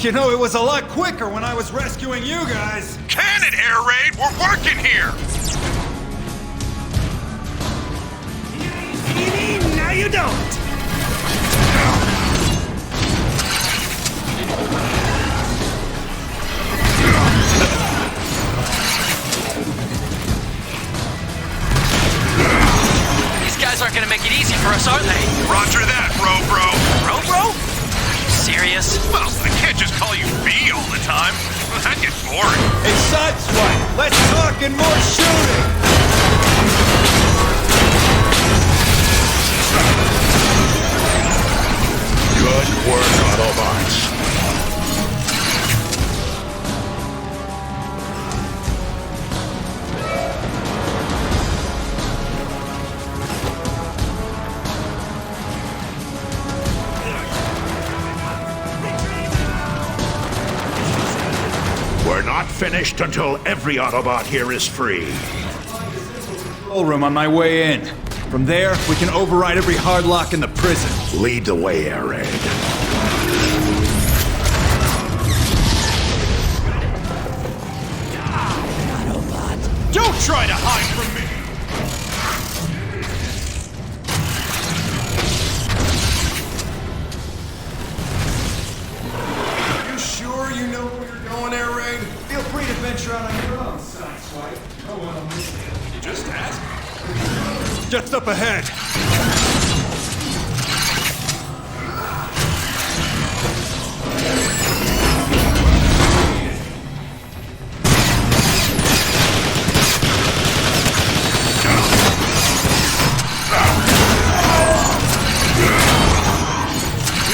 You know, it was a lot quicker when I was rescuing you guys. Cannon air raid! We're working here! Now you don't! These guys aren't gonna make it easy for us, are they? Roger that, bro. Bro? Serious? Well, I can't just call you B all the time. That gets boring. Hey, Sideswipe, let's talk and more shooting! Good work, Autobots. We're not finished until every Autobot here is free. Control room on my way in. From there, we can override every hard lock in the prison. Lead the way, Air Raid. Don't try to hide from me! You sure you know where you're going, Air Raid? Feel free to venture out on your own, Sideswipe. No one will miss you. Just ask. Just up ahead.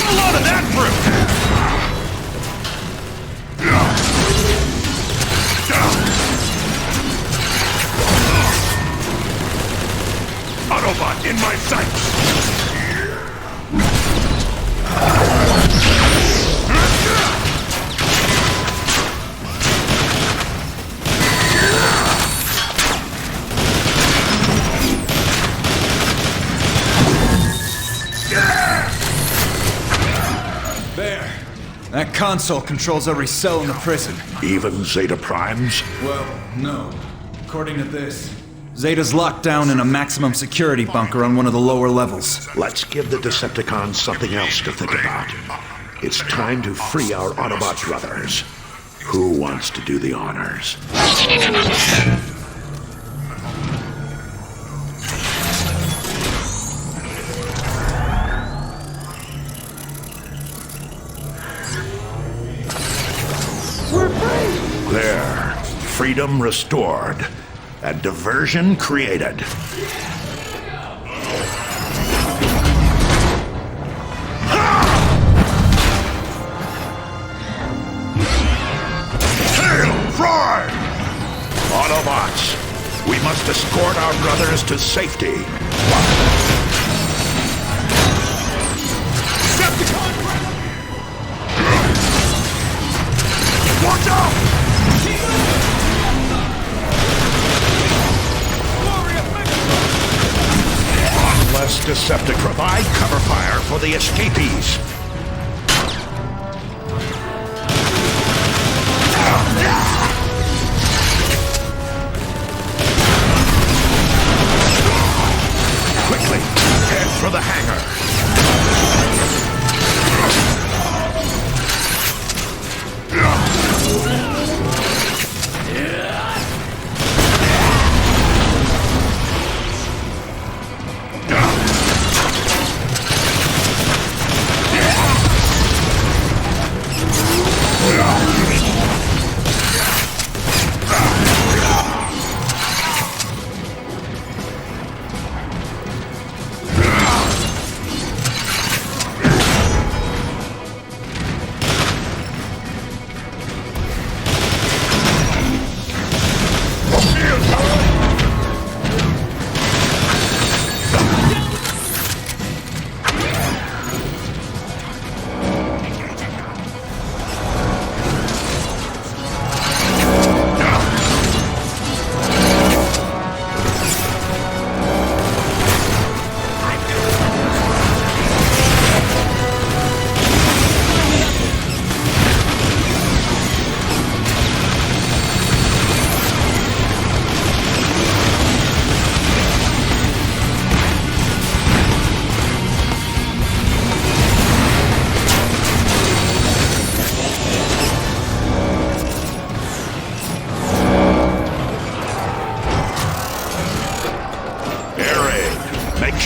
A lot of that fruit! Autobot in my sights! There. That console controls every cell in the prison. Even Zeta Primes? Well, no. According to this, Zeta's locked down in a maximum security bunker on one of the lower levels. Let's give the Decepticons something else to think about. It's time to free our Autobot brothers. Who wants to do the honors? There. Freedom restored. And diversion created. Hail, fry! Autobots, we must escort our brothers to safety. Watch out! Unless Decepticons provide cover fire for the escapees. Quickly, head for the hangar.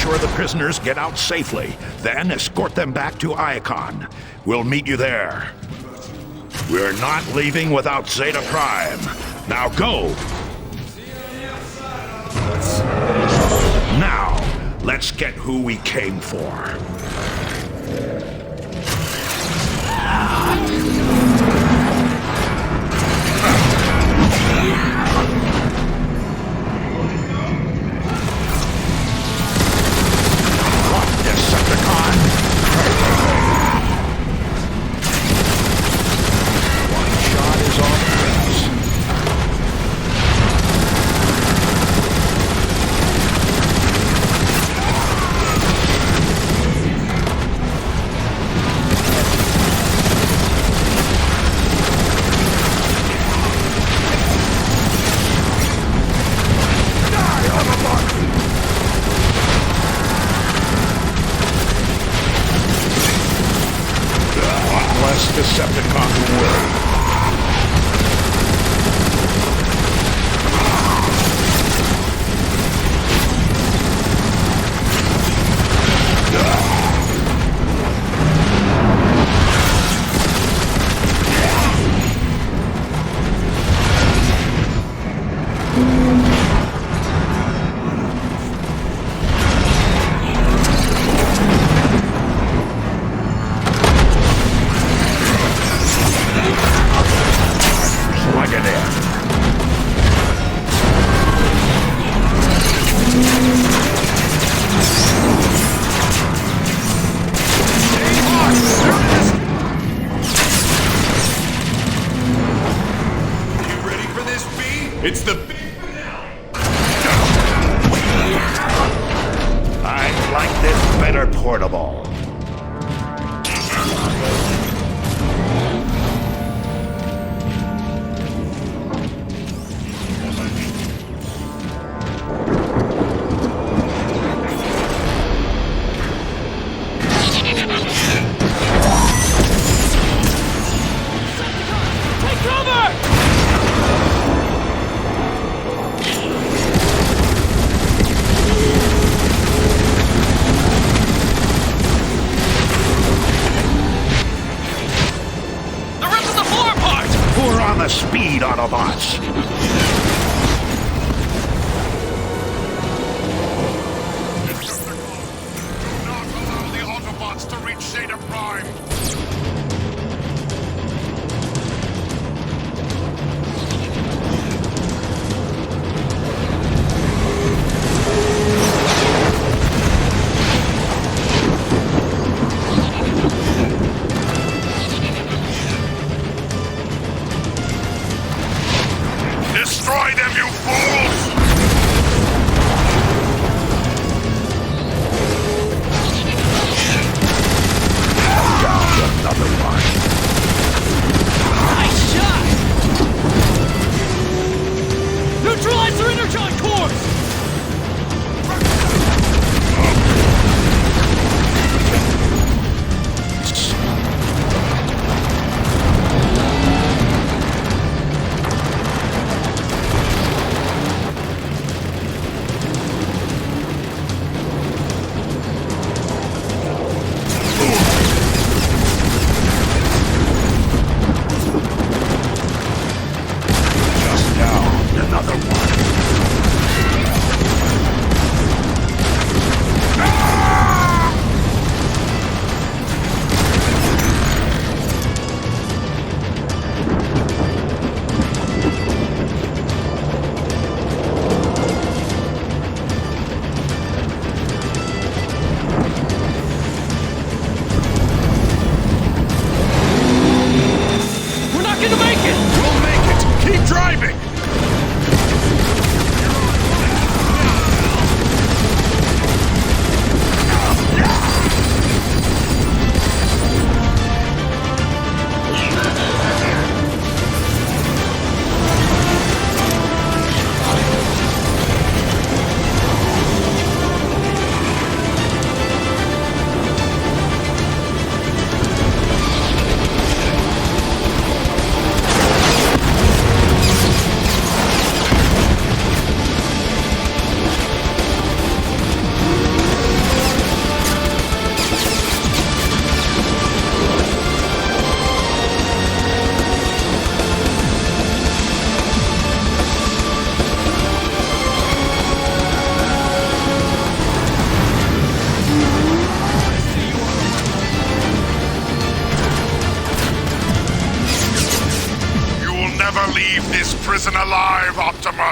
sure the prisoners get out safely. Then escort them back to Icon. We'll meet you there. We're not leaving without Zeta Prime. Now go! Now, let's get who we came for. Decepticon world. It's the big finale! I like this better portable. Speed, Autobots! Do not allow the Autobots to reach Zeta Prime! Destroy them, you fools! Down another one. Nice shot! Neutralize their energon cores!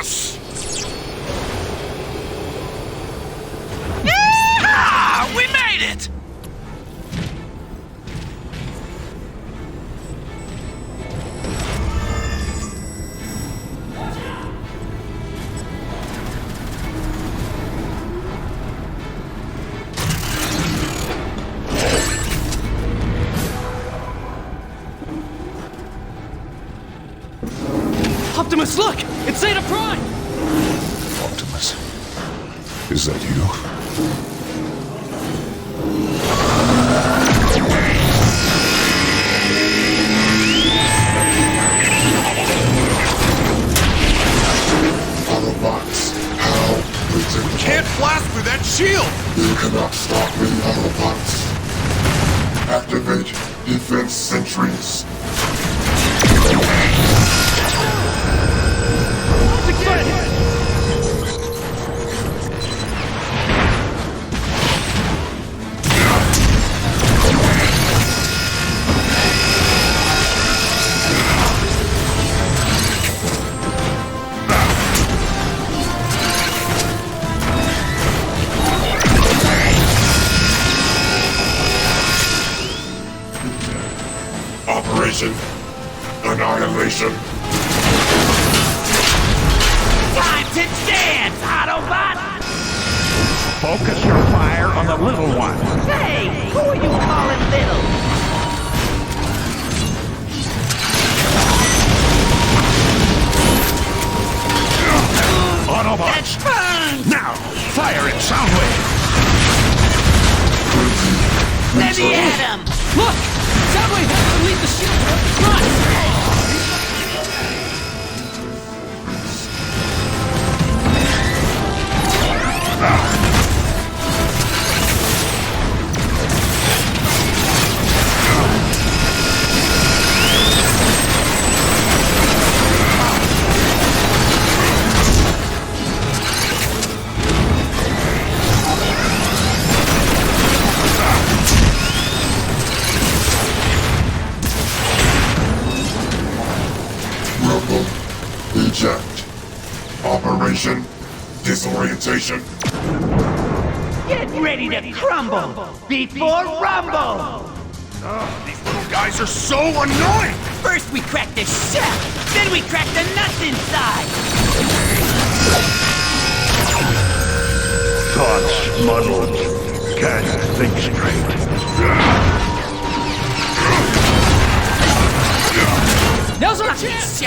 us! Yeah! We made it! Optimus, look! It's Zeta Prime! Optimus, is that you? Autobots, how predictable. Can't blast through that shield! You cannot stop me, Autobots. Activate defense sentries. Operation Annihilation. Time to dance, Autobot! Focus your fire on the little one. Hey, who are you calling little? Autobots, now fire at Soundwave. Let me at him! Look! Soundwave has to leave the shield up front! Rumble. Eject. Operation Disorientation. Get ready to crumble before Rumble! These little guys are so annoying! First we crack the shell, then we crack the nuts inside! Thoughts muddled. Can't think straight. Now's our chance!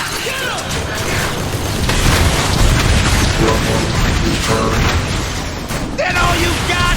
Rumble. Return. Then all you got?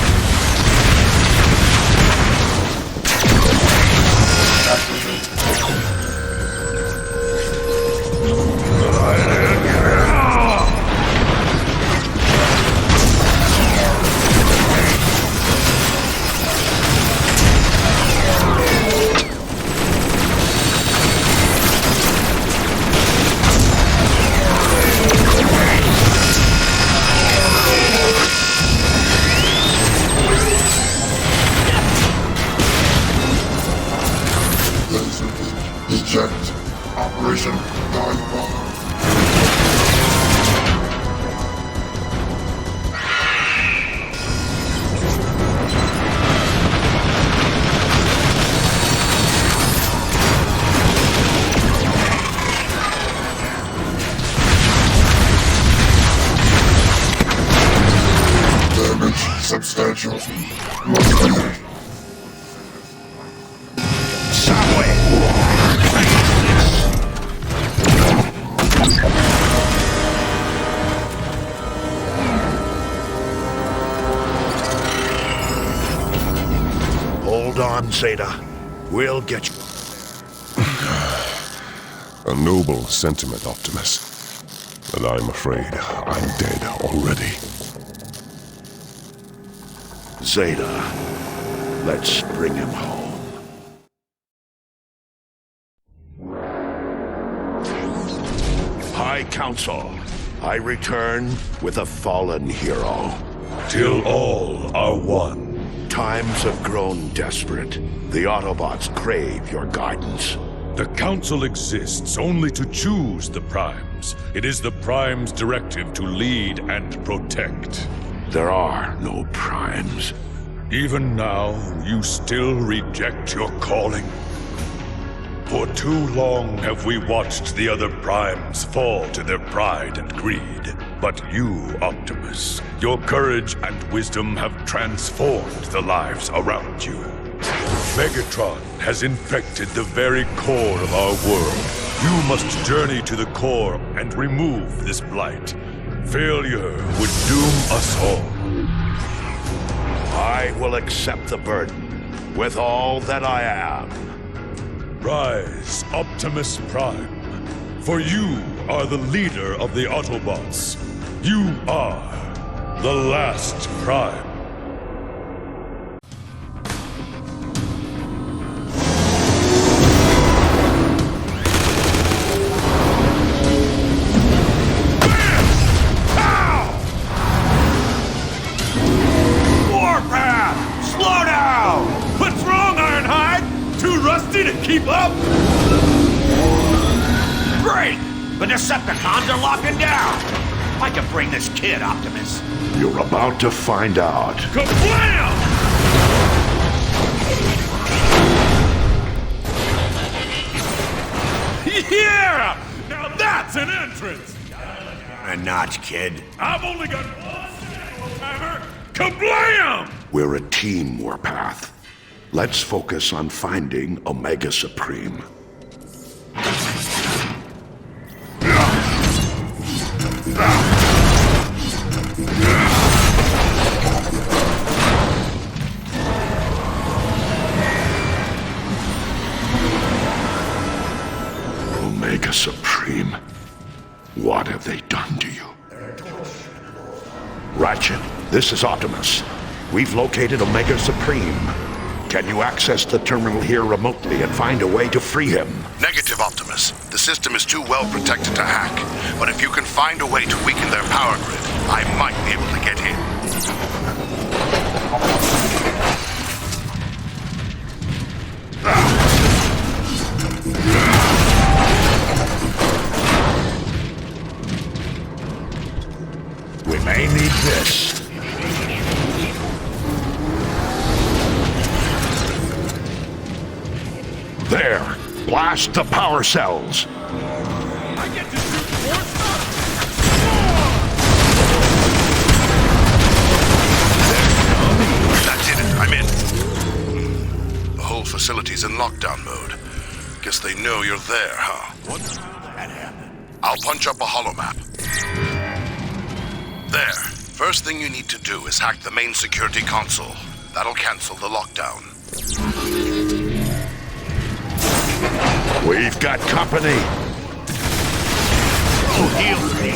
Eject. Operation Dive Bomb. Damage substantial. Must be. Hold on, Zeta. We'll get you. A noble sentiment, Optimus. But I'm afraid I'm dead already. Zeta, let's bring him home. High Council, I return with a fallen hero. Till all are one. Times have grown desperate. The Autobots crave your guidance. The Council exists only to choose the Primes. It is the Primes' directive to lead and protect. There are no Primes. Even now, you still reject your calling? For too long have we watched the other Primes fall to their pride and greed. But you, Optimus, your courage and wisdom have transformed the lives around you. Megatron has infected the very core of our world. You must journey to the core and remove this blight. Failure would doom us all. I will accept the burden with all that I am. Rise, Optimus Prime, for you are the leader of the Autobots. You are the last Prime. Warpath! Slow down! What's wrong, Ironhide? Too rusty to keep up? Great! The Decepticons are locking down! I can bring this kid, Optimus. You're about to find out. Kablam! Yeah! Now that's an entrance! A notch, kid. I've only got one signal timer! Kablam! We're a team, Warpath. Let's focus on finding Omega Supreme. Omega Supreme, what have they done to you? Ratchet, this is Optimus. We've located Omega Supreme. Can you access the terminal here remotely and find a way to free him? Negative, Optimus. The system is too well protected to hack. But if you can find a way to weaken their power grid, I might be able to get in. We may need this. There! Blast the power cells! I get to shoot more stuff! That's it. I'm in. The whole facility's in lockdown mode. Guess they know you're there, huh? What had happened? I'll punch up a holomap. There. First thing you need to do is hack the main security console. That'll cancel the lockdown. We've got company. Who heals me?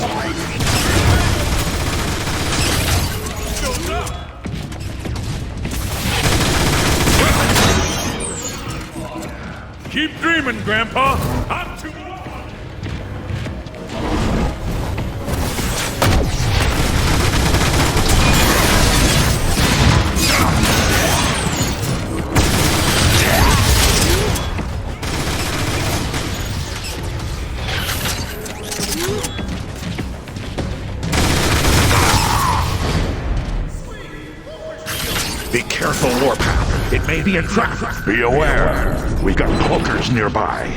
Keep dreaming, Grandpa. I'm too... Be careful, Warpath. It may be a trap. Be aware. We've got cloakers nearby.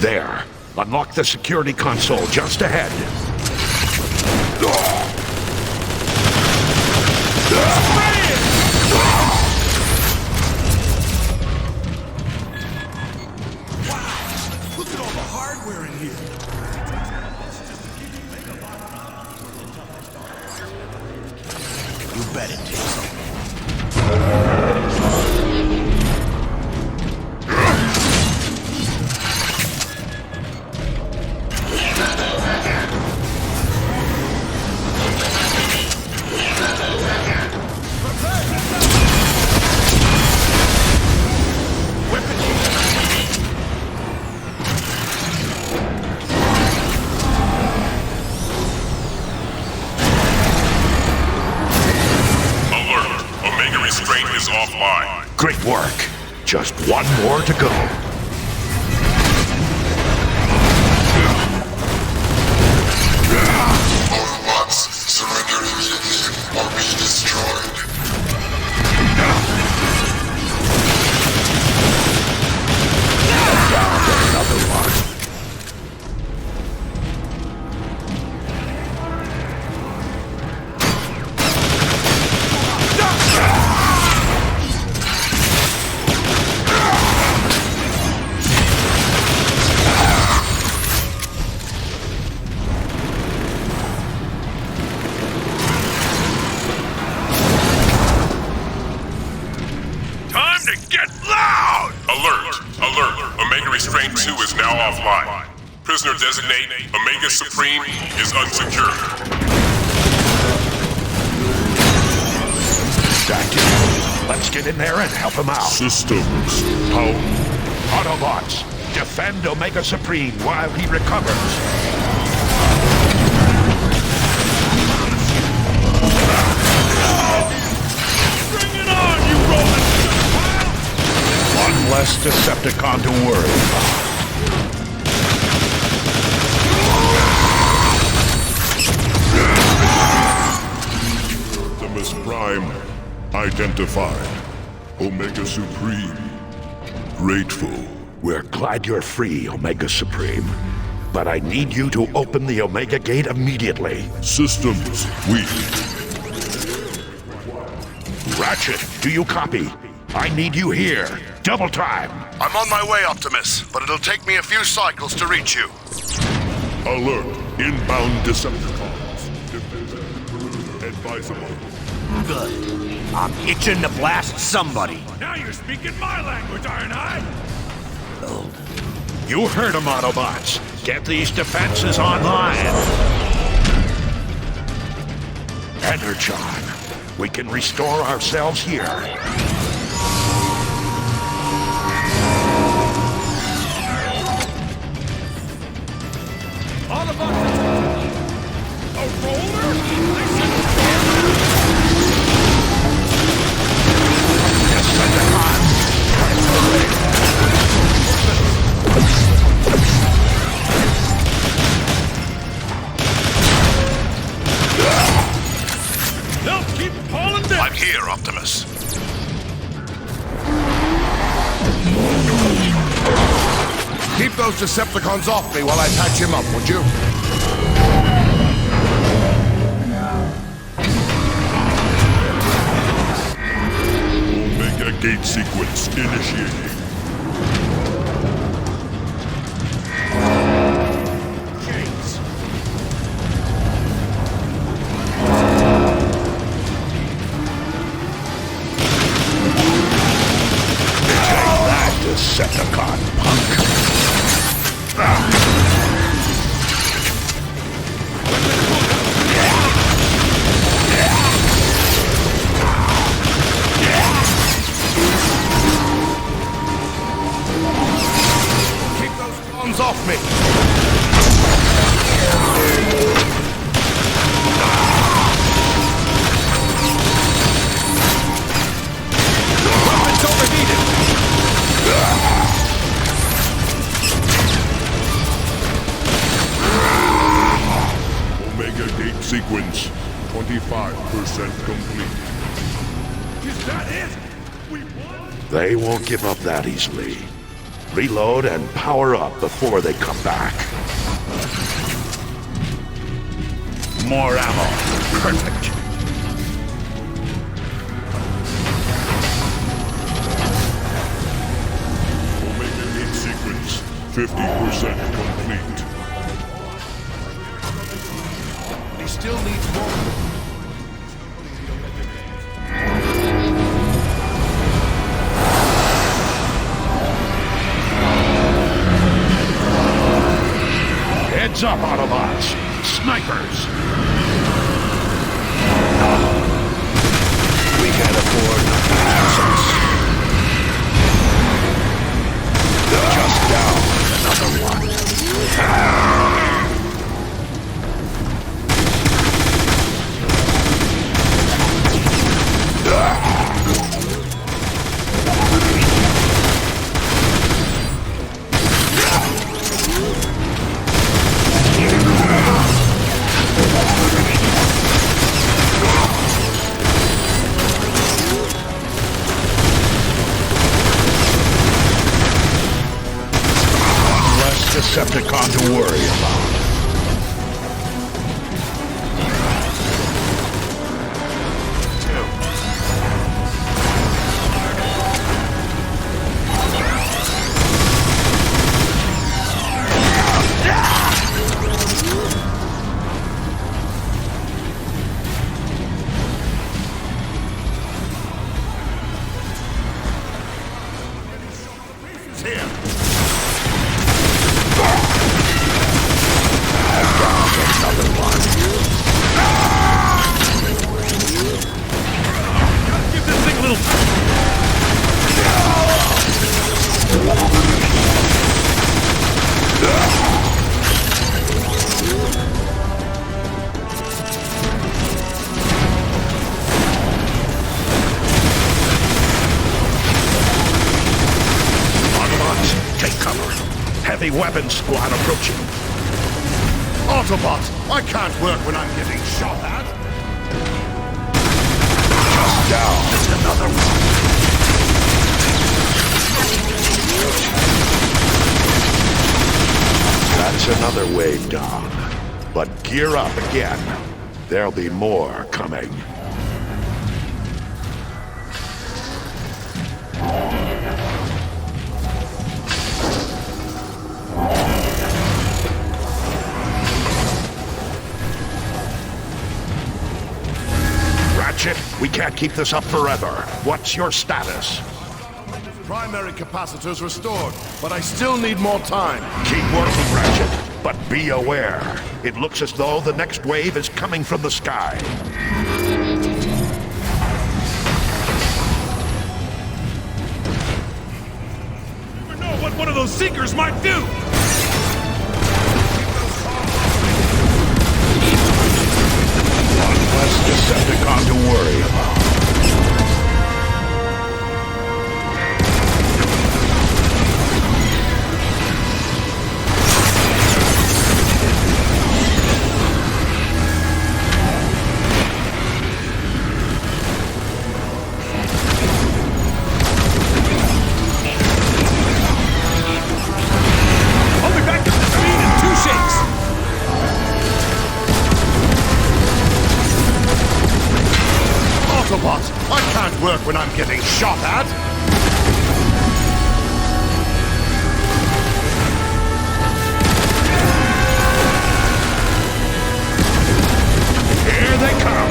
There. Unlock the security console just ahead. Look at all the hardware in here. Just one more to go. Autobots, surrender immediately or be destroyed. Down another one. Time to get loud! Alert! Alert! Omega Restraint 2 is now offline. Prisoner designate Omega Supreme is unsecured. Distracted. Let's get in there and help him out. Systems. How? Autobots, defend Omega Supreme while he recovers. One less Decepticon to worry about. Optimus Prime identified. Omega Supreme. Grateful. We're glad you're free, Omega Supreme. But I need you to open the Omega Gate immediately. Systems weak. Ratchet, do you copy? I need you here. Double time. I'm on my way, Optimus, but it'll take me a few cycles to reach you. Alert. Inbound Decepticons. Advisable. Good. I'm itching to blast somebody. Now you're speaking my language, aren't I? You heard him, Autobots. Get these defenses online. Energon. We can restore ourselves here. I'm here, Optimus. Keep those Decepticons off me while I patch him up, would you? Omega Gate sequence initiating. Decepticon, punk. Keep those clones off me! Weapons overheated. Omega Gate sequence 25% complete. Is that it? We won? They won't give up that easily. Reload and power up before they come back. More ammo. Perfect. Omega Gate sequence 50% complete. He still needs more. Heads up, Autobots. Snipers. We can't afford not to have some. Just down another one. Decepticon to worry about. Heavy weapons squad approaching. Autobots, I can't work when I'm getting shot at. Just down. There's another one. That's another wave down. But gear up again. There'll be more coming. We can't keep this up forever. What's your status? Primary capacitors restored, but I still need more time. Keep working, Ratchet, but be aware. It looks as though the next wave is coming from the sky. You never know what one of those Seekers might do! Less Decepticon to worry about. I'll be back to the speed in 2 shakes! Autobots, I can't work when I'm getting shot at. Here they come.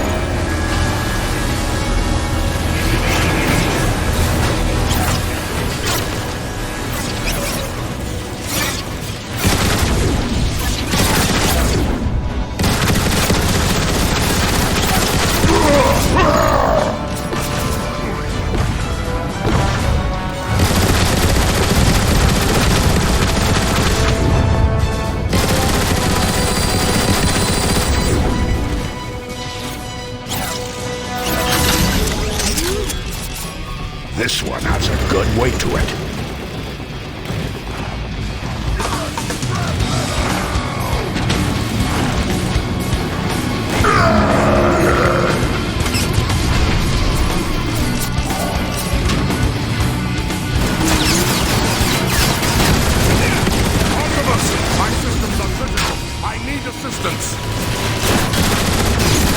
This one has a good weight to it. Optimus, my systems are critical. I need assistance.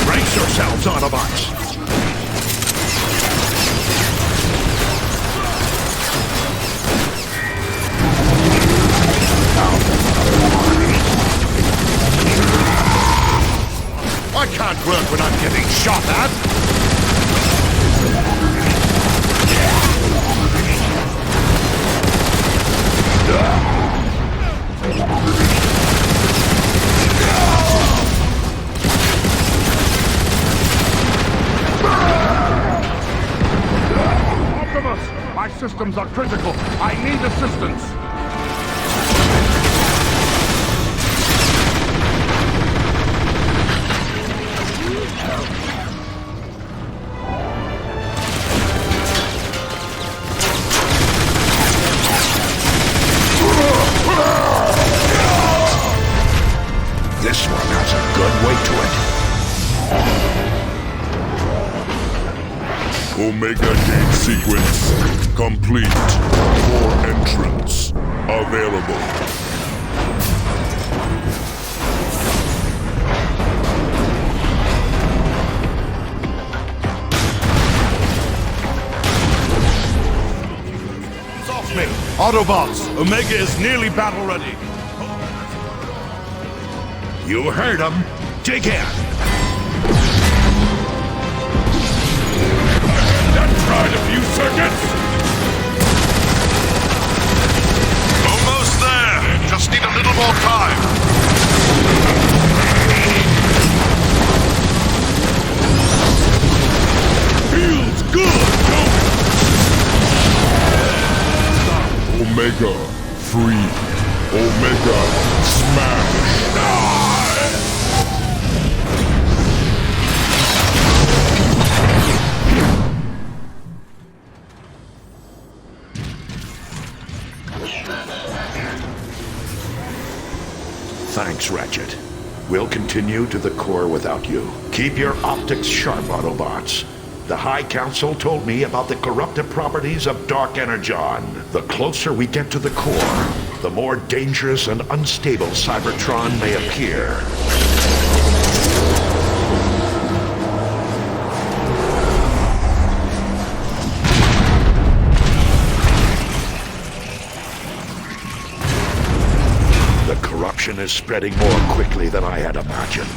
Brace yourselves, Autobots. I can't work when I'm getting shot at. Optimus, my systems are critical. I need assistance. This one has a good weight to it. Omega gate sequence complete. Core entrance available. Autobots, Omega is nearly battle ready. You heard him. Dig in. That tried a few circuits. Almost there. Just need a little more time. Feels good, don't it? Omega, free. Omega, smash. Thanks, Ratchet. We'll continue to the core without you. Keep your optics sharp, Autobots. The High Council told me about the corruptive properties of Dark Energon. The closer we get to the core, the more dangerous and unstable Cybertron may appear. The corruption is spreading more quickly than I had imagined.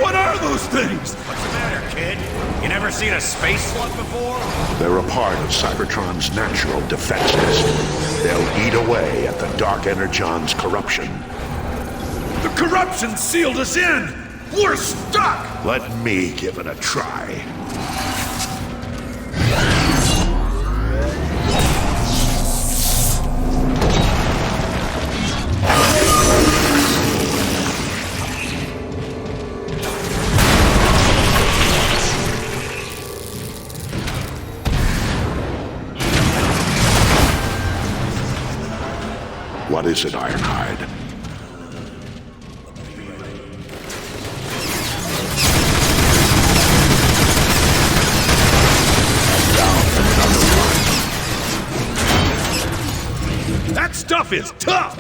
What are those things? What's the matter, kid? You never seen a space slug before? They're a part of Cybertron's natural defenses. They'll eat away at the Dark Energon's corruption. The corruption sealed us in! We're stuck! Let me give it a try. What is it, Ironhide? That stuff is tough!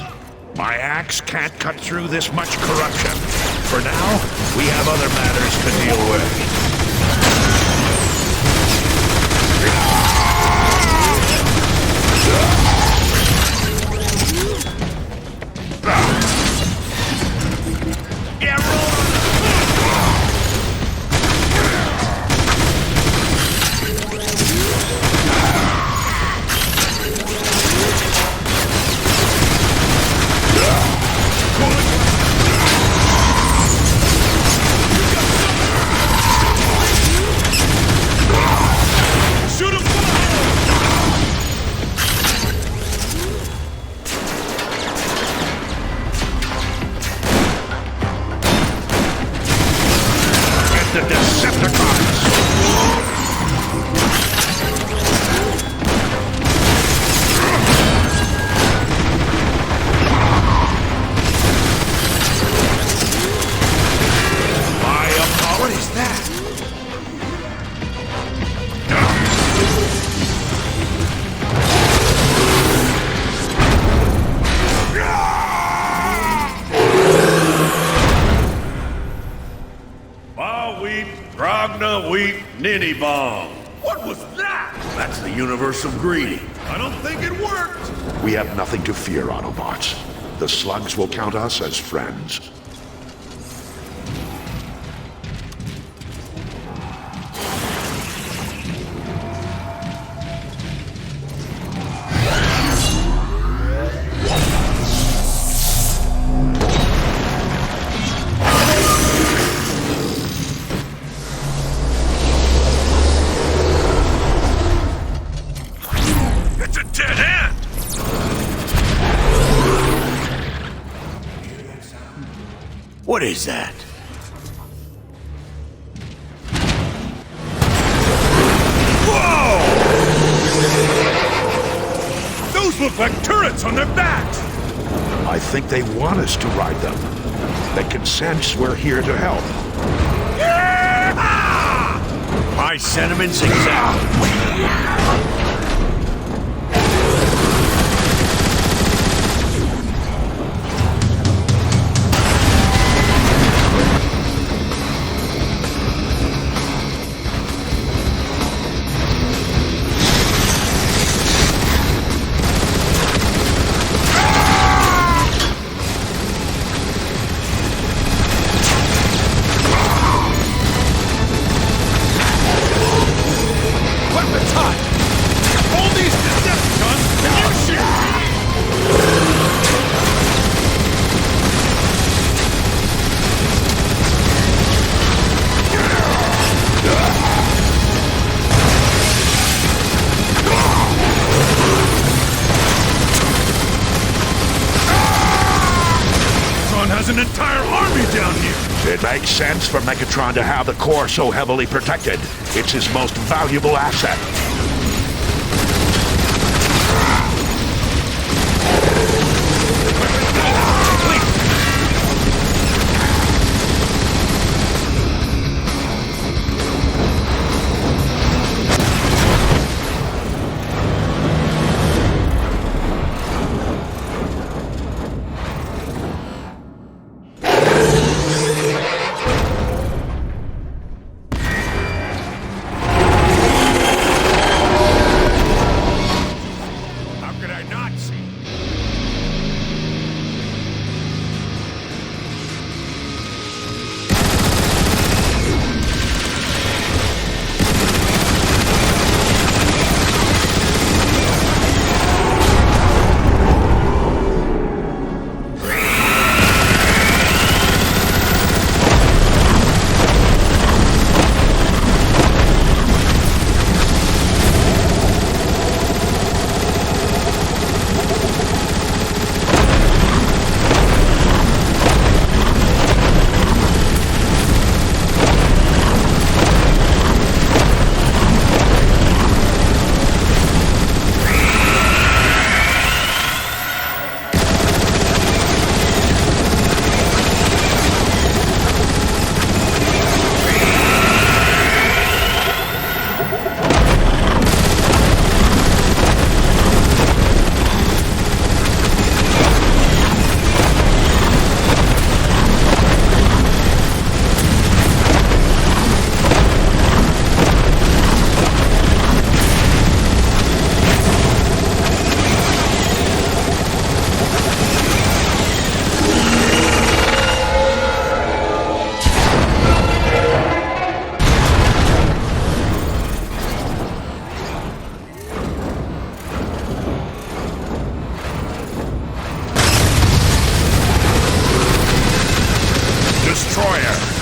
My axe can't cut through this much corruption. For now, we have other matters to deal with. The Decepticons! What is that? Grogna Wheat Ninny Bomb. What was that? That's the universal greeting. I don't think it worked. We have nothing to fear, Autobots. The slugs will count us as friends. What is that? Whoa! Those look like turrets on their backs! I think they want us to ride them. They can sense we're here to help. Yeah! My sentiments exactly. makes sense for Megatron to have the core so heavily protected. It's his most valuable asset.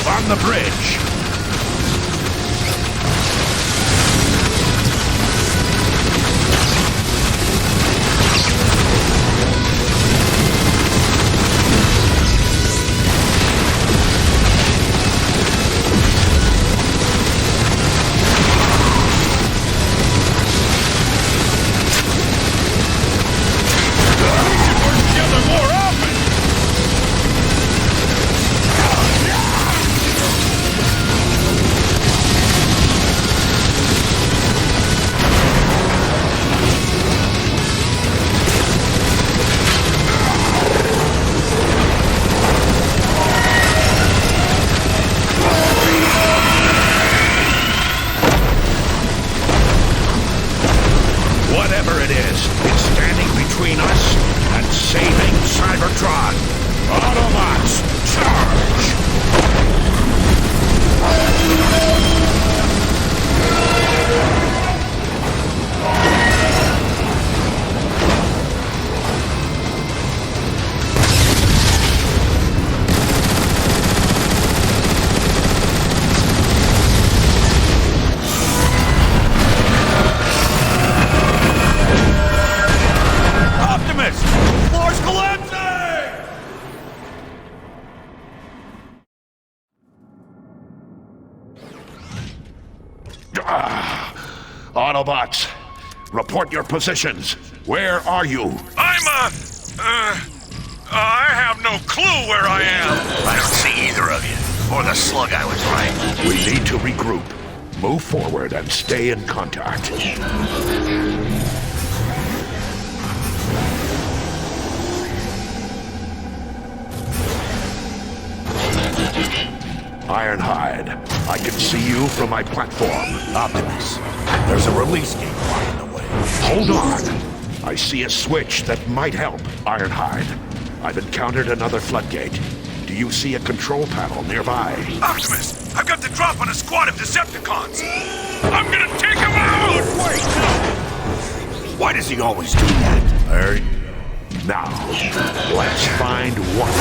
On the bridge. Whatever it is, it's standing between us and saving Cybertron. Autobots, charge! Autobots, report your positions. Where are you? I have no clue where I am. I don't see either of you, or the slug I was riding. We need to regroup. Move forward and stay in contact. Ironhide, I can see you from my platform. Optimus, there's a release gate blocking the way. Hold on. I see a switch that might help, Ironhide. I've encountered another floodgate. Do you see a control panel nearby? Optimus, I've got the drop on a squad of Decepticons. I'm gonna take them out! Wait, no! Why does he always do that? Now, let's find one.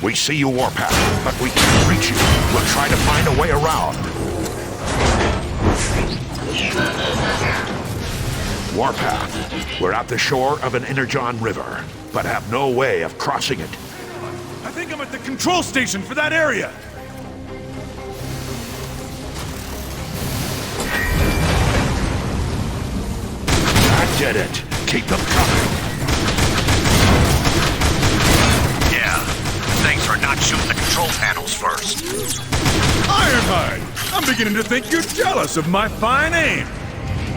We see you, Warpath, but we can't reach you. We'll try to find a way around. Warpath, we're at the shore of an Energon river, but have no way of crossing it. I think I'm at the control station for that area. That did it. Keep them coming. Yeah. Thanks for not shooting the control panels first. Ironhide! I'm beginning to think you're jealous of my fine aim.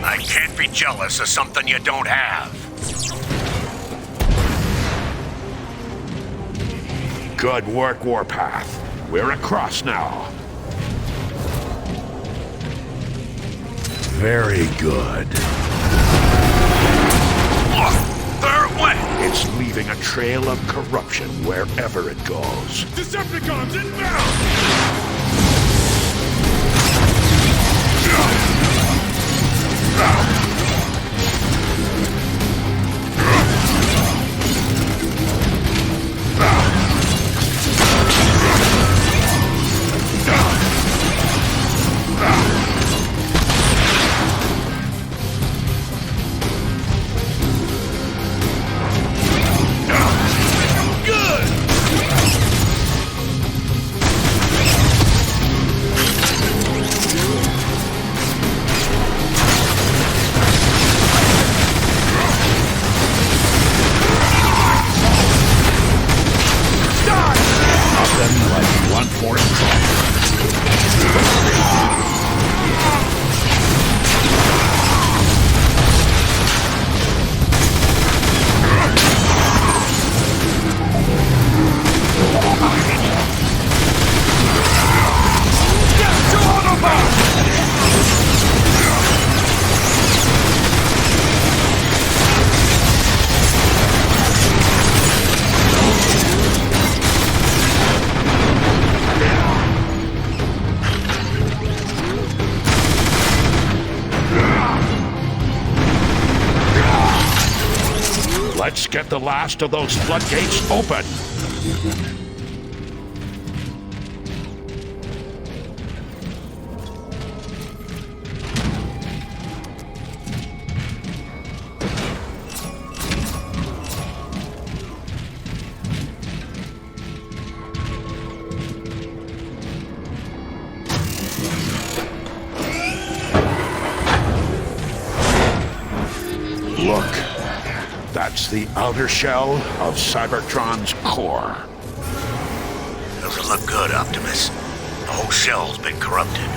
I can't be jealous of something you don't have. Good work, Warpath. We're across now. Very good. Look, there it went. It's leaving a trail of corruption wherever it goes. Decepticons inbound! Let's get the last of those floodgates open. Look. That's the outer shell of Cybertron's core. Doesn't look good, Optimus. The whole shell's been corrupted.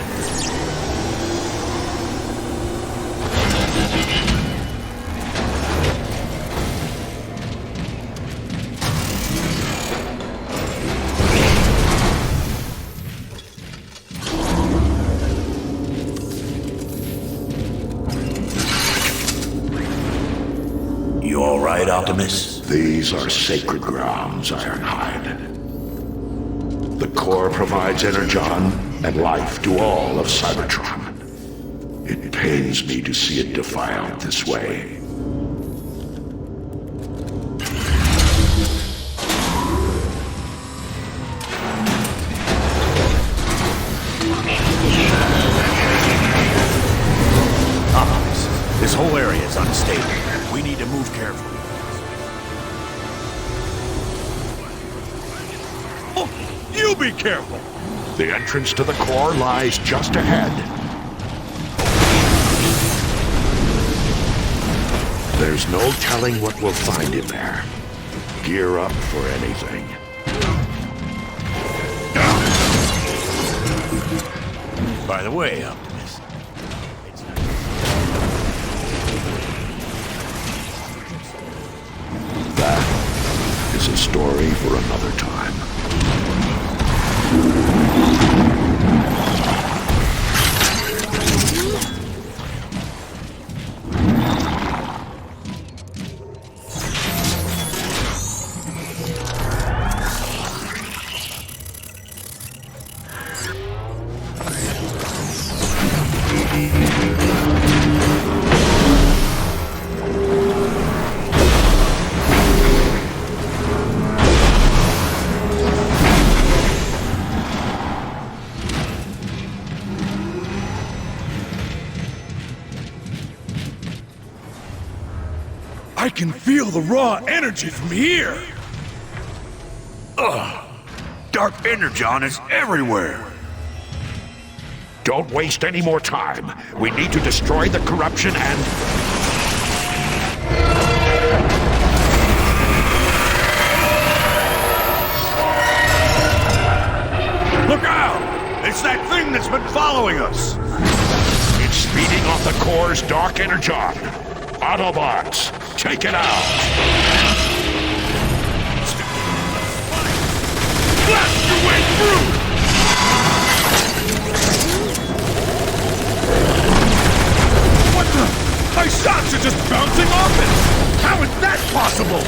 You all right, Optimus? These are sacred grounds, Ironhide. The core provides energon and life to all of Cybertron. It pains me to see it defiled this way. Optimus, this whole area is unstable. We need to move carefully. Oh, you be careful! The entrance to the core lies just ahead. There's no telling what we'll find in there. Gear up for anything. By the way, Optimus, that is a story for another time. I can feel the raw energy from here! Ugh! Dark energon is everywhere! Don't waste any more time. We need to destroy the corruption and... Look out! It's that thing that's been following us! It's feeding off the core's dark energon. Autobots, take it out! Blast your way through! What the? My shots are just bouncing off it! How is that possible?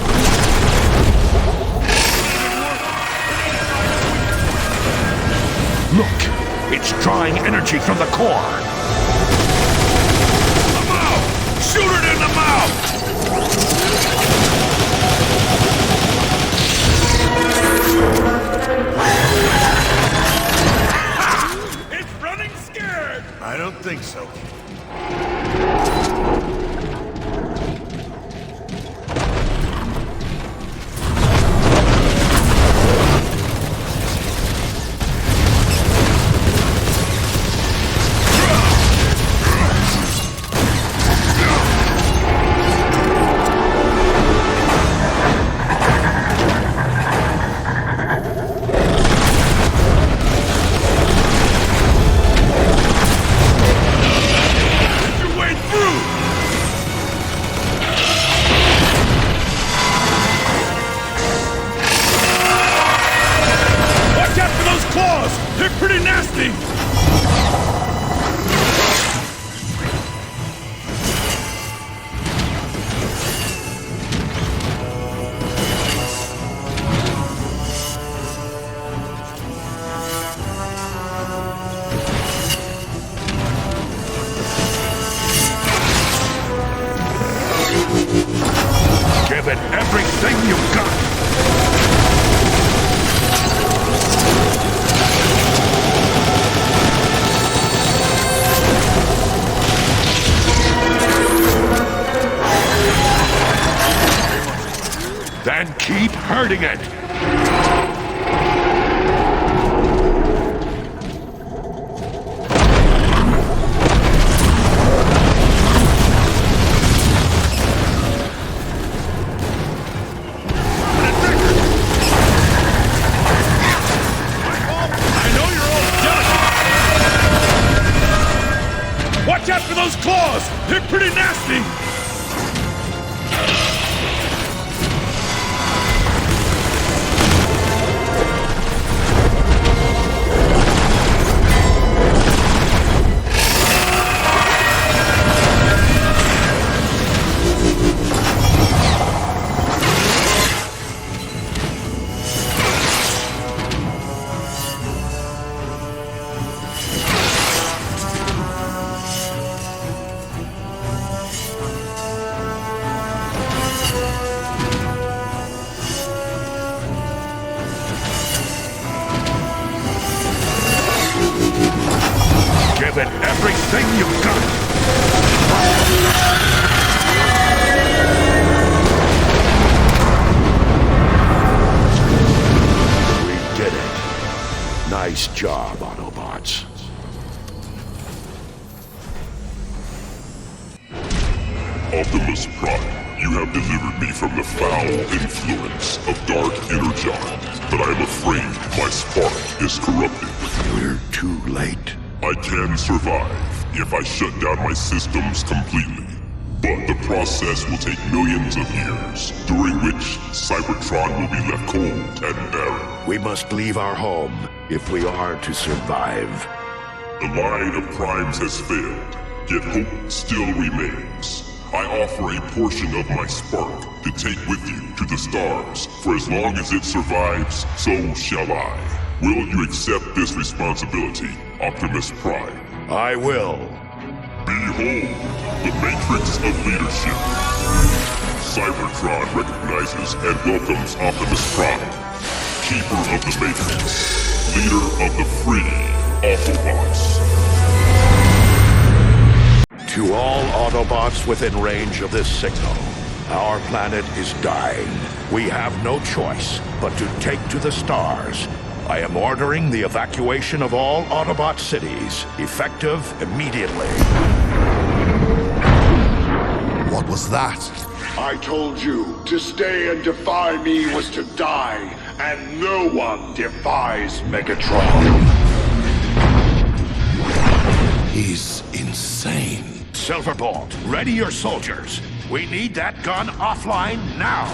Look, it's drawing energy from the core. The mouth! Shoot it in the mouth! It's running scared! I don't think so. They're pretty nasty! Give it everything you've got! Then keep hurting it! Watch out for those claws! They're pretty nasty! Give it everything you've got! We did it. Nice job, Autobots. Optimus Prime, you have delivered me from the foul influence of Dark Energon, but I am afraid my spark is corrupted. We're too late. I can survive if I shut down my systems completely, but the process will take millions of years, during which Cybertron will be left cold and barren. We must leave our home if we are to survive. The line of primes has failed, yet hope still remains. I offer a portion of my spark to take with you to the stars. For as long as it survives, so shall I. Will you accept this responsibility, Optimus Prime? I will. Behold, the Matrix of Leadership. Cybertron recognizes and welcomes Optimus Prime, Keeper of the Matrix, leader of the free Autobots. To all Autobots within range of this signal, Our planet is dying. We have no choice but to take to the stars. I am ordering the evacuation of all Autobot cities, effective immediately. What was that? I told you, to stay and defy me was to die, and no one defies Megatron. He's insane. Silverbolt, ready your soldiers. We need that gun offline now.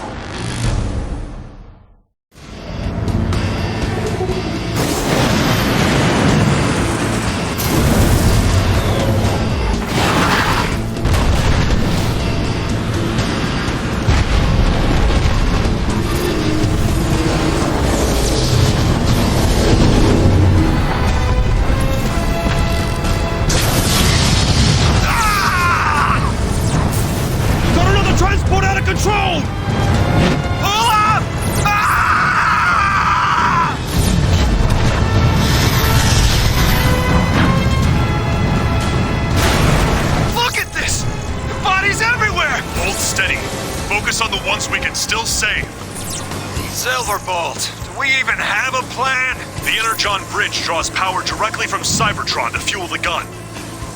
Transport out of control! Look at this! The bodies everywhere! Hold steady. Focus on the ones we can still save. Silverbolt, do we even have a plan? The Energon Bridge draws power directly from Cybertron to fuel the gun.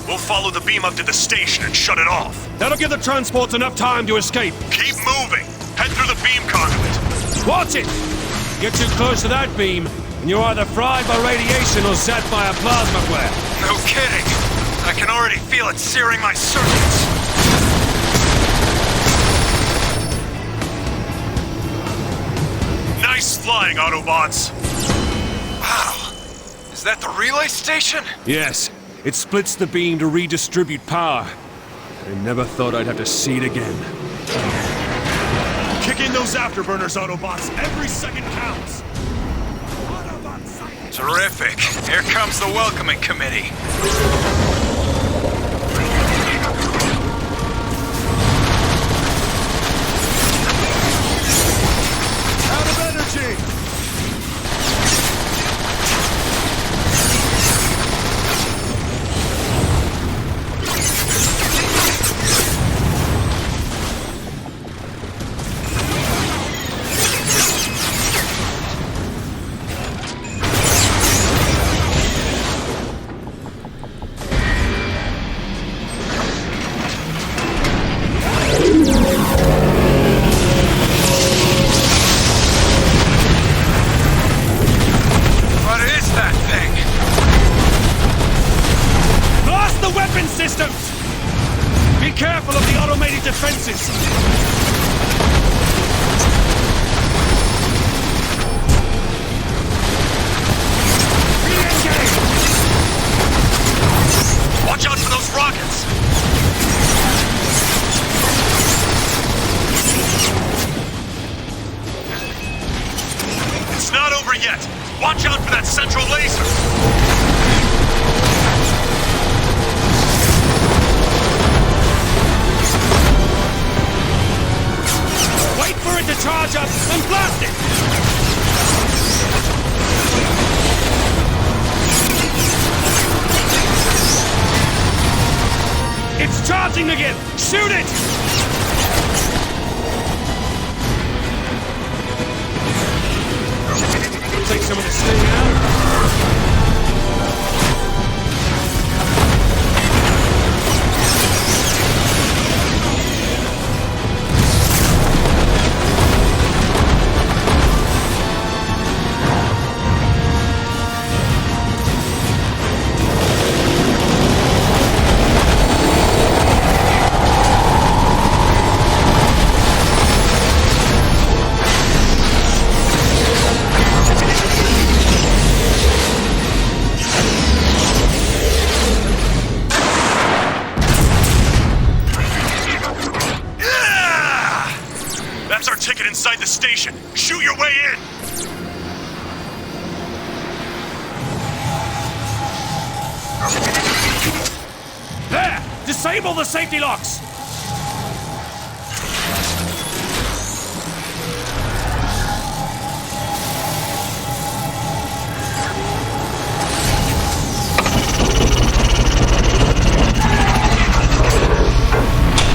We'll follow the beam up to the station and shut it off. That'll give the transports enough time to escape. Keep moving. Head through the beam conduit. Watch it! Get too close to that beam, and you're either fried by radiation or zapped by a plasma flare. No kidding. I can already feel it searing my circuits. Nice flying, Autobots. Wow. Is that the relay station? Yes. It splits the beam to redistribute power. I never thought I'd have to see it again. Kick in those afterburners, Autobots. Every second counts. Terrific. Here comes the welcoming committee. Out of energy! Systems! Be careful of the automated defenses! Re-engage! Watch out for those rockets! It's not over yet! Watch out for that central laser! Wait for it to charge up and blast it! It's charging again! Shoot it! Take some of the sting out. That's our ticket inside the station. Shoot your way in! There! Disable the safety locks!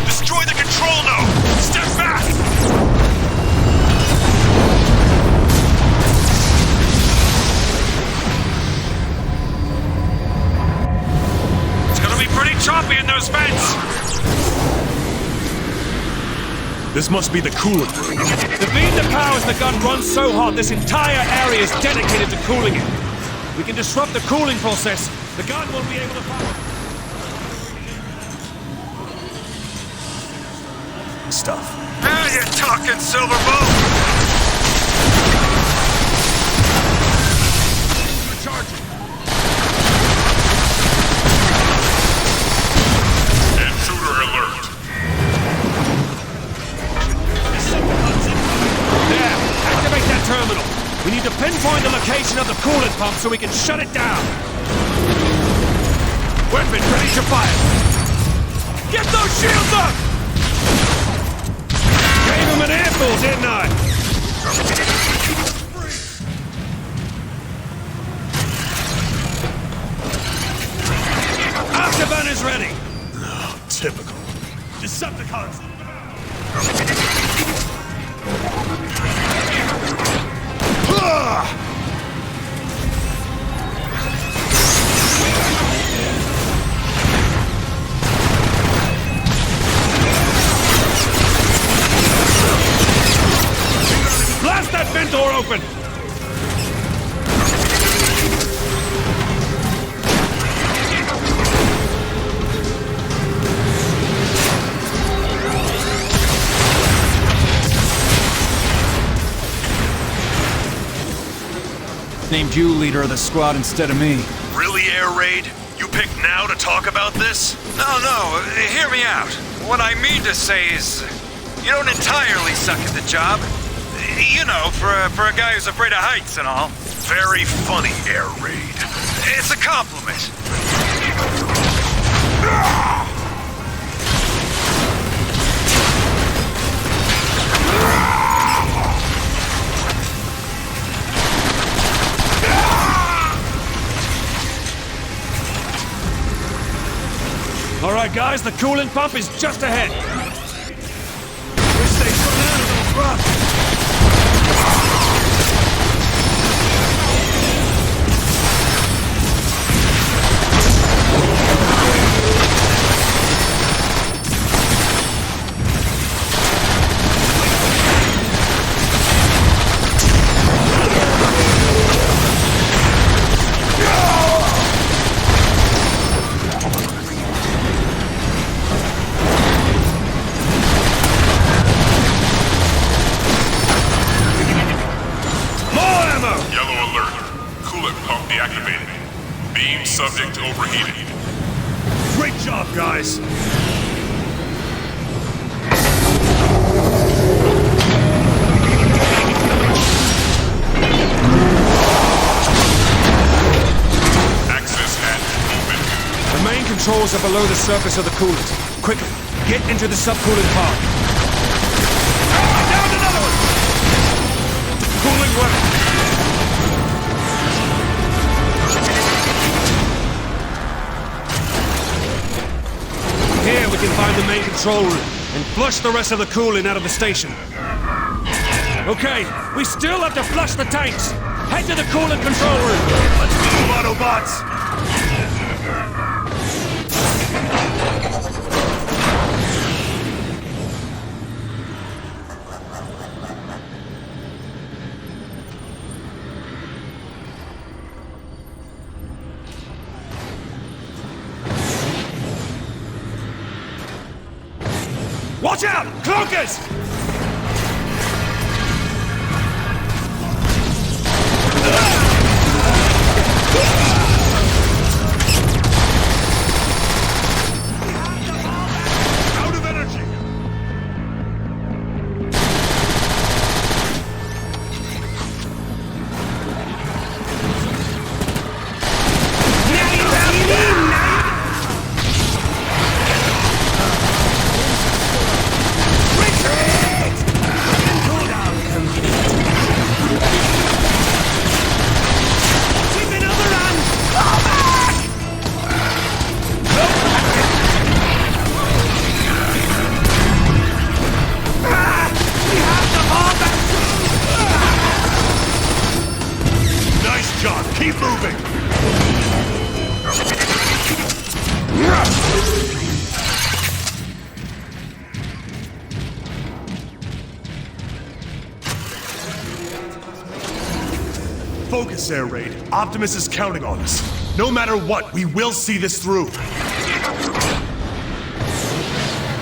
Destroy the control node! Step back! This must be the coolant room. The beam that powers the gun runs so hot, this entire area is dedicated to cooling it. We can disrupt the cooling process. The gun won't be able to fire. Stuff. Now you're talking, Silverbolt! Charging. Intruder alert. There! Activate that terminal! We need to pinpoint the location of the coolant pump so we can shut it down! Weapons ready to fire! Get those shields up! Gave him an earful, didn't I? Afterburner's ready! Oh, typical. Decepticons! Blast that vent door open! Named you leader of the squad instead of me. Really, Air Raid? You picked now to talk about this? No, hear me out. What I mean to say is, you don't entirely suck at the job. You know, for a guy who's afraid of heights and all. Very funny, Air Raid. It's a compliment. All right, guys, the coolant pump is just ahead. Wish they'd run out of those rocks. Subject overheated. Great job, guys. Access hatch open. The main controls are below the surface of the coolant. Quickly, get into the subcoolant pod. Down another one! Cooling weapon. Here we can find the main control room and flush the rest of the coolant out of the station. Okay, we still have to flush the tanks. Head to the coolant control room. Let's move, Autobots. Watch out! Cloakers! Out of energy! Keep moving! focus, Air Raid. Optimus is counting on us. No matter what, we will see this through.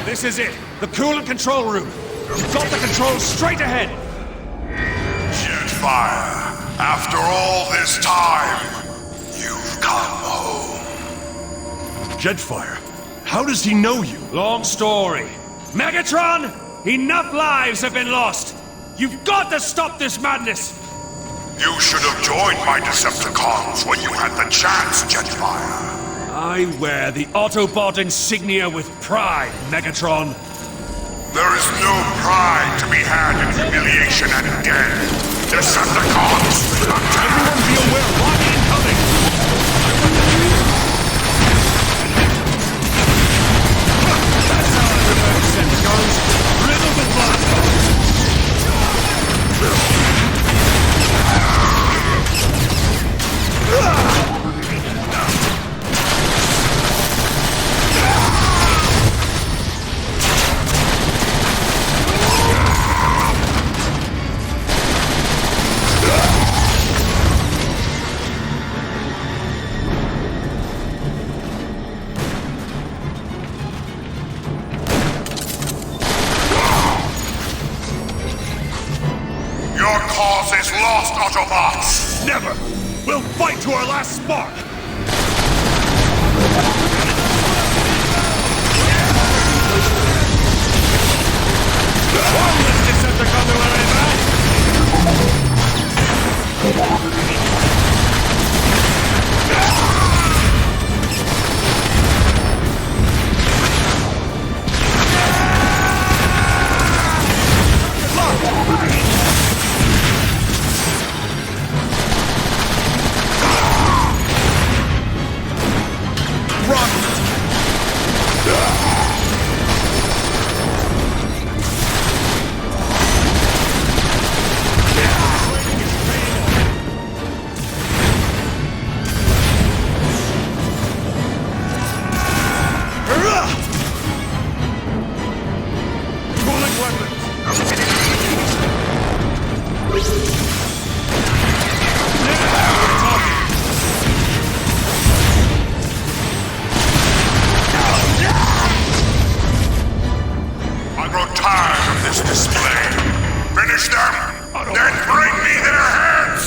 This is it. The coolant control room. You've got the controls straight ahead. Jetfire, after all this time, you've come home. Jetfire? How does he know you? Long story. Megatron, enough lives have been lost. You've got to stop this madness. You should have joined my Decepticons when you had the chance, Jetfire. I wear the Autobot insignia with pride, Megatron. There is no pride to be had in humiliation and death. Decepticons! Everyone be aware, Rocky incoming! That's how I remember Decepticons. Riddled with blast. Your cause is lost, Autobots! Never! We'll fight to our last spark! One less Decepticon to worry about! I grow tired of this display. Finish them, then bring me their heads!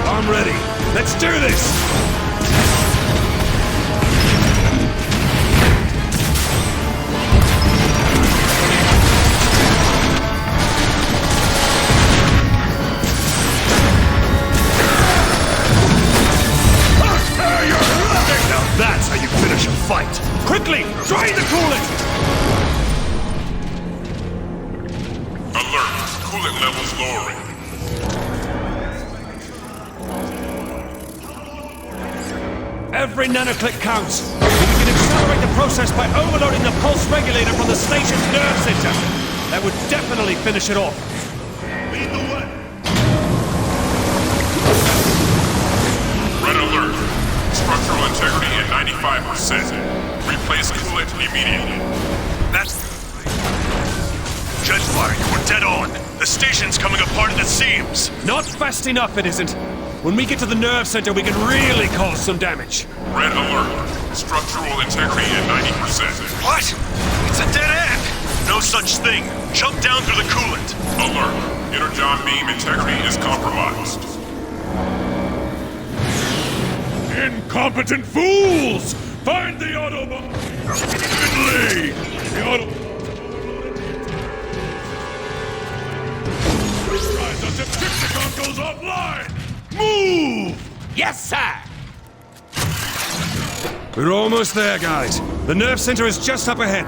I'm ready. Let's do this! Now that's how you finish a fight! Quickly, drain the coolant! Alert! Coolant levels lowering. Every nanoclick counts. We can accelerate the process by overloading the pulse regulator from the station's nerve center. That would definitely finish it off. Lead the way! Red alert! Structural integrity at 95%. Replace coolant immediately. That's... Jetfire, you were dead on! The station's coming apart at the seams! Not fast enough, it isn't. When we get to the nerve center, we can really cause some damage. Red alert! Structural integrity at 90%. What? It's a dead end! No such thing! Jump down through the coolant! Alert! Energon beam integrity is compromised. Incompetent fools! Find the Autobot! Immediately! The Autobot! Rise of Decepticon goes offline! Move! Yes, sir! We're almost there, guys. The nerve center is just up ahead.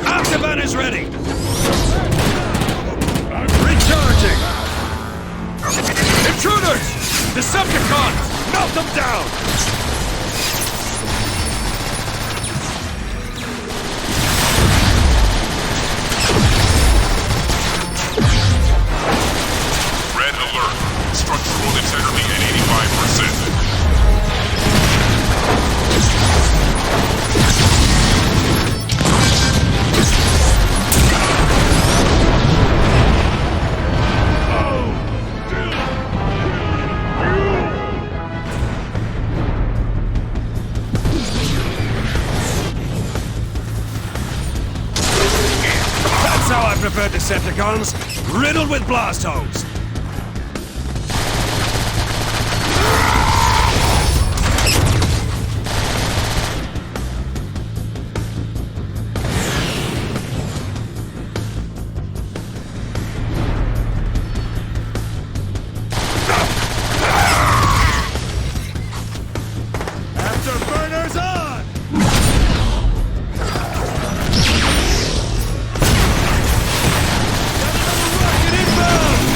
Afterburn is ready. Recharging. Intruders! Decepticons! Melt them down! Red alert. Structural integrity at 85%. That's how I prefer Decepticons. Riddled with blast holes. Afterburners on! Rocket inbound!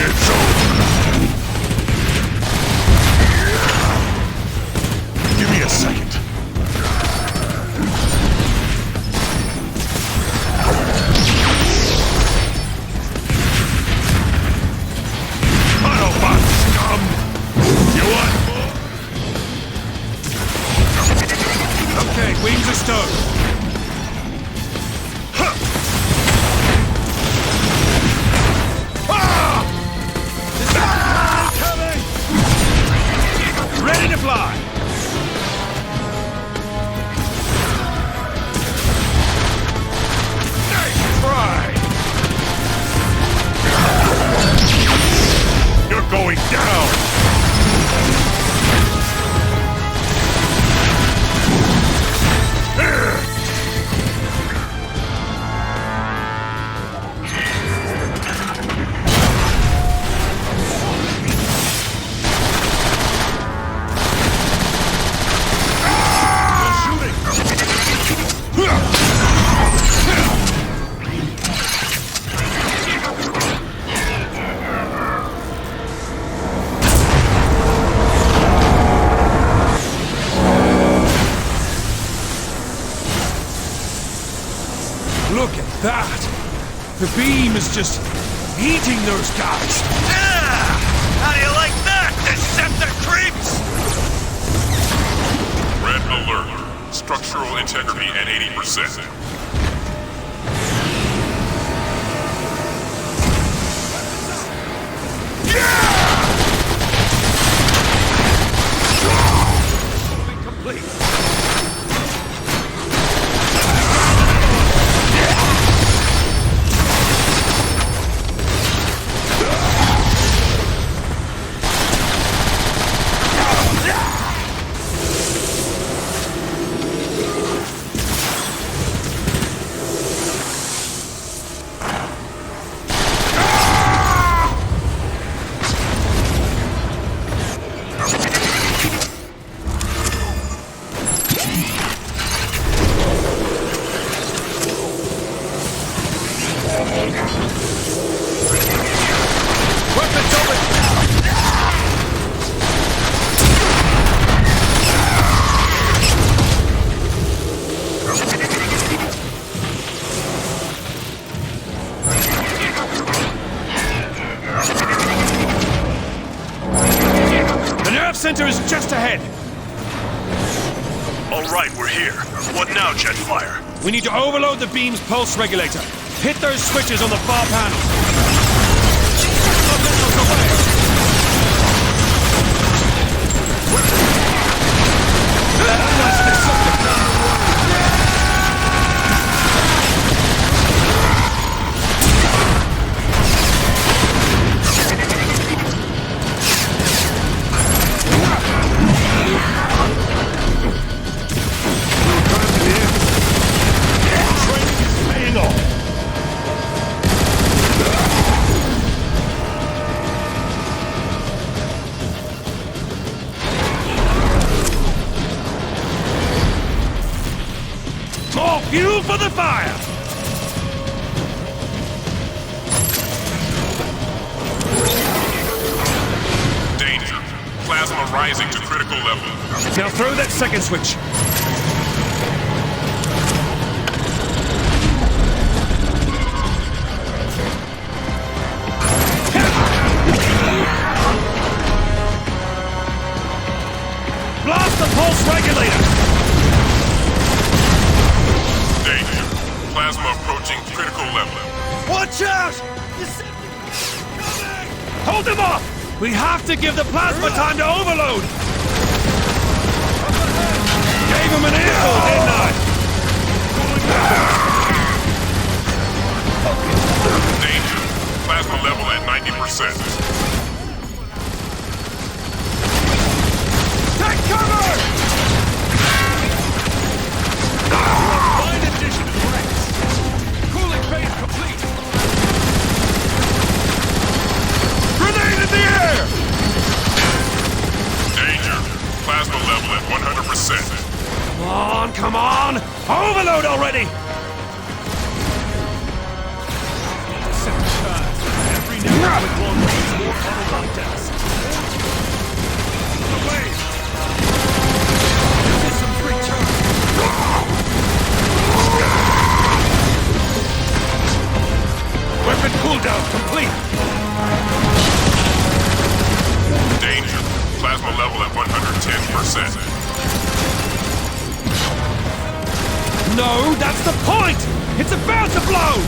It's over. Give me a second. Autobot scum! You want more? Okay, wings are stowed. Huh. Ah! Coming! Ready to fly! Nice try! You're going down. Look at that! The beam is just eating those guys! Yeah! How do you like that, Deceptor creeps? Red alert. Structural integrity at 80%. Complete! Weapons open! The nerve center is just ahead! All right, we're here. What now, Jetfire? We need to overload the beam's pulse regulator. Hit those switches on the far panel. The missiles away! for the fire! Danger. Plasma rising to critical level. Now throw that second switch. Blast the pulse regulator! Danger. Plasma approaching critical level. Watch out! Hold them off! We have to give the plasma time to overload! Gave him an earful, didn't I? Danger. Plasma level at 90%. Take cover! Fine addition to ranks. Cooling phase complete. Grenade in the air! Danger. Plasma level at 100%. Come on! Overload already! Every now with long range war autobot deaths. Away! System return. Weapon cooldown complete. Danger. Plasma level at 110%. No, that's the point! It's about to blow!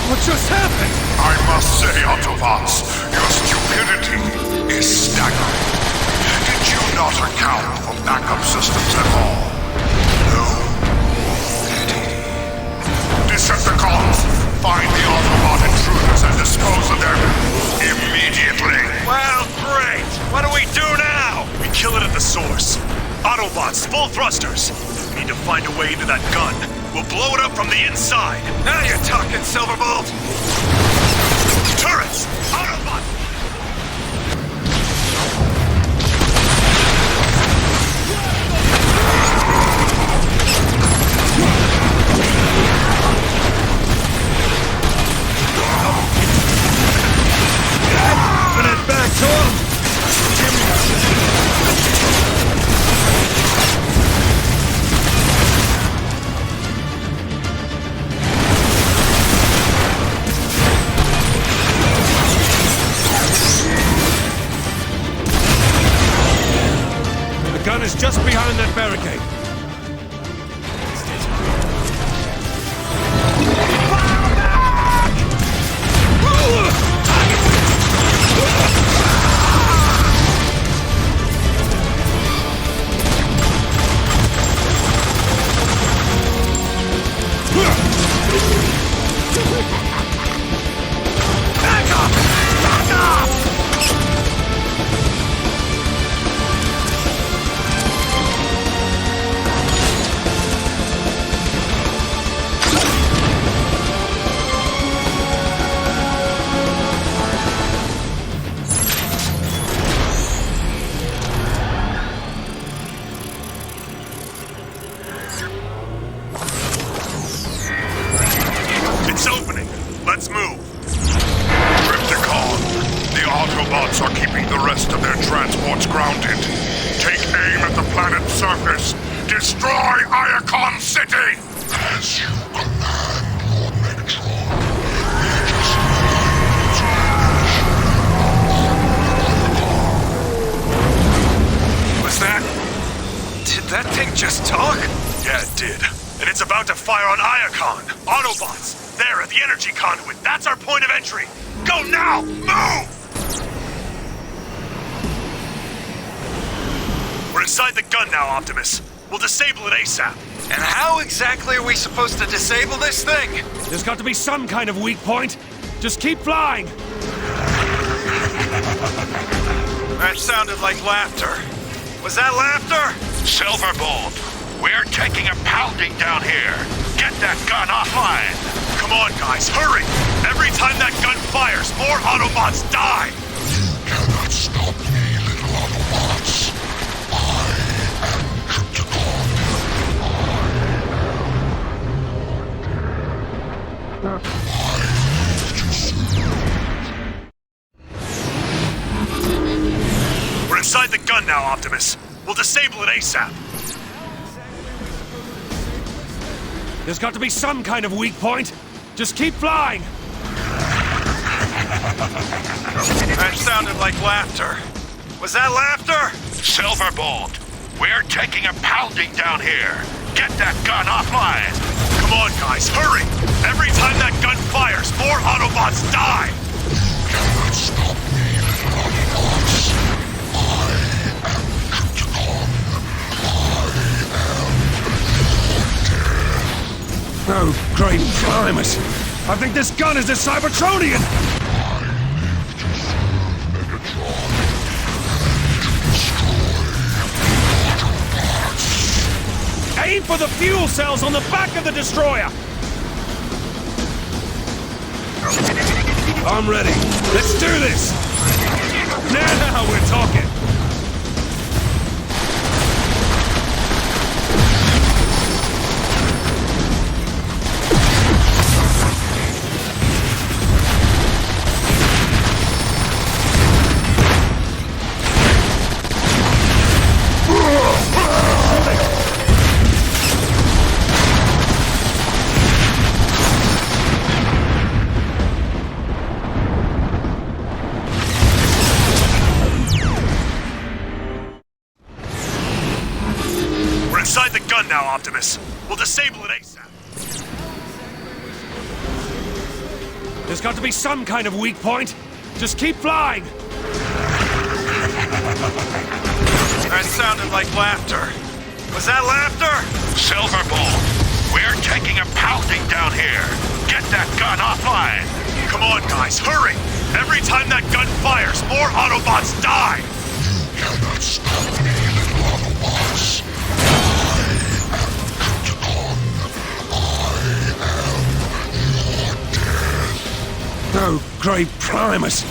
What just happened? I must say, Autobots, your stupidity is staggering. Did you not account for backup systems at all? No? Pity. Decepticons, find the Autobot intruders and dispose of them immediately. Well, great! What do we do now? We kill it at the source. Autobots, full thrusters. We need to find a way into that gun. We'll blow it up from the inside. Now you're talking, Silverbolt! Turrets! Autobots! Put it back to him! The gun is just behind that barricade. It's opening. Let's move. Crypticon, the Autobots are keeping the rest of their transports grounded. Take aim at the planet's surface. Destroy Iacon City! As you command, Lord Megatron. Was that... Did that thing just talk? Yeah, it did. And it's about to fire on Iacon. Autobots, there at the energy conduit. That's our point of entry. Go now! Move! We're inside the gun now, Optimus. We'll disable it ASAP. And how exactly are we supposed to disable this thing? There's got to be some kind of weak point. Just keep flying. That sounded like laughter. Was that laughter? Silverbolt, we're taking a pounding down here. Get that gun offline. Come on, guys, hurry! Every time that gun fires, more Autobots die! You cannot stop me, little Autobots. I am Krypticon. I live to serve. We're inside the gun now, Optimus. We'll disable it ASAP. There's got to be some kind of weak point. Just keep flying. That sounded like laughter. Was that laughter? Silverbolt, we're taking a pounding down here. Get that gun offline. Come on, guys, hurry! Every time that gun fires, more Autobots die! You cannot stop me, little Autobots. I am Krypticon. Oh, great primus! I think this gun is a Cybertronian! Aim for the fuel cells on the back of the destroyer! I'm ready. Let's do this! Now we're talking! Inside the gun now, Optimus. We'll disable it ASAP. There's got to be some kind of weak point. Just keep flying. That sounded like laughter. Was that laughter? Silverbolt, we're taking a pounding down here. Get that gun offline. Come on, guys, hurry! Every time that gun fires, more Autobots die! You cannot stop me, little Autobots. Oh, great primus!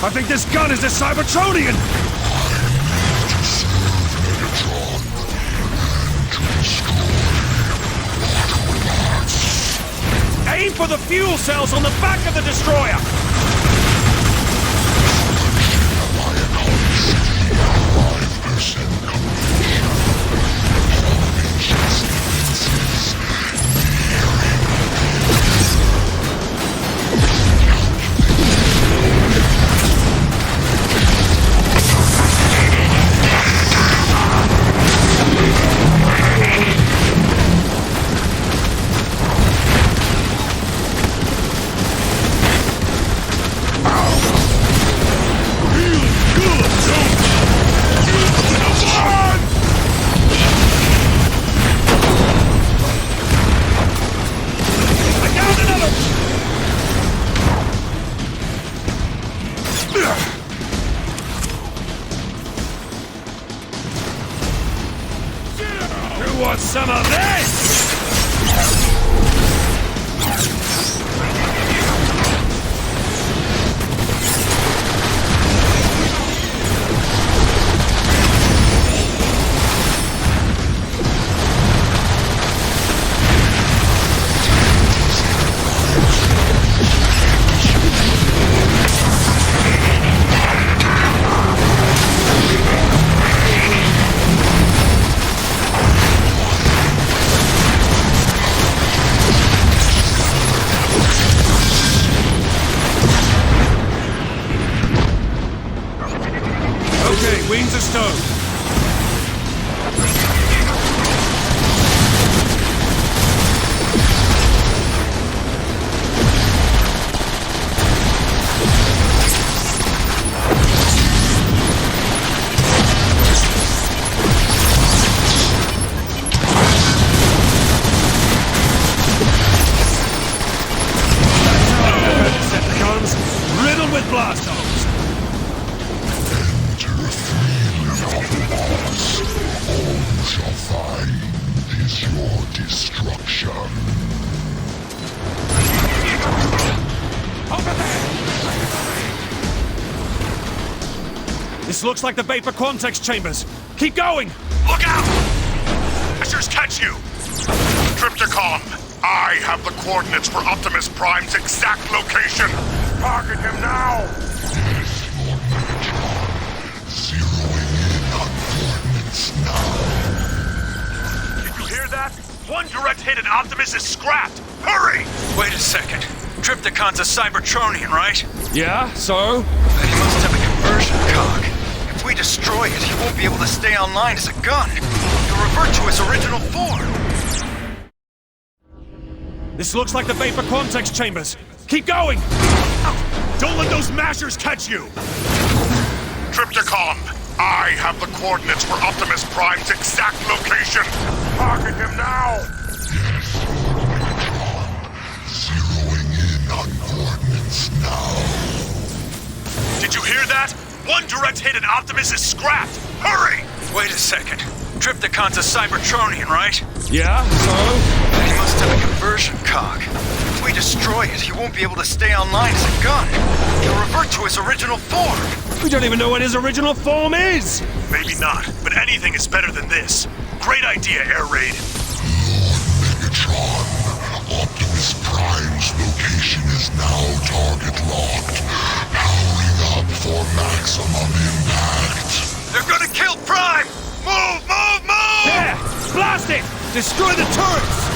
I think this gun is a Cybertronian! Aim for the fuel cells on the back of the destroyer! Want some of this? Wings of stone. on with blast holes! Enter freely, Autobots. All you shall find is your destruction. Over there! This looks like the Vapor Quantex chambers. Keep going! Look out! Smashers catch you! Triptychon, I have the coordinates for Optimus Prime's exact location. Target him now! Yes, Lord Megatron. Zeroing in on coordinates now. Did you hear that? One direct hit and Optimus is scrapped! Hurry! Wait a second. Triptychon's a Cybertronian, right? Yeah, so? He must have a conversion cog. If we destroy it, he won't be able to stay online as a gun. He'll revert to his original form. This looks like the Vapor Quantex chambers. Keep going! Don't let those mashers catch you! Triptychon, I have the coordinates for Optimus Prime's exact location. Target him now! Yes, Lord Megatron. Zeroing in on coordinates now. Did you hear that? One direct hit and Optimus is scrapped! Hurry! Wait a second. Triptychon's a Cybertronian, right? Yeah, so? He must have a conversion cog. If we destroy it, he won't be able to stay online as a gun. He'll revert to his original form. We don't even know what his original form is! Maybe not, but anything is better than this. Great idea, Air Raid. Lord Megatron, Optimus Prime's location is now target locked. Powering up for maximum impact. They're gonna kill Prime! Move, move, move! There! Blast it! Destroy the turrets!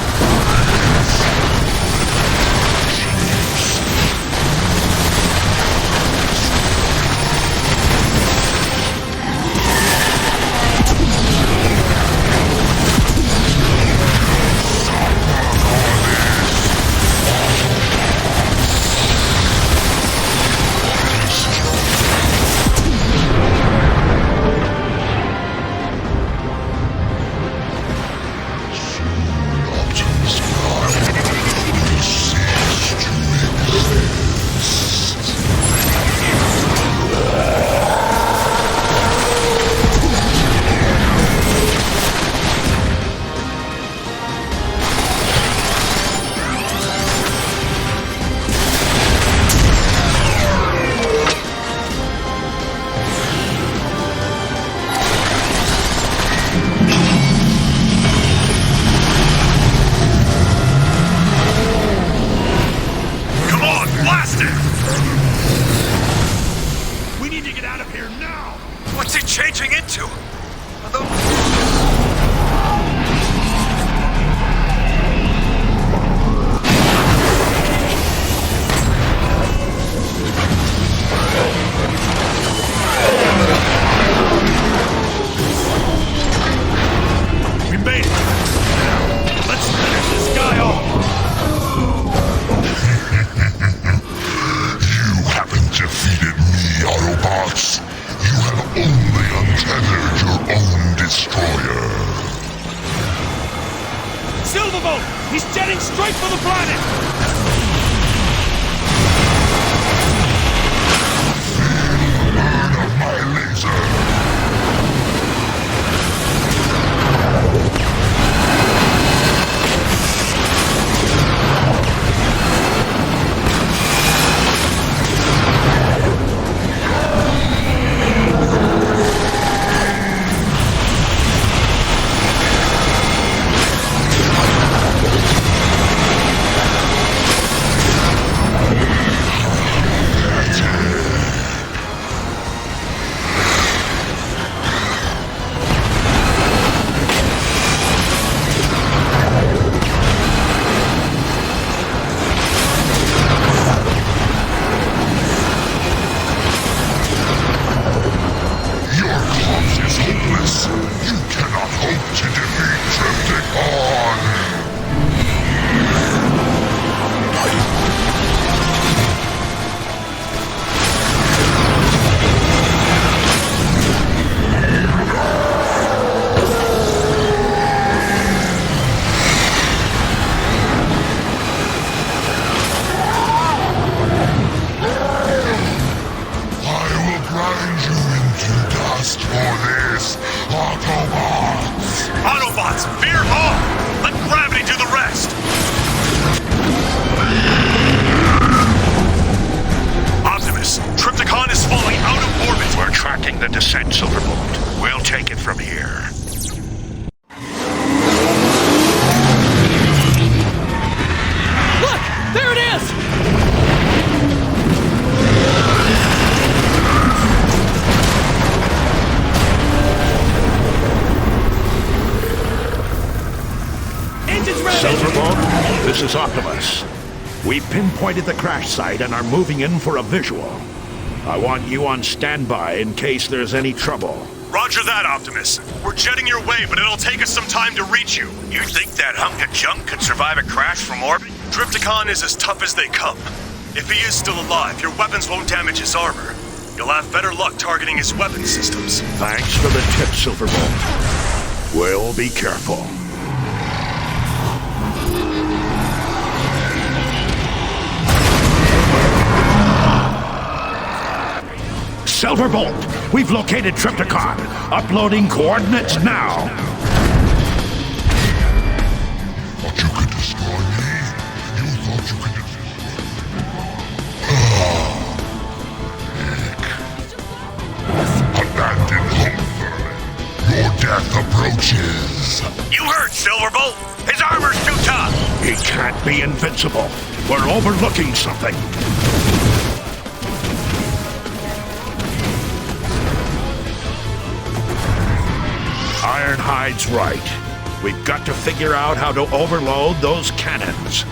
He's jetting straight for the planet! Burn of my laser! Veer off! Let gravity do the rest! Optimus, Trypticon is falling out of orbit! We're tracking the descent, Silverbolt. We'll take it from here. Look! There it is! Engines ready! Silverbolt, this is Optimus. We pinpointed the crash site and are moving in for a visual. I want you on standby in case there's any trouble. Roger that, Optimus. We're jetting your way, but it'll take us some time to reach you. You think that hunk of junk could survive a crash from orbit? Trypticon is as tough as they come. If he is still alive, your weapons won't damage his armor. You'll have better luck targeting his weapon systems. Thanks for the tip, Silverbolt. We'll be careful. Silverbolt, we've located Trypticon. Uploading coordinates now. Thought you could destroy me? You thought you could abandon hope. Your death approaches. You heard, Silverbolt! His armor's too tough! He can't be invincible. We're overlooking something. Ironhide's right. We've got to figure out how to overload those cannons.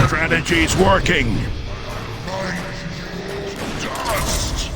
Strategy's working. Dust!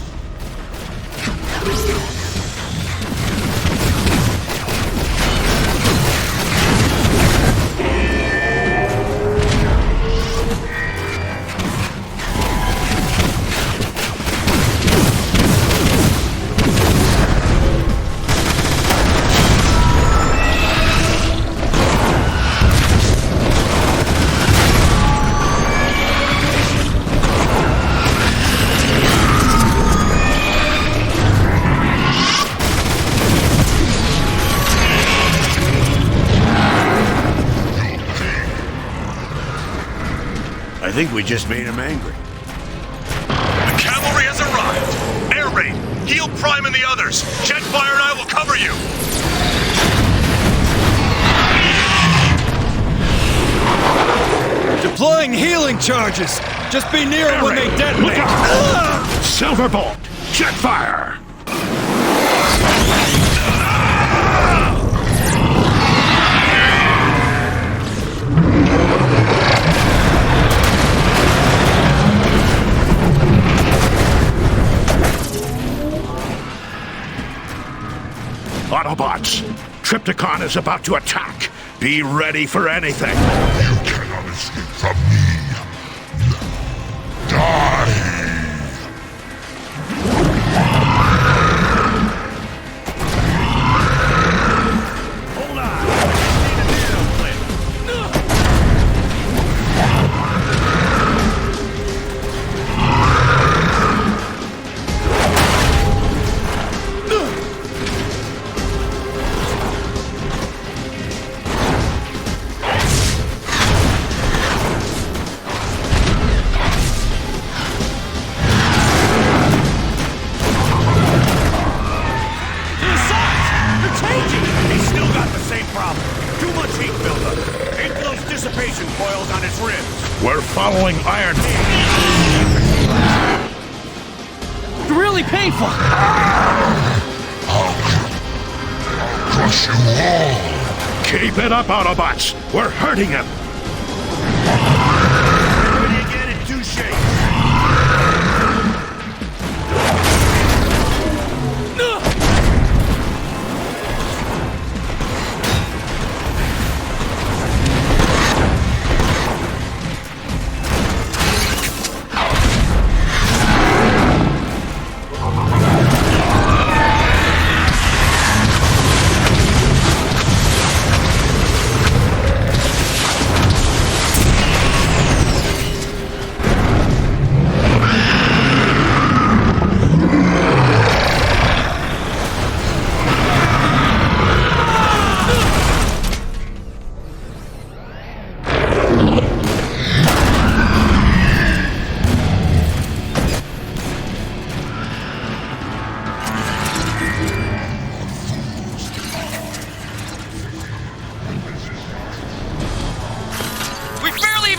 I think we just made him angry. The cavalry has arrived! Air raid! Heal Prime and the others! Jetfire and I will cover you! Deploying healing charges! Just be near it when they detonate! Look out! Silverbolt! Jetfire! Autobots, Trypticon is about to attack. Be ready for anything. You cannot escape from me. Die! Hold on. He's still got the same problem. Too much heat buildup. Aim for those dissipation coils on his ribs. We're following Iron. Really painful. I'll crush you all. Keep it up, Autobots! We're hurting him! Where do you get it, douche?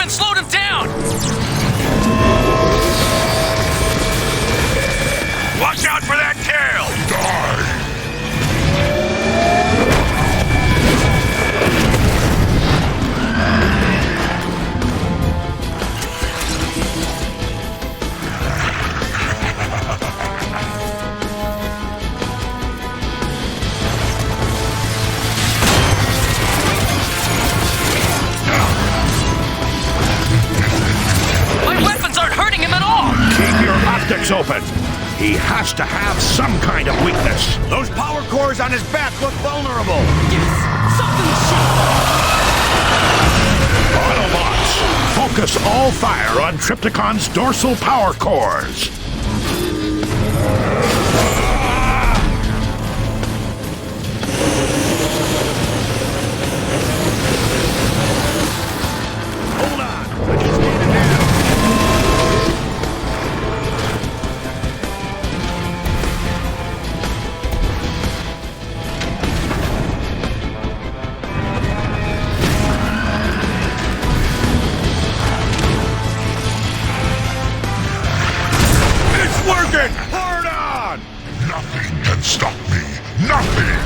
Slowed him down! Watch out for that tail! Open. He has to have some kind of weakness. Those power cores on his back look vulnerable. Yes, something Autobots, focus all fire on Trypticon's dorsal power cores. Hold on. I just need a hand. Hard on! Nothing can stop me. Nothing!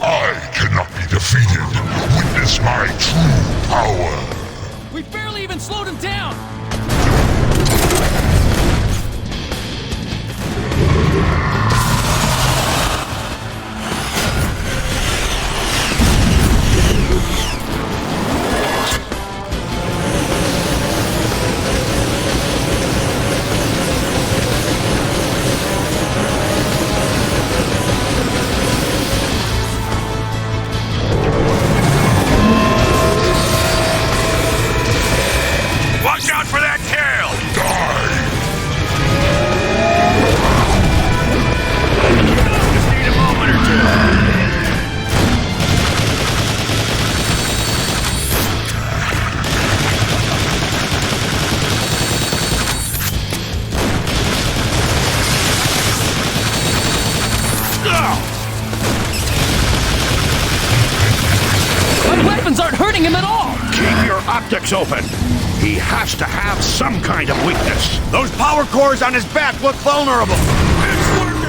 I cannot be defeated. Witness Witness my true power. We barely even slowed him down! Watch out for that tail! Just need a moment or two. My weapons aren't hurting him at all! Keep your optics open. He has to have some kind of weakness. Those power cores on his back look vulnerable. It's working!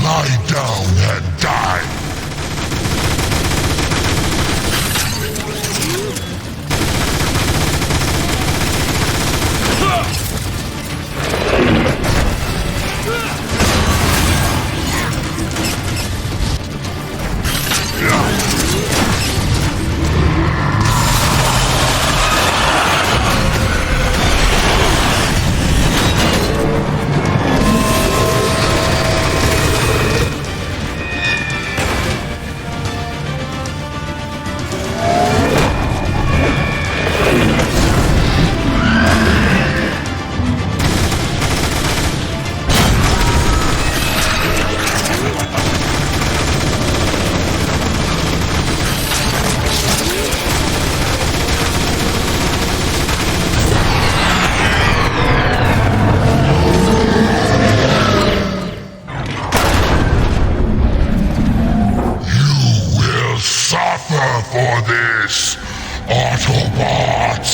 Lie down and die. For this, Autobots!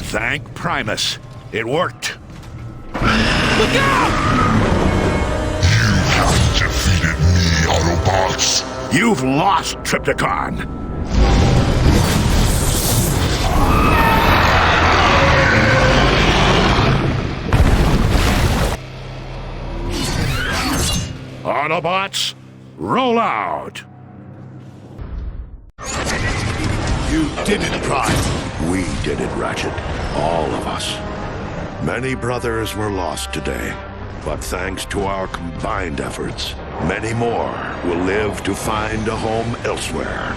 Thank Primus. It worked. Look out! You have defeated me, Autobots. You've lost, Trypticon. Autobots, roll out! You did it, Prime. We did it, Ratchet. All of us. Many brothers were lost today, but thanks to our combined efforts, many more will live to find a home elsewhere.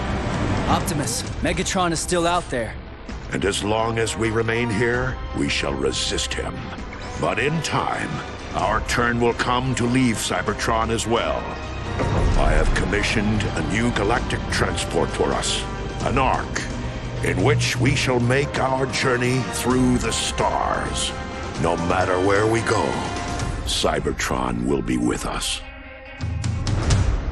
Optimus, Megatron is still out there. And as long as we remain here, we shall resist him. But in time, our turn will come to leave Cybertron as well. I have commissioned a new galactic transport for us, an Ark, in which we shall make our journey through the stars. No matter where we go, Cybertron will be with us.